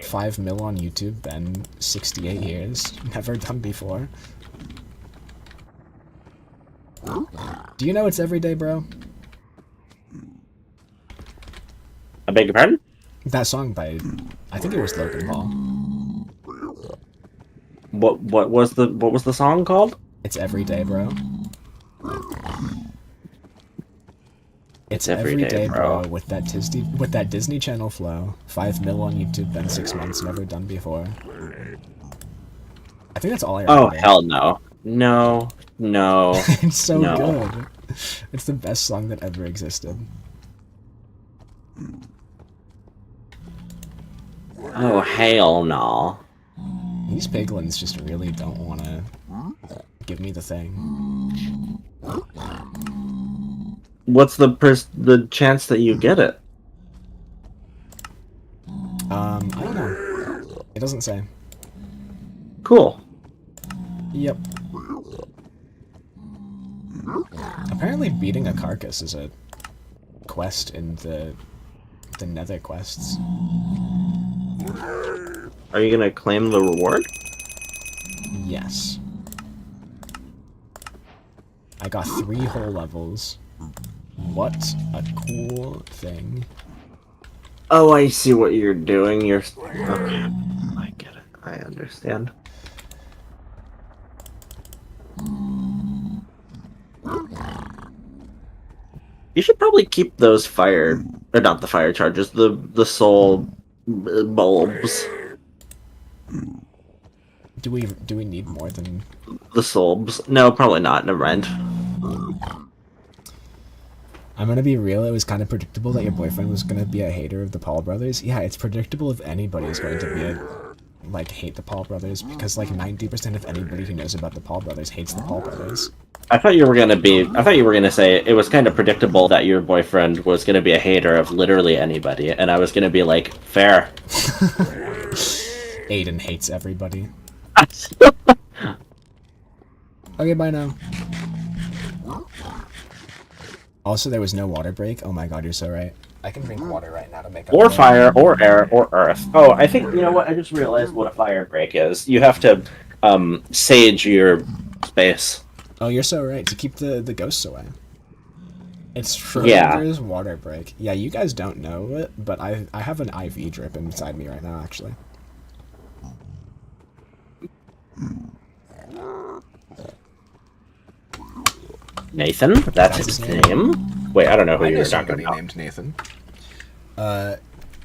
5 mil on YouTube, then 68 years. Never done before. Do you know it's every day, bro? I beg your pardon? That song by... I think it was Logan Paul. What was the song called? It's every day, bro. It's every day, bro. With that Disney Channel flow. 5 mil on YouTube, then 6 months, never done before. I think that's all I remember. Oh hell no. No. It's so no. good. It's the best song that ever existed. Oh hell no. These piglins just really don't want to give me the thing. What's the chance that you get it? I don't know. It doesn't say. Cool. Yep. Apparently beating a carcass is a quest in the nether quests. Are you gonna claim the reward? Yes. I got 3 whole levels. What a cool thing. Oh, I see what you're doing. Okay. I get it. I understand. You should probably keep those or not the fire charges, the soul bulbs. Do we need more than the solbs? No, probably not. Never mind. I'm gonna be real, it was kind of predictable that your boyfriend was gonna be a hater of the Paul brothers. Yeah, it's predictable if anybody is going to be hate the Paul brothers, because like 90% of anybody who knows about the Paul brothers hates the Paul brothers. I thought you were gonna say it was kind of predictable that your boyfriend was gonna be a hater of literally anybody, and I was gonna be like, fair. Aden hates everybody. Okay, bye now. Also, there was no water break. Oh my god, you're so right. I can drink water right now to make up. Or fire, or air, or earth. Oh, I think, you know what? I just realized what a fire break is. You have to sage your space. Oh, you're so right. To keep the ghosts away. It's Schrodinger's water break. Yeah, you guys don't know it, but I have an IV drip inside me right now, actually. Nathan? That's his name? Wait, I don't know who you're talking about. Named Nathan.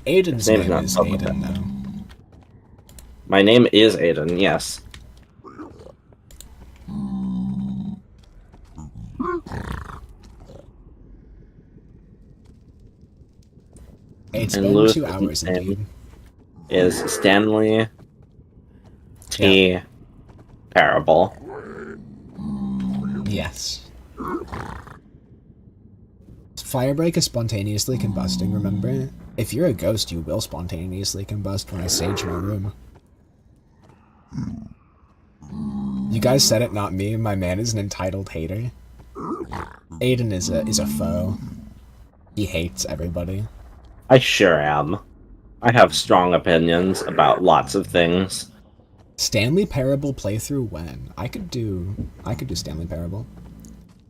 Aden's name is Aden, though. My name is Aden, yes. It's been 2 hours, indeed. Is Stanley T. Parable. Yes. Firebreak is spontaneously combusting, remember? If you're a ghost, you will spontaneously combust when I sage my room. You guys said it, not me. My man is an entitled hater. Aden is a foe. He hates everybody. I sure am. I have strong opinions about lots of things. Stanley Parable playthrough when? I could do Stanley Parable.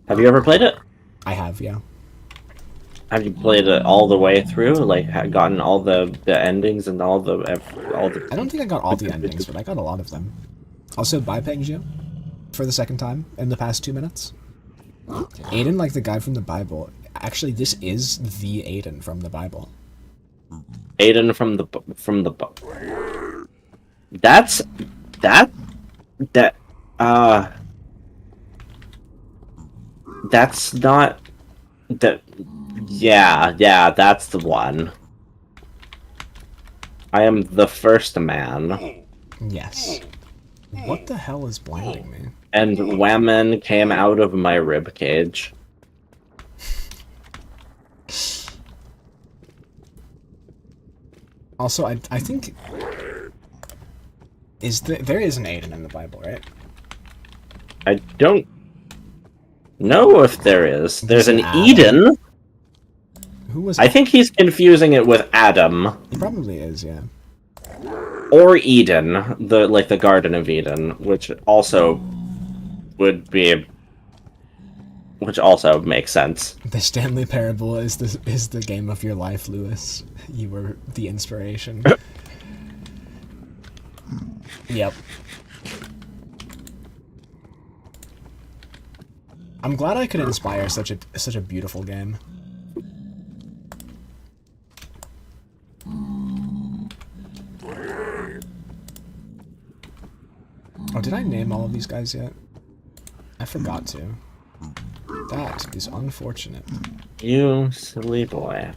Have you ever played it? I have, yeah. Have you played it all the way through? Like, gotten all the endings and all the... I don't think I got all the endings, but I got a lot of them. Also, bye, Pengju, for the second time in the past 2 minutes. Aden, like the guy from the Bible. Actually, this is the Aden from the Bible. Aden from the... That's not... Yeah, that's the one. I am the first man. Yes. What the hell is blinding me? And women came out of my rib cage. Also, I think... there is an Aden in the Bible, right? I don't know if there is. There's an Adam. Eden. Who was... I think he's confusing it with Adam. He probably is, yeah. Or Eden, the Garden of Eden, which also makes sense. The Stanley Parable is the game of your life, Lewis. You were the inspiration. Yep. I'm glad I could inspire such a beautiful game. Oh, did I name all of these guys yet? I forgot to. That is unfortunate. You silly boy.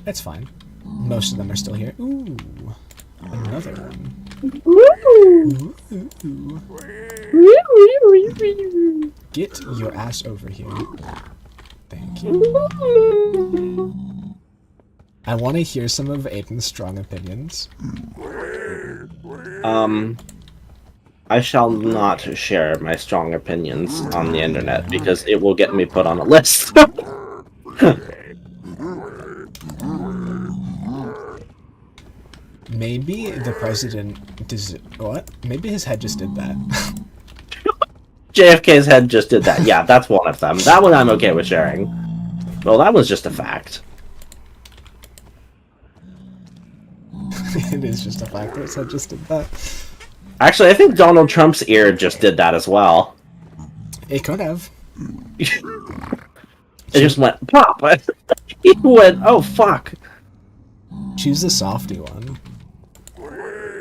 It's fine. Most of them are still here. Ooh, another one. Ooh. Get your ass over here. Thank you. I want to hear some of Aiden's strong opinions. I shall not share my strong opinions on the internet because it will get me put on a list. Maybe the president does what? Maybe his head just did that. JFK's head just did that. Yeah, that's one of them. That one I'm okay with sharing. Well, that was just a fact. It is just a fact that his head just did that. Actually, I think Donald Trump's ear just did that as well. It could have. It just went pop. He went, oh fuck. Choose the softy one.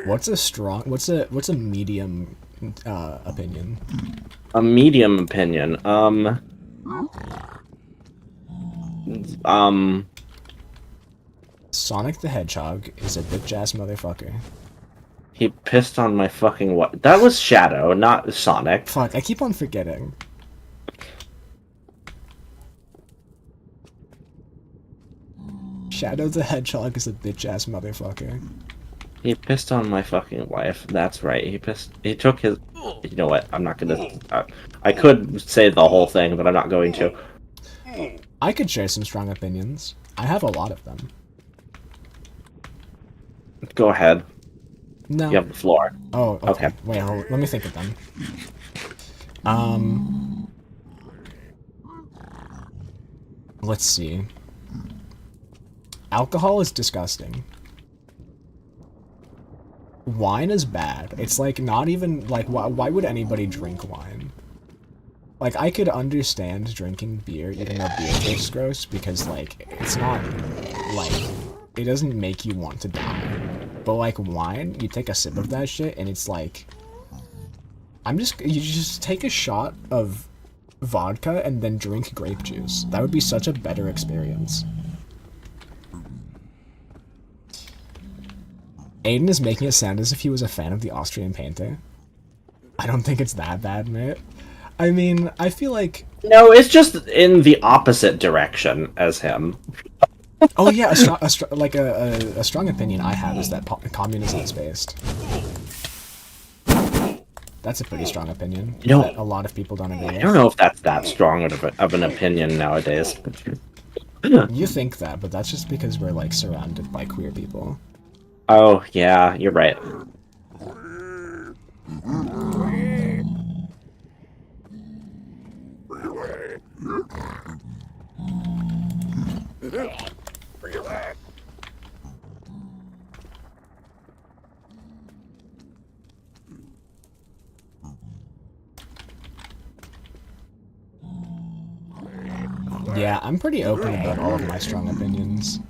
What's a medium opinion? A medium opinion. Sonic the Hedgehog is a bitch ass motherfucker. He pissed on my fucking what? That was Shadow, not Sonic. Fuck, I keep on forgetting. Shadow the Hedgehog is a bitch ass motherfucker. He pissed on my fucking wife. That's right. He took his... You know what? I'm not gonna... I could say the whole thing, but I'm not going to. I could share some strong opinions. I have a lot of them. Go ahead. No. You have the floor. Oh, okay. Okay. Wait, let me think of them. Let's see. Alcohol is disgusting. Wine is bad. It's like not even like why would anybody drink wine? Like I could understand drinking beer even though beer tastes gross because like it's not like it doesn't make you want to die. But like wine, you take a sip of that shit and it's like you just take a shot of vodka and then drink grape juice. That would be such a better experience. Aden is making it sound as if he was a fan of the Austrian painter. I don't think it's that bad, mate. I mean, I feel like... No, it's just in the opposite direction as him. Oh yeah, a strong opinion I have is that communism is based. That's a pretty strong opinion that a lot of people don't agree with. I don't know if that's that strong of an opinion nowadays. You think that, but that's just because we're, like, surrounded by queer people. Oh, yeah, you're right. Yeah, I'm pretty open about all of my strong opinions.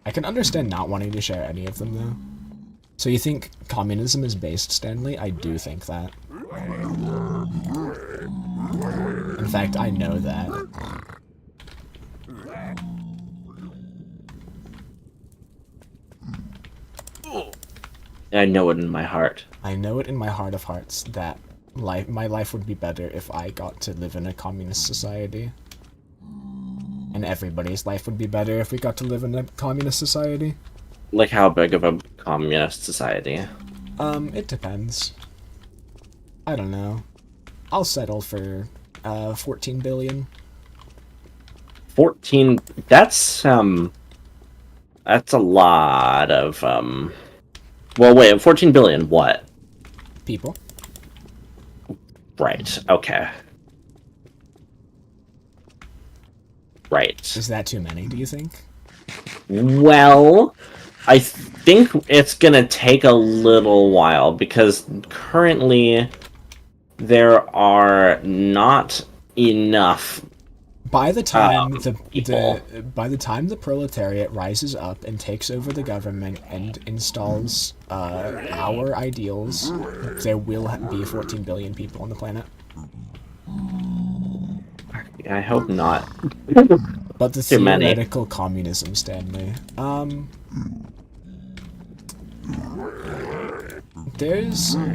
I can understand not wanting to share any of them, though. So you think communism is based, Stanley? I do think that. In fact, I know that. I know it in my heart. I know it in my heart of hearts that my life would be better if I got to live in a communist society. And everybody's life would be better if we got to live in a communist society. Like, how big of a communist society? It depends. I don't know. I'll settle for, 14 billion. 14... That's a lot of, Well, wait, 14 billion what? People. Right, okay. Right. Is that too many, do you think? Well, I think it's gonna take a little while, because currently there are not enough By the time people. by the time the proletariat rises up and takes over the government and installs our ideals, there will be 14 billion people on the planet. I hope not. But the Too many. theoretical communism, Stanley.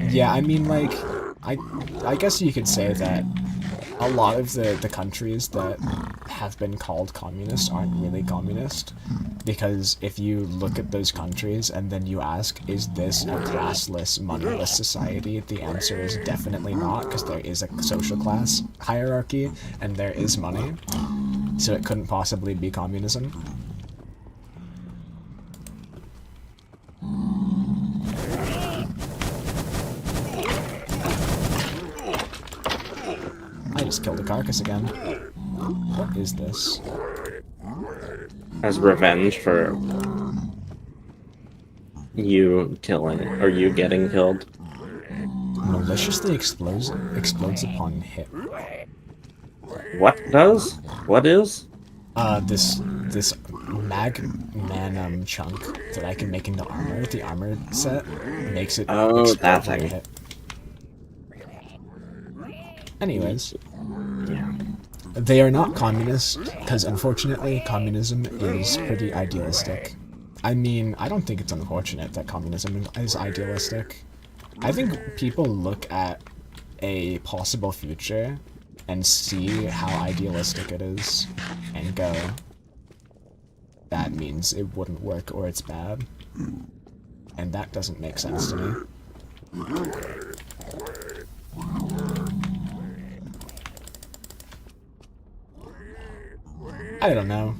Yeah, I mean, like, I guess you could say that a lot of the countries that have been called communist aren't really communist, because if you look at those countries and then you ask, is this a classless, moneyless society, the answer is definitely not, because there is a social class hierarchy and there is money, so it couldn't possibly be communism. I just killed a carcass again. What is this? As revenge for you killing, or you getting killed. Maliciously explodes upon hit. What does? What is? This magnum chunk that I can make into armor, the armor set, makes it Oh, explode that when thing. hit. Anyways, Yeah. they are not communist, because unfortunately communism is pretty idealistic. I mean, I don't think it's unfortunate that communism is idealistic. I think people look at a possible future and see how idealistic it is, and go, that means it wouldn't work or it's bad. And that doesn't make sense to me. I don't know.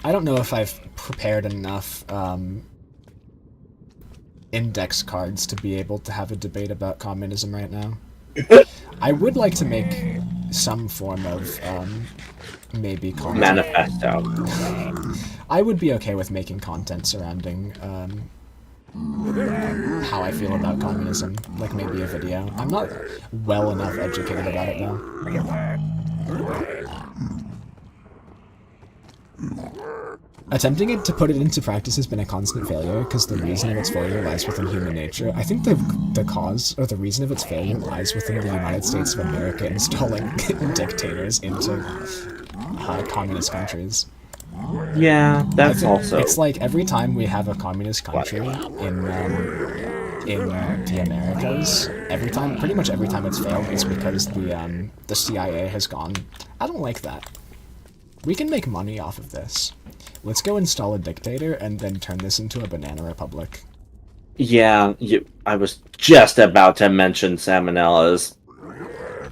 I don't know if I've prepared enough index cards to be able to have a debate about communism right now. I would like to make some form of maybe content. Manifesto. I would be okay with making content surrounding how I feel about communism, like maybe a video. I'm not well enough educated about it though. Attempting it to put it into practice has been a constant failure, because the reason of its failure lies within human nature. I think the cause, or the reason of its failure lies within the United States of America installing dictators into communist countries. Yeah, that's also... It's like every time we have a communist country in in the Americas, pretty much every time it's failed, it's because the CIA has gone, I don't like that. We can make money off of this. Let's go install a dictator and then turn this into a banana republic. Yeah, I was just about to mention Salmonella's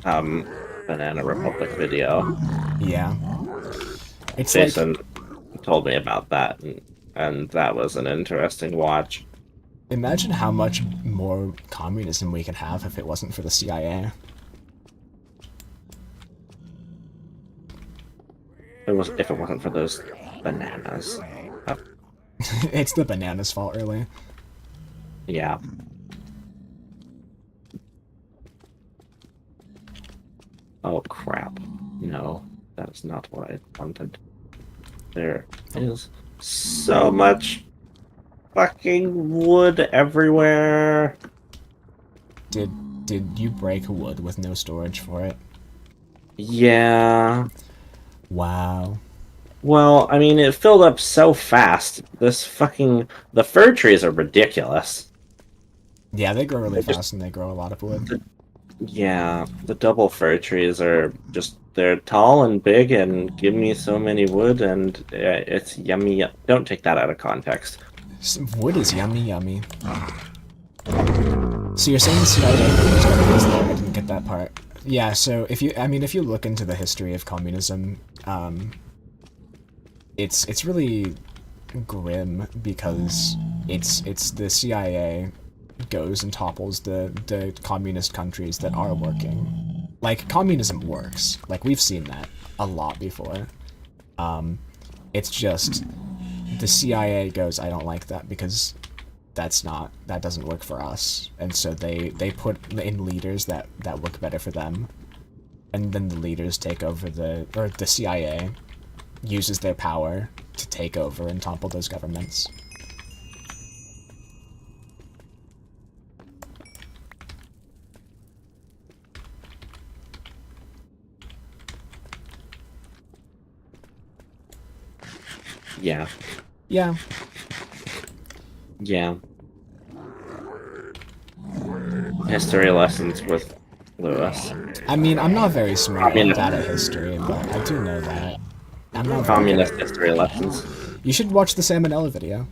Banana Republic video. Yeah. It's Jason told me about that, and that was an interesting watch. Imagine how much more communism we could have if it wasn't for the CIA. If it wasn't for those bananas. It's the bananas' fault, really. Yeah. Oh crap. No, that is not what I wanted. There is so much fucking wood everywhere. Did you break wood with no storage for it? Yeah. Wow. Well, I mean, it filled up so fast. The fir trees are ridiculous. Yeah, they grow really fast and they grow a lot of wood. Yeah, the double fir trees are they're tall and big and give me so many wood, and it's yummy. Don't take that out of context. Wood is yummy, yummy. So you're saying the CIA was there? I didn't get that part. Yeah, so if you look into the history of communism, it's really grim because it's the CIA goes and topples the communist countries that are working. Like, communism works. Like, we've seen that a lot before. It's just the CIA goes, I don't like that because that doesn't work for us. And so they put in leaders that work better for them. And then the leaders take over the CIA uses their power to take over and topple those governments. Yeah. Yeah. Yeah. History lessons with Lewis. I mean, I'm not very smart or bad at history, but I do know that. I'm not Communist history lessons. You should watch the Salmonella video.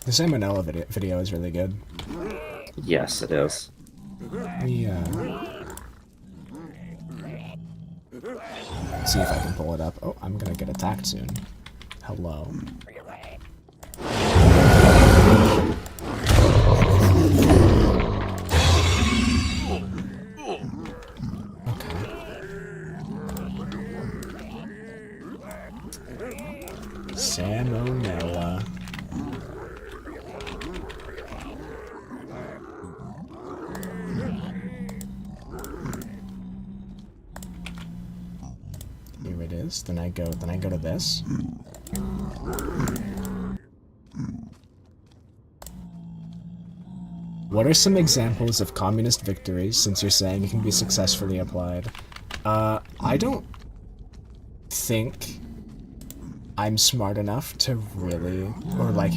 The Salmonella video is really good. Yes, it is. See if I can pull it up. Oh, I'm gonna get attacked soon. Hello. Salmonella. Here it is. Then I go to this. What are some examples of communist victories, since you're saying it can be successfully applied? I don't think I'm smart enough to really, or like,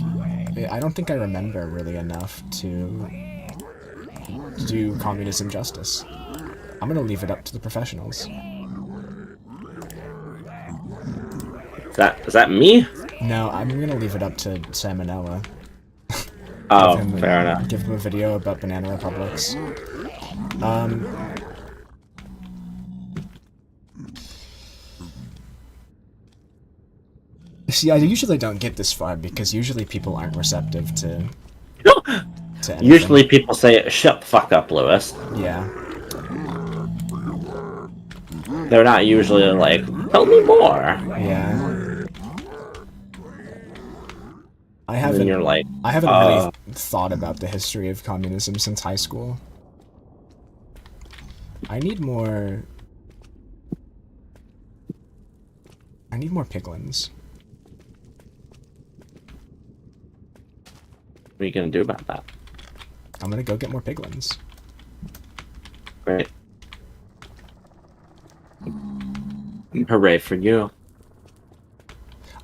I don't think I remember really enough to do communism justice. I'm gonna leave it up to the professionals. Is that me? No, I'm gonna leave it up to Salmonella. Oh, fair enough. Give him a video about banana republics. See, I usually don't get this far because usually people aren't receptive to anything. Usually people say, shut the fuck up, Lewis. Yeah. They're not usually like, tell me more. Yeah. I haven't really thought about the history of communism since high school. I need more piglins. What are you gonna do about that? I'm gonna go get more piglins. Great. Hooray for you.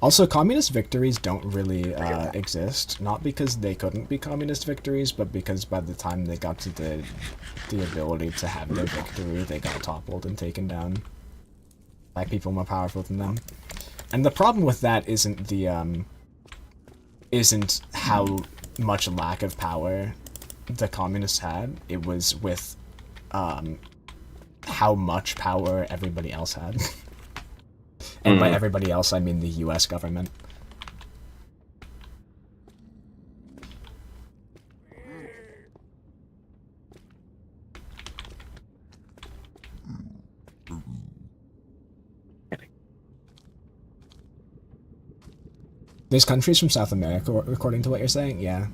Also, communist victories don't really exist, not because they couldn't be communist victories, but because by the time they got to the ability to have their victory, they got toppled and taken down by people more powerful than them. And the problem with that isn't isn't how much lack of power the communists had. It was with how much power everybody else had. And by everybody else, I mean the US government. There's countries from South America, according to what you're saying? Yeah.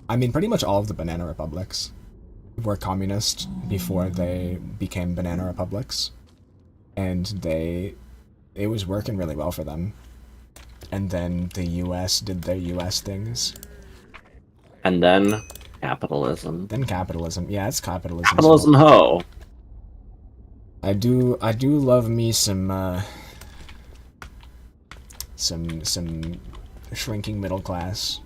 I mean, pretty much all of the banana republics were communist before they became banana republics. And it was working really well for them. And then the US did their US things. And then capitalism. Then capitalism. Yeah, it's capitalism. Capitalism ho! I do love me some shrinking middle class.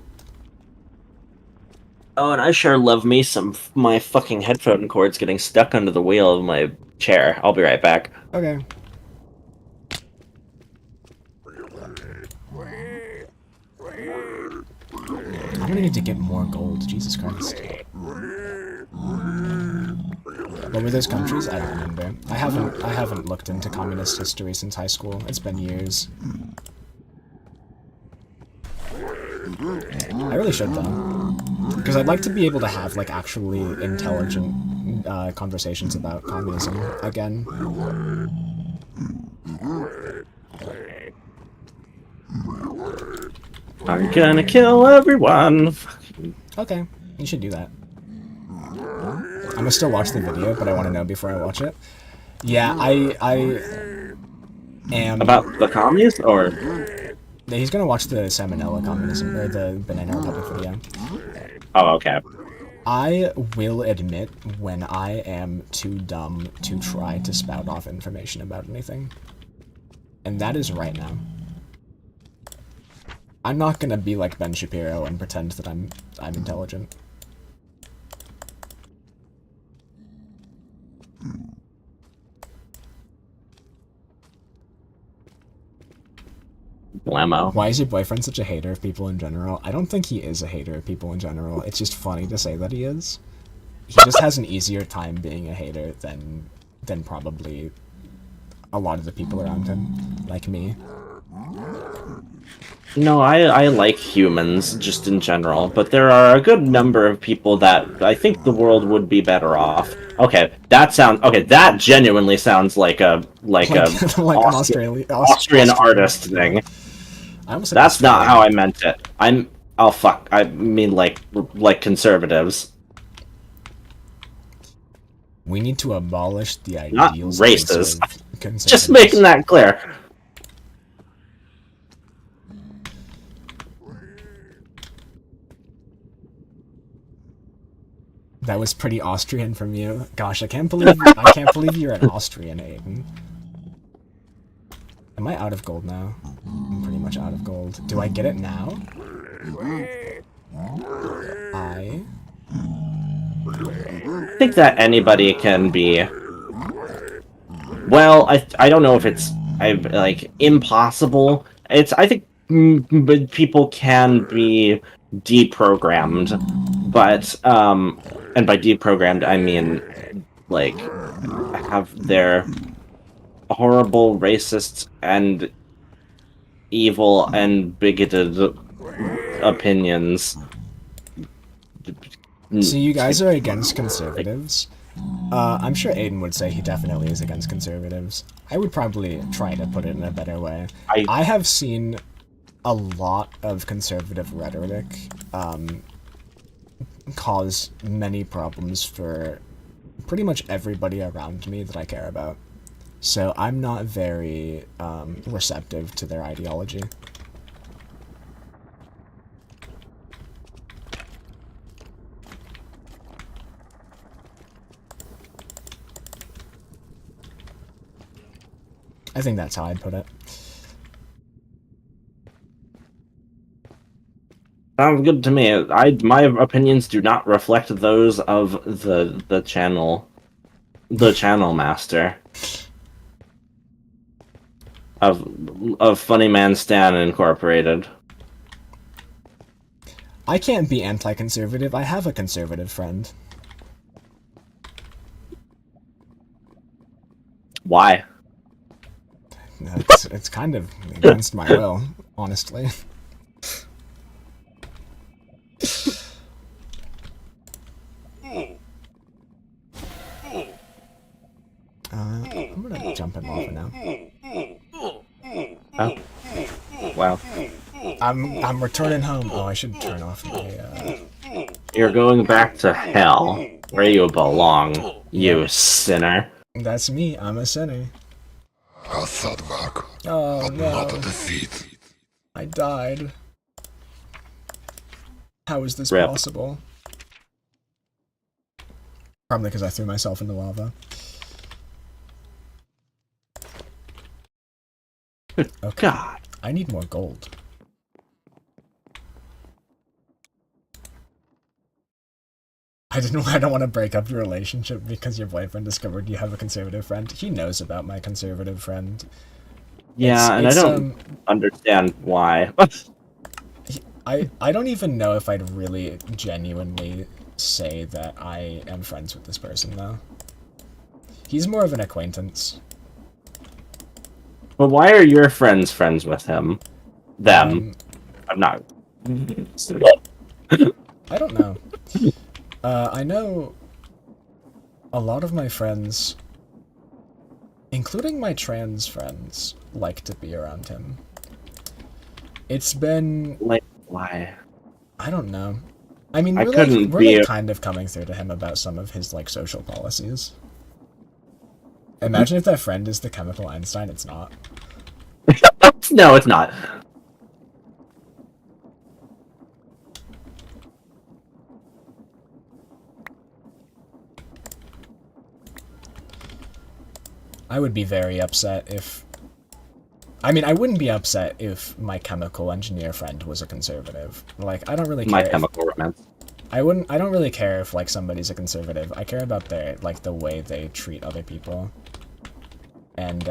Oh, and I sure love me some my fucking headphone cords getting stuck under the wheel of my chair. I'll be right back. Okay. I'm gonna need to get more gold. Jesus Christ. What were those countries? I don't remember. I haven't looked into communist history since high school. It's been years. I really should though, because I'd like to be able to have like actually intelligent conversations about communism again. I'm gonna kill everyone. Okay, you should do that. I'm gonna still watch the video, but I want to know before I watch it. Yeah, I am... About the commies, or...? He's gonna watch the Salmonella communism, or the Banana Republic video. Oh, okay. I will admit when I am too dumb to try to spout off information about anything. And that is right now. I'm not gonna be like Ben Shapiro and pretend that I'm intelligent. Blammo. Why is your boyfriend such a hater of people in general? I don't think he is a hater of people in general. It's just funny to say that he is. He just has an easier time being a hater than probably a lot of the people around him, like me. No, I like humans, just in general, but there are a good number of people that I think the world would be better off. Okay, that genuinely sounds like a like an Austrian artist thing. That's not how I meant it. Oh fuck, I mean like conservatives. We need to abolish the Not ideals races. of Just making that clear. That was pretty Austrian from you. Gosh, I can't believe you're an Austrian, Aden. Am I out of gold now? I'm pretty much out of gold. Do I get it now? I think that anybody can be... Well, I don't know if it's like impossible. I think people can be deprogrammed, but and by deprogrammed I mean like have their horrible, racist, and evil and bigoted opinions. So you guys are against conservatives? I'm sure Aden would say he definitely is against conservatives. I would probably try to put it in a better way. I have seen a lot of conservative rhetoric cause many problems for pretty much everybody around me that I care about. So I'm not very receptive to their ideology. I think that's how I'd put it. Sounds good to me. My opinions do not reflect those of the channel master of Funny Man Stan Incorporated. I can't be anti-conservative. I have a conservative friend. Why? It's kind of against my will, honestly. I'm gonna jump in lava now. Oh. Wow. I'm returning home. Oh, I should turn off my. You're going back to hell, where you belong, you sinner. That's me. I'm a sinner. A setback, Oh but not a no! defeat. I died. How is this Rip. possible? Probably because I threw myself into lava. Okay. God. I need more gold. I don't want to break up your relationship because your boyfriend discovered you have a conservative friend. He knows about my conservative friend. Yeah, and I don't understand why. I don't even know if I'd really genuinely say that I am friends with this person, though. He's more of an acquaintance. But why are your friends friends with him? Them. I'm not. I don't know. I know a lot of my friends, including my trans friends, like to be around him. It's been... Like, why? I don't know. I mean, I we're couldn't like, be kind of coming through to him about some of his, like, social policies. Imagine if that friend is the chemical Einstein. It's not. No, it's not. I would be very upset if... I mean, I wouldn't be upset if my chemical engineer friend was a conservative. Like, I don't really care. My chemical romance. I don't really care if, like, somebody's a conservative. I care about their, like, the way they treat other people. And,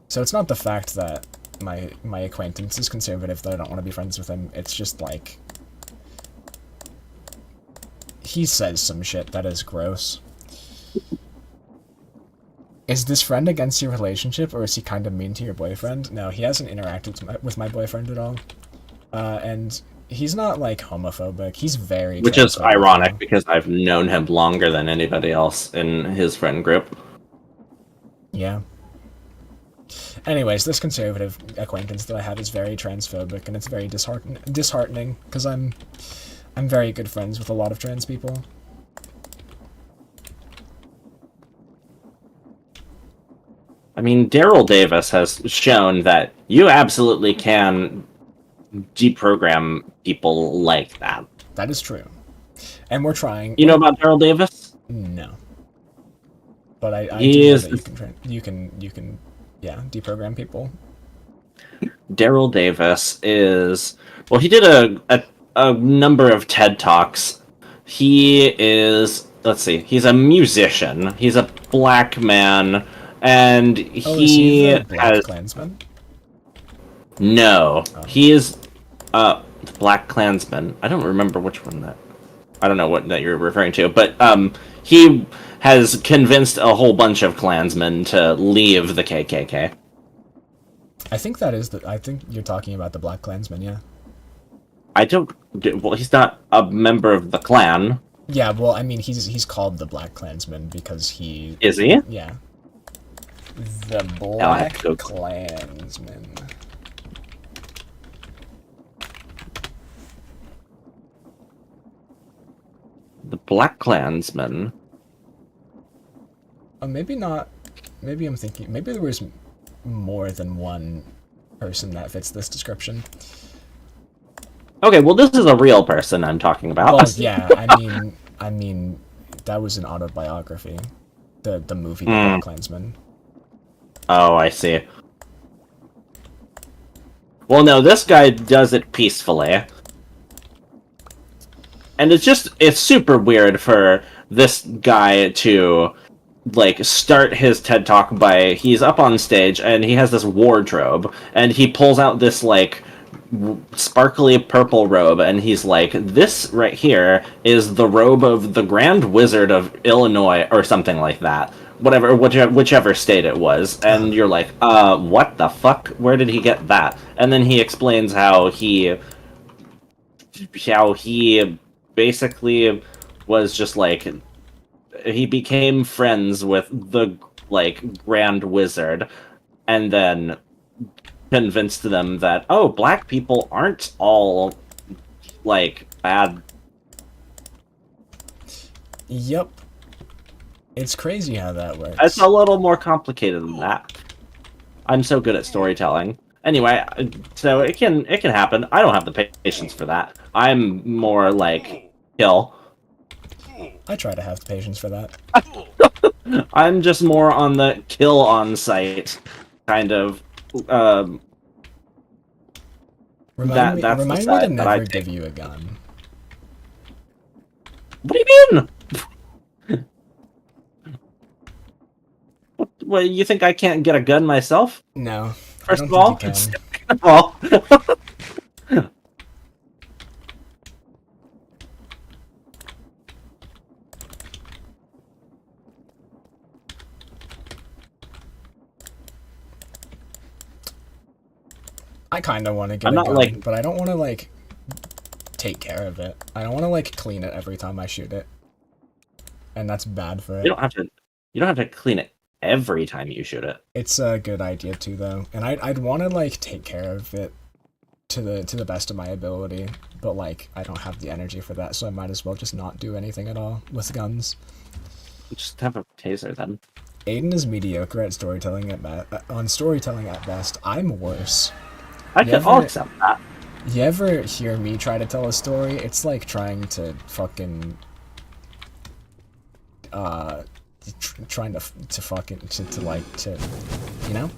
so it's not the fact that my acquaintance is conservative that I don't want to be friends with him. It's just, like, he says some shit that is gross. Is this friend against your relationship, or is he kind of mean to your boyfriend? No, he hasn't interacted with my boyfriend at all. And he's not, like, homophobic. He's very Which is transphobic, ironic, though. because I've known him longer than anybody else in his friend group. Yeah. Anyways, this conservative acquaintance that I have is very transphobic, and it's very disheartening, because I'm very good friends with a lot of trans people. I mean, Daryl Davis has shown that you absolutely can deprogram people like that. That is true. And we're trying. You know about Daryl Davis? No. But I He do know is that you can yeah, deprogram people. Daryl Davis is... Well, he did a number of TED Talks. He is... Let's see. He's a musician. He's a black man. And Oh, is he the Black has... Klansman? No. Oh. He is... the Black Klansman. I don't remember which one that... I don't know what that you're referring to. But, he has convinced a whole bunch of Klansmen to leave the KKK. I think that is I think you're talking about the Black Klansman, yeah. I don't... Well, he's not a member of the Klan. Yeah, well, I mean, he's called the Black Klansman because he... Is he? Yeah. The I have Black to go- Klansman. The Black Klansman. Oh, maybe not. Maybe I'm thinking... Maybe there was more than one person that fits this description. Okay, well, this is a real person I'm talking about. Well, yeah, I mean, that was an autobiography. The movie, The Black Klansman. Oh, I see. Well, no, this guy does it peacefully. And it's super weird for this guy to like start his TED talk by he's up on stage and he has this wardrobe and he pulls out this like sparkly purple robe and he's like, this right here is the robe of the Grand Wizard of Illinois or something like that, whichever state it was. And you're like, what the fuck, where did he get that? And then he explains how he basically was just like, he became friends with the like Grand Wizard and then convinced them that, oh, black people aren't all like bad. Yep. It's crazy how that works. It's a little more complicated than that. I'm so good at storytelling. Anyway, so it can happen. I don't have the patience for that. I'm more like kill. I try to have patience for that. I'm just more on the kill on site kind of. Remind me that's the to side that I never take. give you a gun. What do you mean? What, you think I can't get a gun myself? No. First of all, second of all. I kind of want to get I'm a not, gun, like- but I don't want to, like, take care of it. I don't want to, like, clean it every time I shoot it. And that's bad for it. You don't have to clean it every time you shoot it. It's a good idea, too, though. And I'd want to, like, take care of it to the best of my ability. But, like, I don't have the energy for that, so I might as well just not do anything at all with guns. Just have a taser then. Aden is mediocre at storytelling at best. I'm worse. I'll accept that. You ever hear me try to tell a story? It's like trying to fucking trying to you know?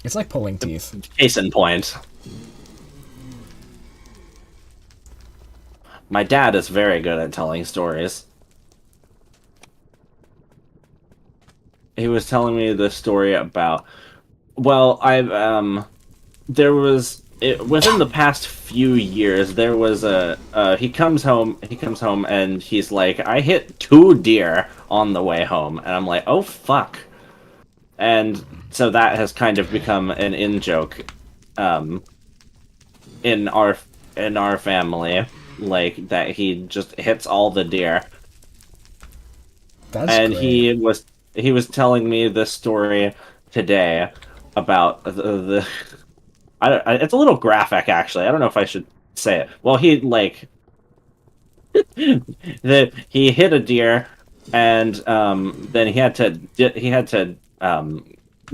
It's like pulling teeth. Case in point. My dad is very good at telling stories. He was telling me the story about, well, within the past few years, there was he comes home and he's like, I hit 2 deer on the way home, and I'm like, oh fuck. And so that has kind of become an in-joke, in our family, like, that he just hits all the deer. That's and great. he was telling me this story today about the it's a little graphic, actually. I don't know if I should say it. Well, he like he hit a deer, and then he had to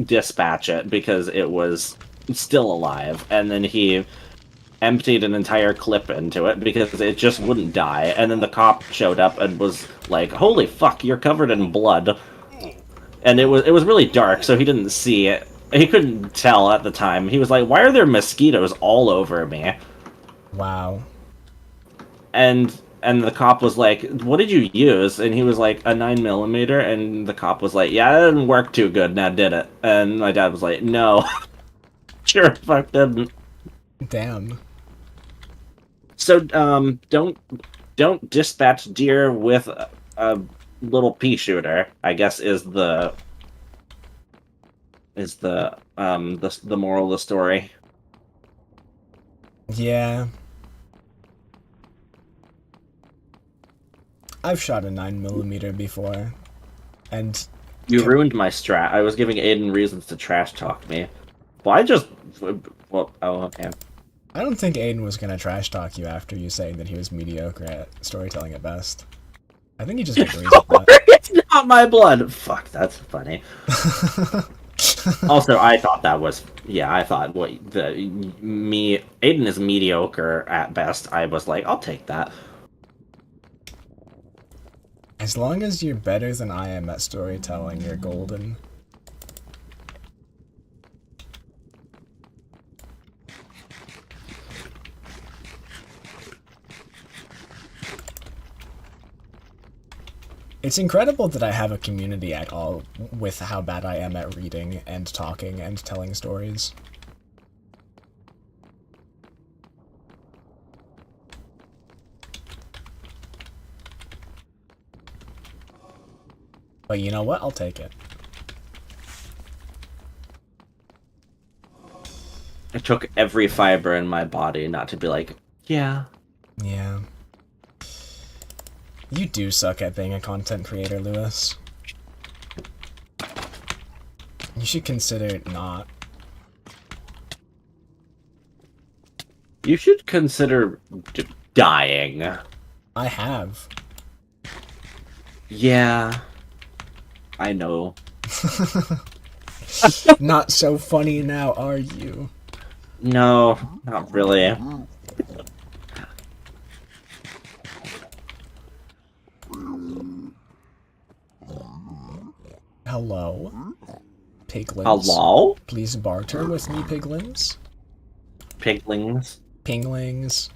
dispatch it because it was still alive, and then he emptied an entire clip into it because it just wouldn't die. And then the cop showed up and was like, "Holy fuck, you're covered in blood." And it was really dark, so he didn't see it. He couldn't tell at the time. He was like, "Why are there mosquitoes all over me?" Wow. And the cop was like, "What did you use?" And he was like, "A 9mm." And the cop was like, "Yeah, it didn't work too good, now did it?" And my dad was like, "No." Sure fuck didn't. Damn. So, don't dispatch deer with a little pea shooter, I guess, is the moral of the story. Yeah. I've shot a 9mm before, and You ruined my strat. I was giving Aiden reasons to trash talk me. Oh, okay. I don't think Aiden was gonna trash talk you after you saying that he was mediocre at storytelling at best. I think he just agrees with that. It's not my blood! Fuck, that's funny. Also, I thought that was... Yeah, I thought Aiden is mediocre at best. I was like, I'll take that. As long as you're better than I am at storytelling, you're golden. It's incredible that I have a community at all with how bad I am at reading and talking and telling stories. But you know what? I'll take it. It took every fiber in my body not to be like, yeah. Yeah. You do suck at being a content creator, Lewis. You should consider not. You should consider dying. I have. Yeah. I know. Not so funny now, are you? No, not really. Hello? Piglins? Hello? Please barter with me, piglins? Piglings. Pinglings?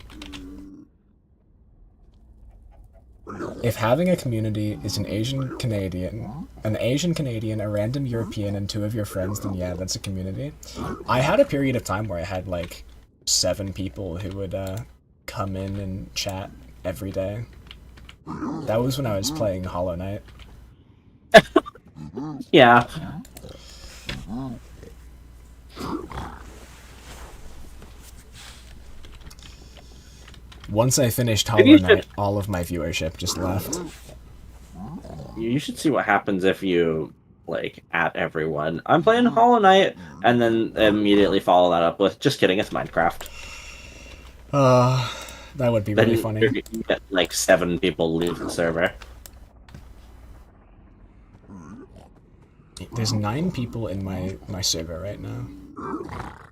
If having a community is an Asian Canadian, a random European, and 2 of your friends, then yeah, that's a community. I had a period of time where I had like 7 people who would come in and chat every day. That was when I was playing Hollow Knight. Yeah. Once I finished Hollow Knight, all of my viewership just left. You should see what happens if you, like, at everyone. I'm playing Hollow Knight, and then immediately follow that up with, just kidding, it's Minecraft. That would be really funny. You get, like, 7 people leave the server. There's 9 people in my server right now. I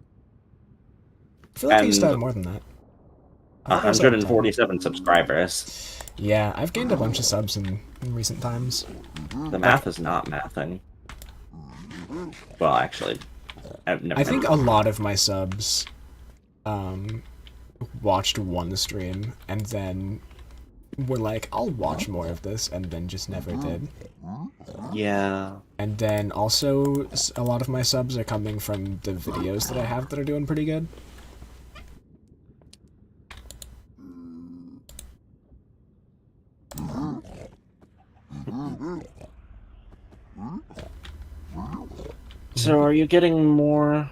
feel like I used to have more than that. 147 subscribers. Yeah, I've gained a bunch of subs in recent times. The math is not mathing. Well, actually, I think a lot of my subs watched one stream and then were like, I'll watch more of this, and then just never did. Yeah. And then also, a lot of my subs are coming from the videos that I have that are doing pretty good. So are you getting more...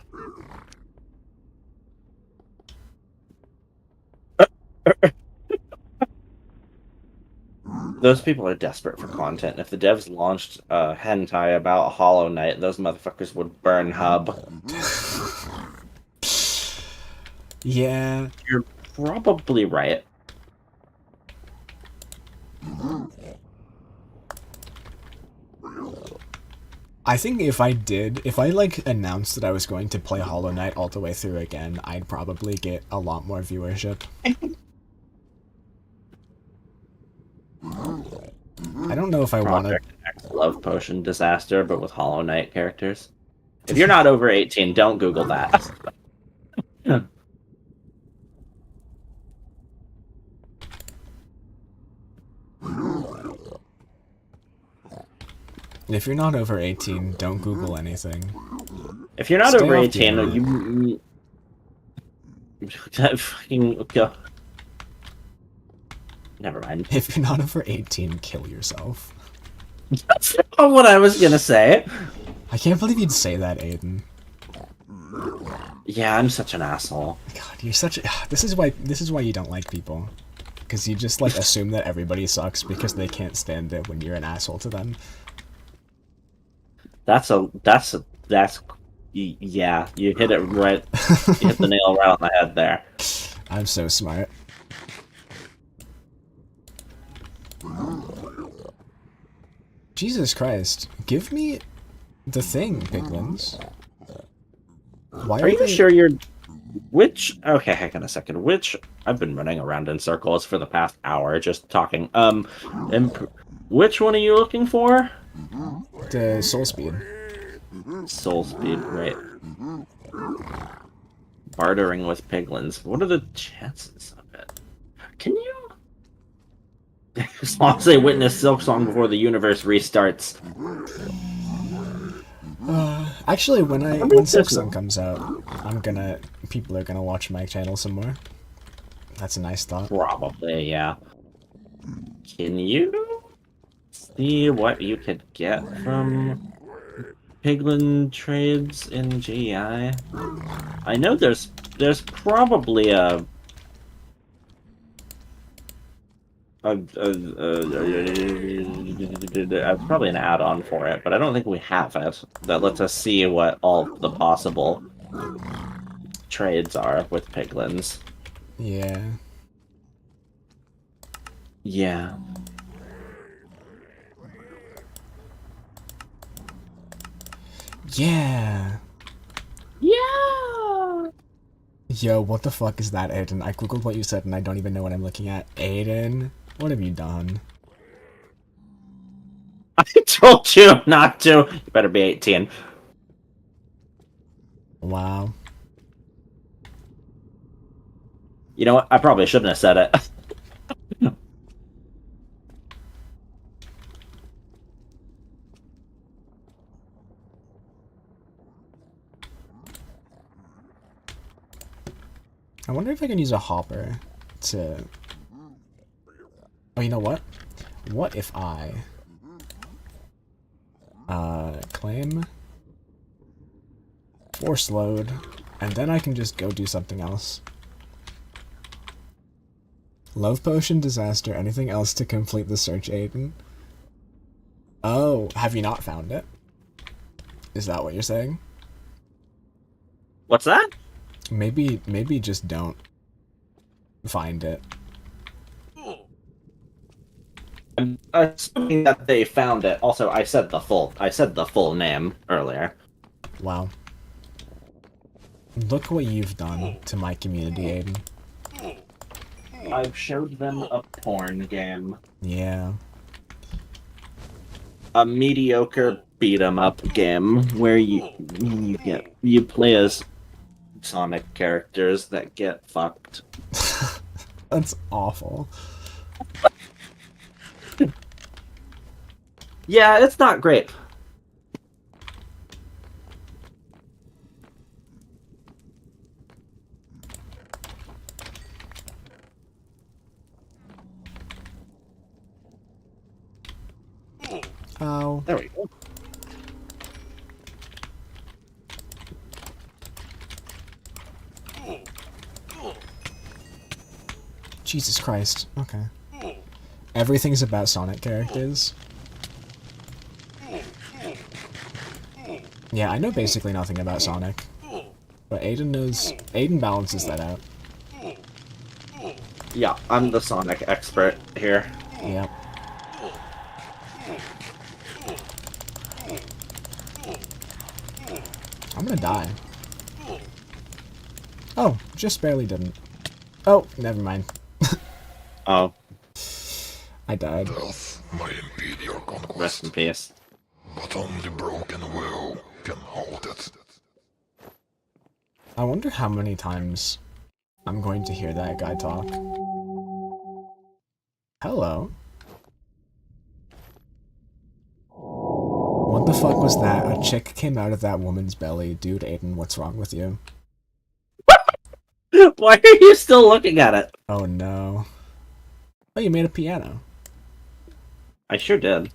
Those people are desperate for content. If the devs launched a hentai about Hollow Knight, those motherfuckers would burn hub. Yeah. You're probably right. I think if I like announced that I was going to play Hollow Knight all the way through again, I'd probably get a lot more viewership. I don't know if I want to... Love Potion Disaster, but with Hollow Knight characters. If you're not over 18, don't Google that. If you're not over 18, don't Google anything. If you're not Stay over off 18, the you fucking go. Never mind. If you're not over 18, kill yourself. That's not what I was gonna say. I can't believe you'd say that, Aden. Yeah, I'm such an asshole. God, you're such a... This is why you don't like people. Because you just, like, assume that everybody sucks because they can't stand it when you're an asshole to them. Yeah, you hit it right. You hit the nail right on the head there. I'm so smart. Jesus Christ. Give me the thing, piglins. Why are you sure you're... Which... Okay, hang on a second. I've been running around in circles for the past hour just talking. Which one are you looking for? The soul speed. Soul speed, right. Bartering with piglins. What are the chances of it? Can you... As long as they witness Silksong before the universe restarts. Actually, when mean, Silksong comes out, people are gonna watch my channel some more. That's a nice thought. Probably, yeah. Can you see what you could get from Piglin trades in GI? I know there's probably probably an add-on for it, but I don't think we have it that lets us see what all the possible trades are with piglins. Yeah. Yeah. Yeah. Yeah. Yo, what the fuck is that, Aiden? I googled what you said and I don't even know what I'm looking at. Aiden, what have you done? I told you not to. You better be 18. Wow. You know what? I probably shouldn't have said it. I wonder if I can use a hopper to... Oh, you know what? What if I... claim... force load, and then I can just go do something else. Love potion, disaster, anything else to complete the search, Aiden? Oh, have you not found it? Is that what you're saying? What's that? Maybe just don't find it. I'm assuming that they found it. Also, I said the full name earlier. Wow. Look what you've done to my community, Aiden. I've showed them a porn game. Yeah. A mediocre beat 'em up game where you play as Sonic characters that get fucked. That's awful. Yeah, it's not great. Oh. There we go. Jesus Christ. Okay. Everything's about Sonic characters. Yeah, I know basically nothing about Sonic. But Aiden balances that out. Yeah, I'm the Sonic expert here. Yep. I'm gonna die. Oh, just barely didn't. Oh, never mind. Oh, I died. Death may impede your rest conquest, in peace. but only broken will can halt it. I wonder how many times I'm going to hear that guy talk. Hello. What the fuck was that? A chick came out of that woman's belly. Dude, Aiden, what's wrong with you? Why are you still looking at it? Oh no. Oh, you made a piano. I sure did.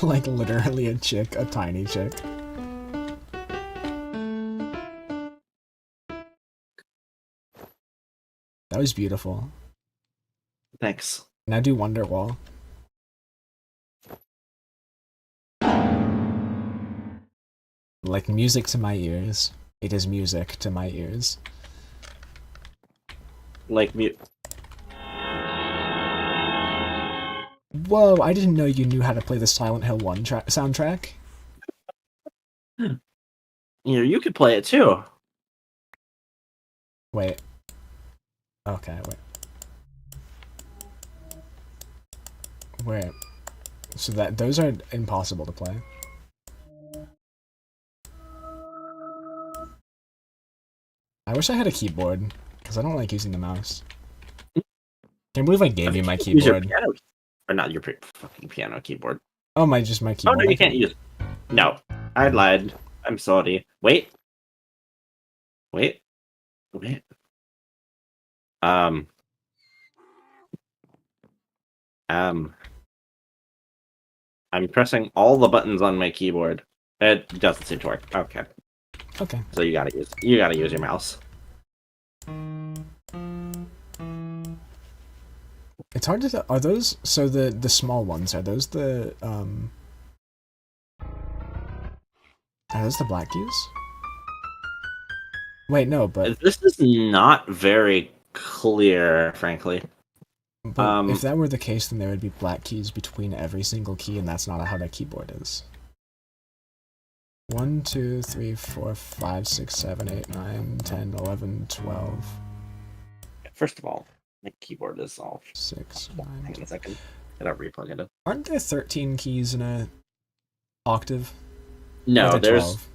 Like literally a chick, a tiny chick. That was beautiful. Thanks. Now do Wonderwall. Like music to my ears. It is music to my ears. Like mute. Whoa, I didn't know you knew how to play the Silent Hill 1 soundtrack. You could play it too. Wait. Okay, wait. Wait. So those are impossible to play. I wish I had a keyboard. because I don't like using the mouse. Can't believe I gave you my Use your keyboard. piano, or not your fucking piano keyboard. Oh, just my Oh keyboard. no, you can't use. No, I lied. I'm sorry. Wait. Um. I'm pressing all the buttons on my keyboard. It doesn't seem to work. Okay. Okay. So you gotta use your mouse. It's hard to tell. Are those so the small ones? Are those the Are those the black keys? Wait, no, but This is not very clear, frankly. if that were the case, then there would be black keys between every single key, and that's not how that keyboard is. 1, 2, 3, 4, 5, 6, 7, 8, 9, 10, 11, 12. First of all, my keyboard is all. 6, 9. Hang on a second. Gotta replug it in. Aren't there 13 keys in a octave? No, there's 12.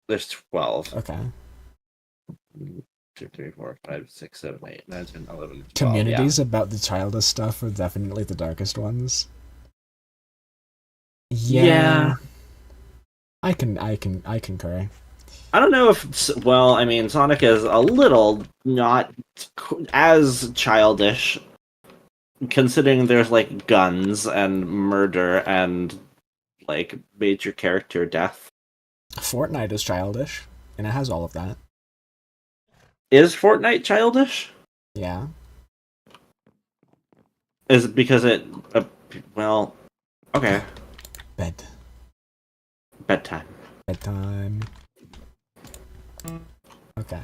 There's 12. Okay. 1, 2, 3, 4, 5, 6, 7, 8, 9, 10, 11, 12. Communities about the childish stuff are definitely the darkest ones. Yeah. I concur. I don't know if, well, I mean, Sonic is a little not as childish, considering there's, like, guns and murder and, like, major character death. Fortnite is childish, and it has all of that. Is Fortnite childish? Yeah. Is it because it, well, okay. Bedtime. Bedtime. Okay.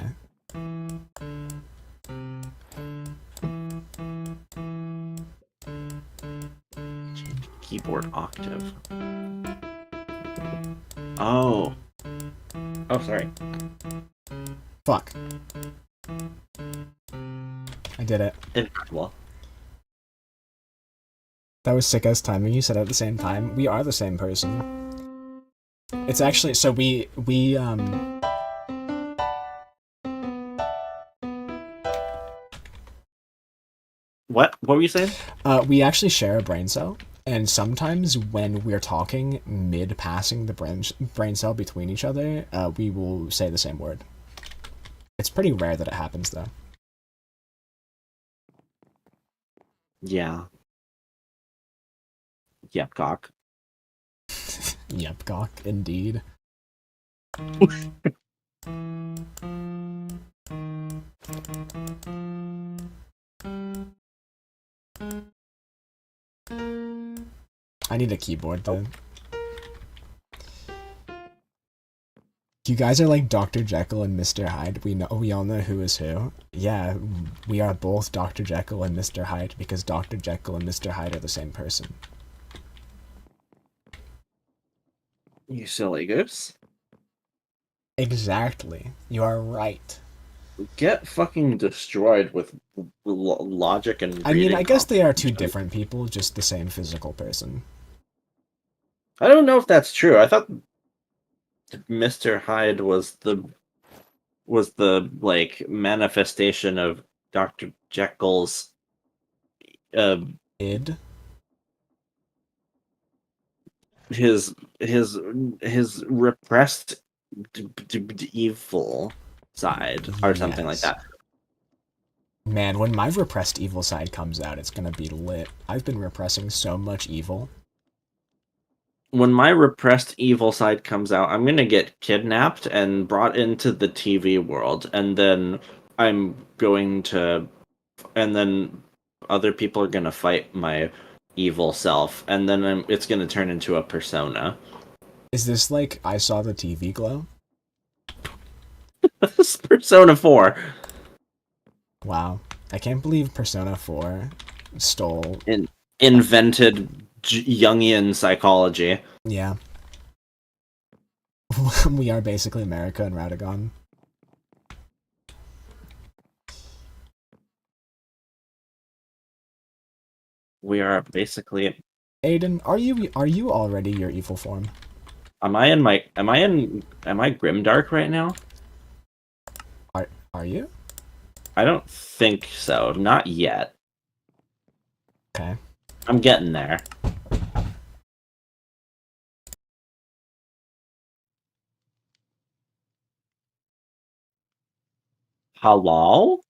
Keyboard octave. Oh. Oh, sorry. Fuck. I did it. Incredible. That was sick as timing. You said it at the same time. We are the same person. It's actually so we What were you saying? we actually share a brain cell, and sometimes when we're talking mid passing the brain cell between each other, we will say the same word. It's pretty rare that it happens though. Yeah. Yep, cock. Yep, gawk, indeed. I need a keyboard though. You guys are like Dr. Jekyll and Mr. Hyde. We all know who is who. Yeah, we are both Dr. Jekyll and Mr. Hyde because Dr. Jekyll and Mr. Hyde are the same person. You silly goose. Exactly. You are right. Get fucking destroyed with logic and I mean, I guess they are two comprehension. different people, just the same physical person. I don't know if that's true. I thought Mr. Hyde was the like manifestation of Dr. Jekyll's Id? his repressed evil side or something like Yes. that. Man, when my repressed evil side comes out, it's gonna be lit. I've been repressing so much evil. When my repressed evil side comes out, I'm gonna get kidnapped and brought into the TV world, and then other people are gonna fight my evil self, and then it's gonna turn into a persona. Is this like I saw the TV glow? This is Persona 4. Wow. I can't believe Persona 4 stole... Invented Jungian psychology. Yeah. We are basically America and Radagon. We are basically. Aden, are you already your evil form? Am I Grimdark right now? Are you? I don't think so. Not yet. Okay. I'm getting there. Halal?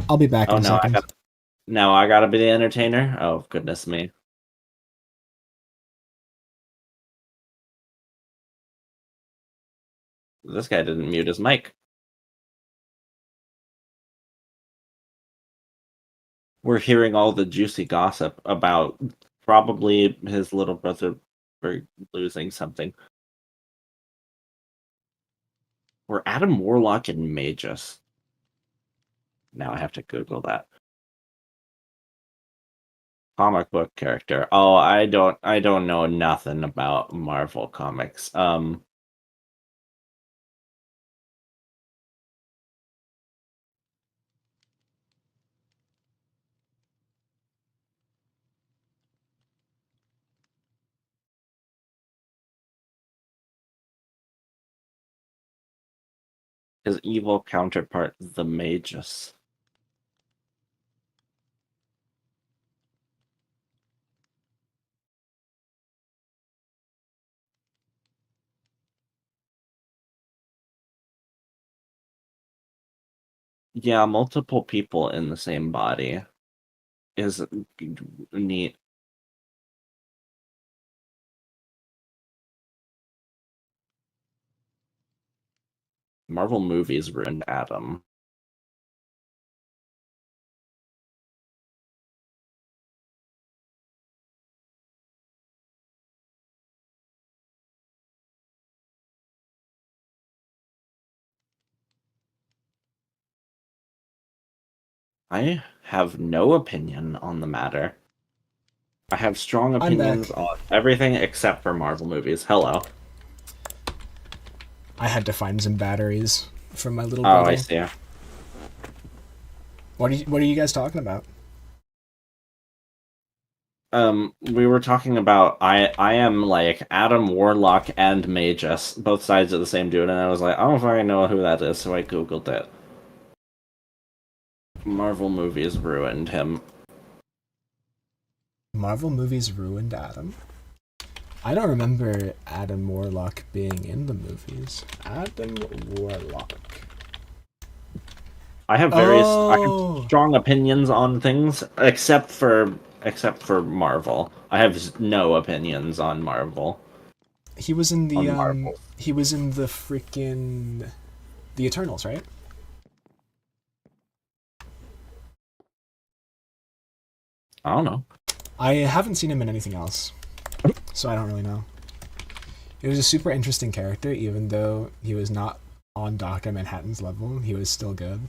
I'll be back Oh in a no, second. I gotta be the entertainer? Oh goodness me. This guy didn't mute his mic. We're hearing all the juicy gossip about probably his little brother for losing something. Were Adam Warlock and Magus? Now I have to Google that. Comic book character. Oh, I don't know nothing about Marvel comics. His evil counterpart, the Magus. Yeah, multiple people in the same body is neat. Marvel movies ruined Adam. I have no opinion on the matter. I have strong I'm back. opinions on everything except for Marvel movies. Hello. I had to find some batteries for my little Oh, brother. I see. What are you guys talking about? We were talking about I am like Adam Warlock and Magus, both sides of the same dude, and I was like, I don't fucking know who that is, so I googled it. Marvel movies ruined him. Marvel movies ruined Adam? I don't remember Adam Warlock being in the movies. Adam Warlock. I have strong opinions on things, except for Marvel. I have no opinions on Marvel. He was in the On Marvel. he was in the freaking the Eternals, right? I don't know. I haven't seen him in anything else, so I don't really know. He was a super interesting character, even though he was not on Dr. Manhattan's level. He was still good.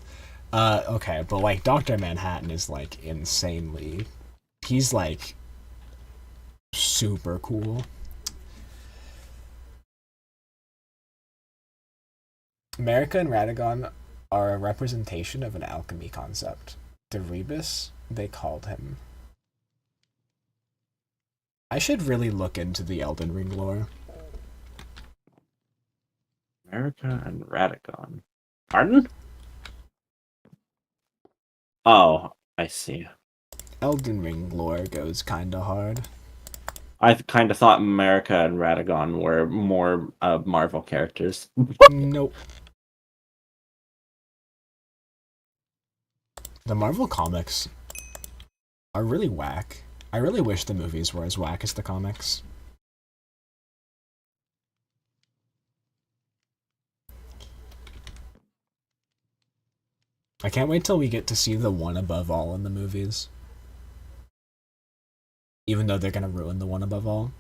Okay, but like Dr. Manhattan is like insanely. He's like super cool. America and Radagon are a representation of an alchemy concept. The Rebus, they called him. I should really look into the Elden Ring lore. America and Radagon. Pardon? Oh, I see. Elden Ring lore goes kinda hard. I kind of thought America and Radagon were more Marvel characters. Nope. The Marvel comics are really whack. I really wish the movies were as whack as the comics. I can't wait till we get to see the one above all in the movies. Even though they're gonna ruin the one above all.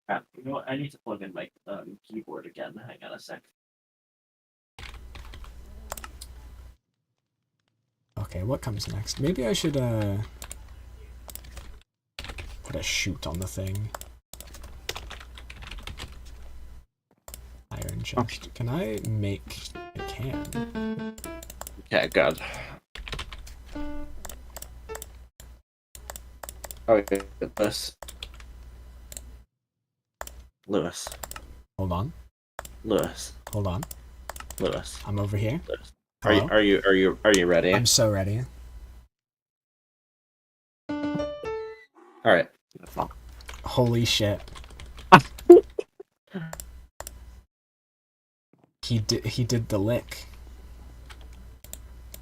You know what? I need to plug in my keyboard again. Hang on a sec. Okay, what comes next? Maybe I should put a shoot on the thing. Iron chest. Okay. Can I make a can? Okay, good. Okay, Lewis. Hold on. Lewis. Hold on. Lewis. I'm over here. Lewis. Hello? Are you ready? I'm so ready. All right. Holy shit. He did the lick.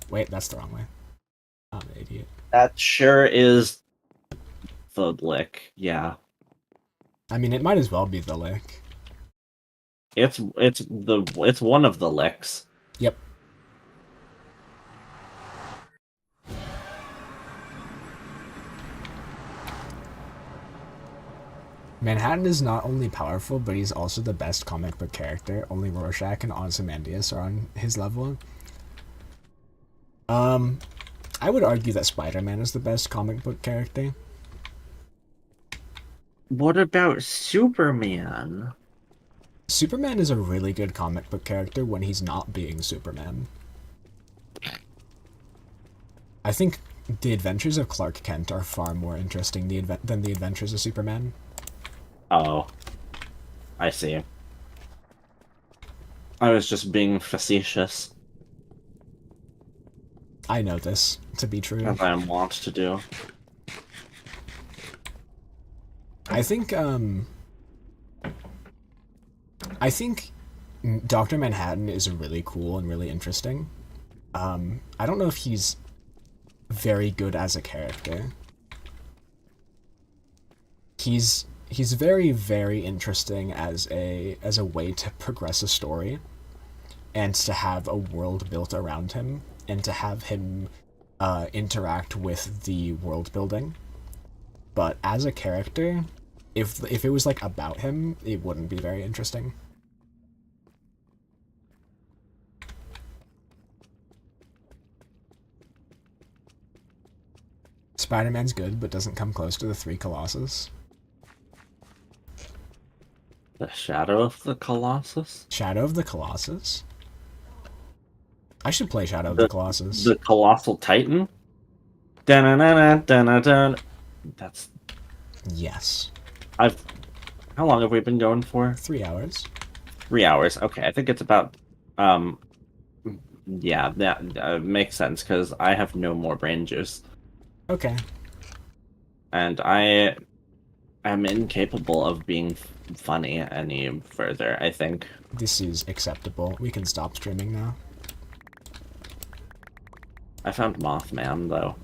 Wait, that's the wrong way. I'm an idiot. That sure is the lick. Yeah. I mean, it might as well be the lick. It's one of the licks. Yep. Manhattan is not only powerful, but he's also the best comic book character. Only Rorschach and Ozymandias are on his level. I would argue that Spider-Man is the best comic book character. What about Superman? Superman is a really good comic book character when he's not being Superman. I think the adventures of Clark Kent are far more interesting than the adventures of Superman. Oh. I see. I was just being facetious. I know this to be true. As I want to do. I think Dr. Manhattan is really cool and really interesting. I don't know if he's very good as a character. He's very, very interesting as a way to progress a story and to have a world built around him and to have him interact with the world building. But as a character, if it was like about him, it wouldn't be very interesting. Spider-Man's good, but doesn't come close to the Three Colossus. The Shadow of the Colossus? Shadow of the Colossus? I should play Shadow of the Colossus. The Colossal Titan? Dun-dun-dun-dun-dun-dun. That's... Yes. How long have we been going for? 3 hours. 3 hours. Okay, I think it's about... Yeah, that makes sense, because I have no more brain juice. Okay. And I am incapable of being funny any further, I think. This is acceptable. We can stop streaming now. I found Mothman, though.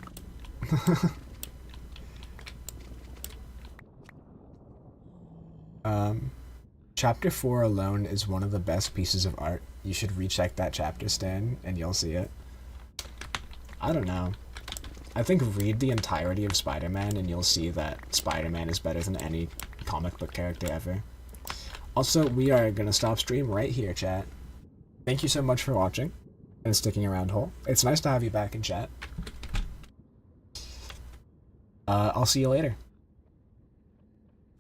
Chapter 4 alone is one of the best pieces of art. You should recheck that chapter, Stan, and you'll see it. I don't know. I think read the entirety of Spider-Man and you'll see that Spider-Man is better than any comic book character ever. Also, we are gonna stop stream right here, chat. Thank you so much for watching and sticking around, Hole. It's nice to have you back in chat. I'll see you later.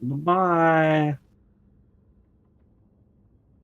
Bye.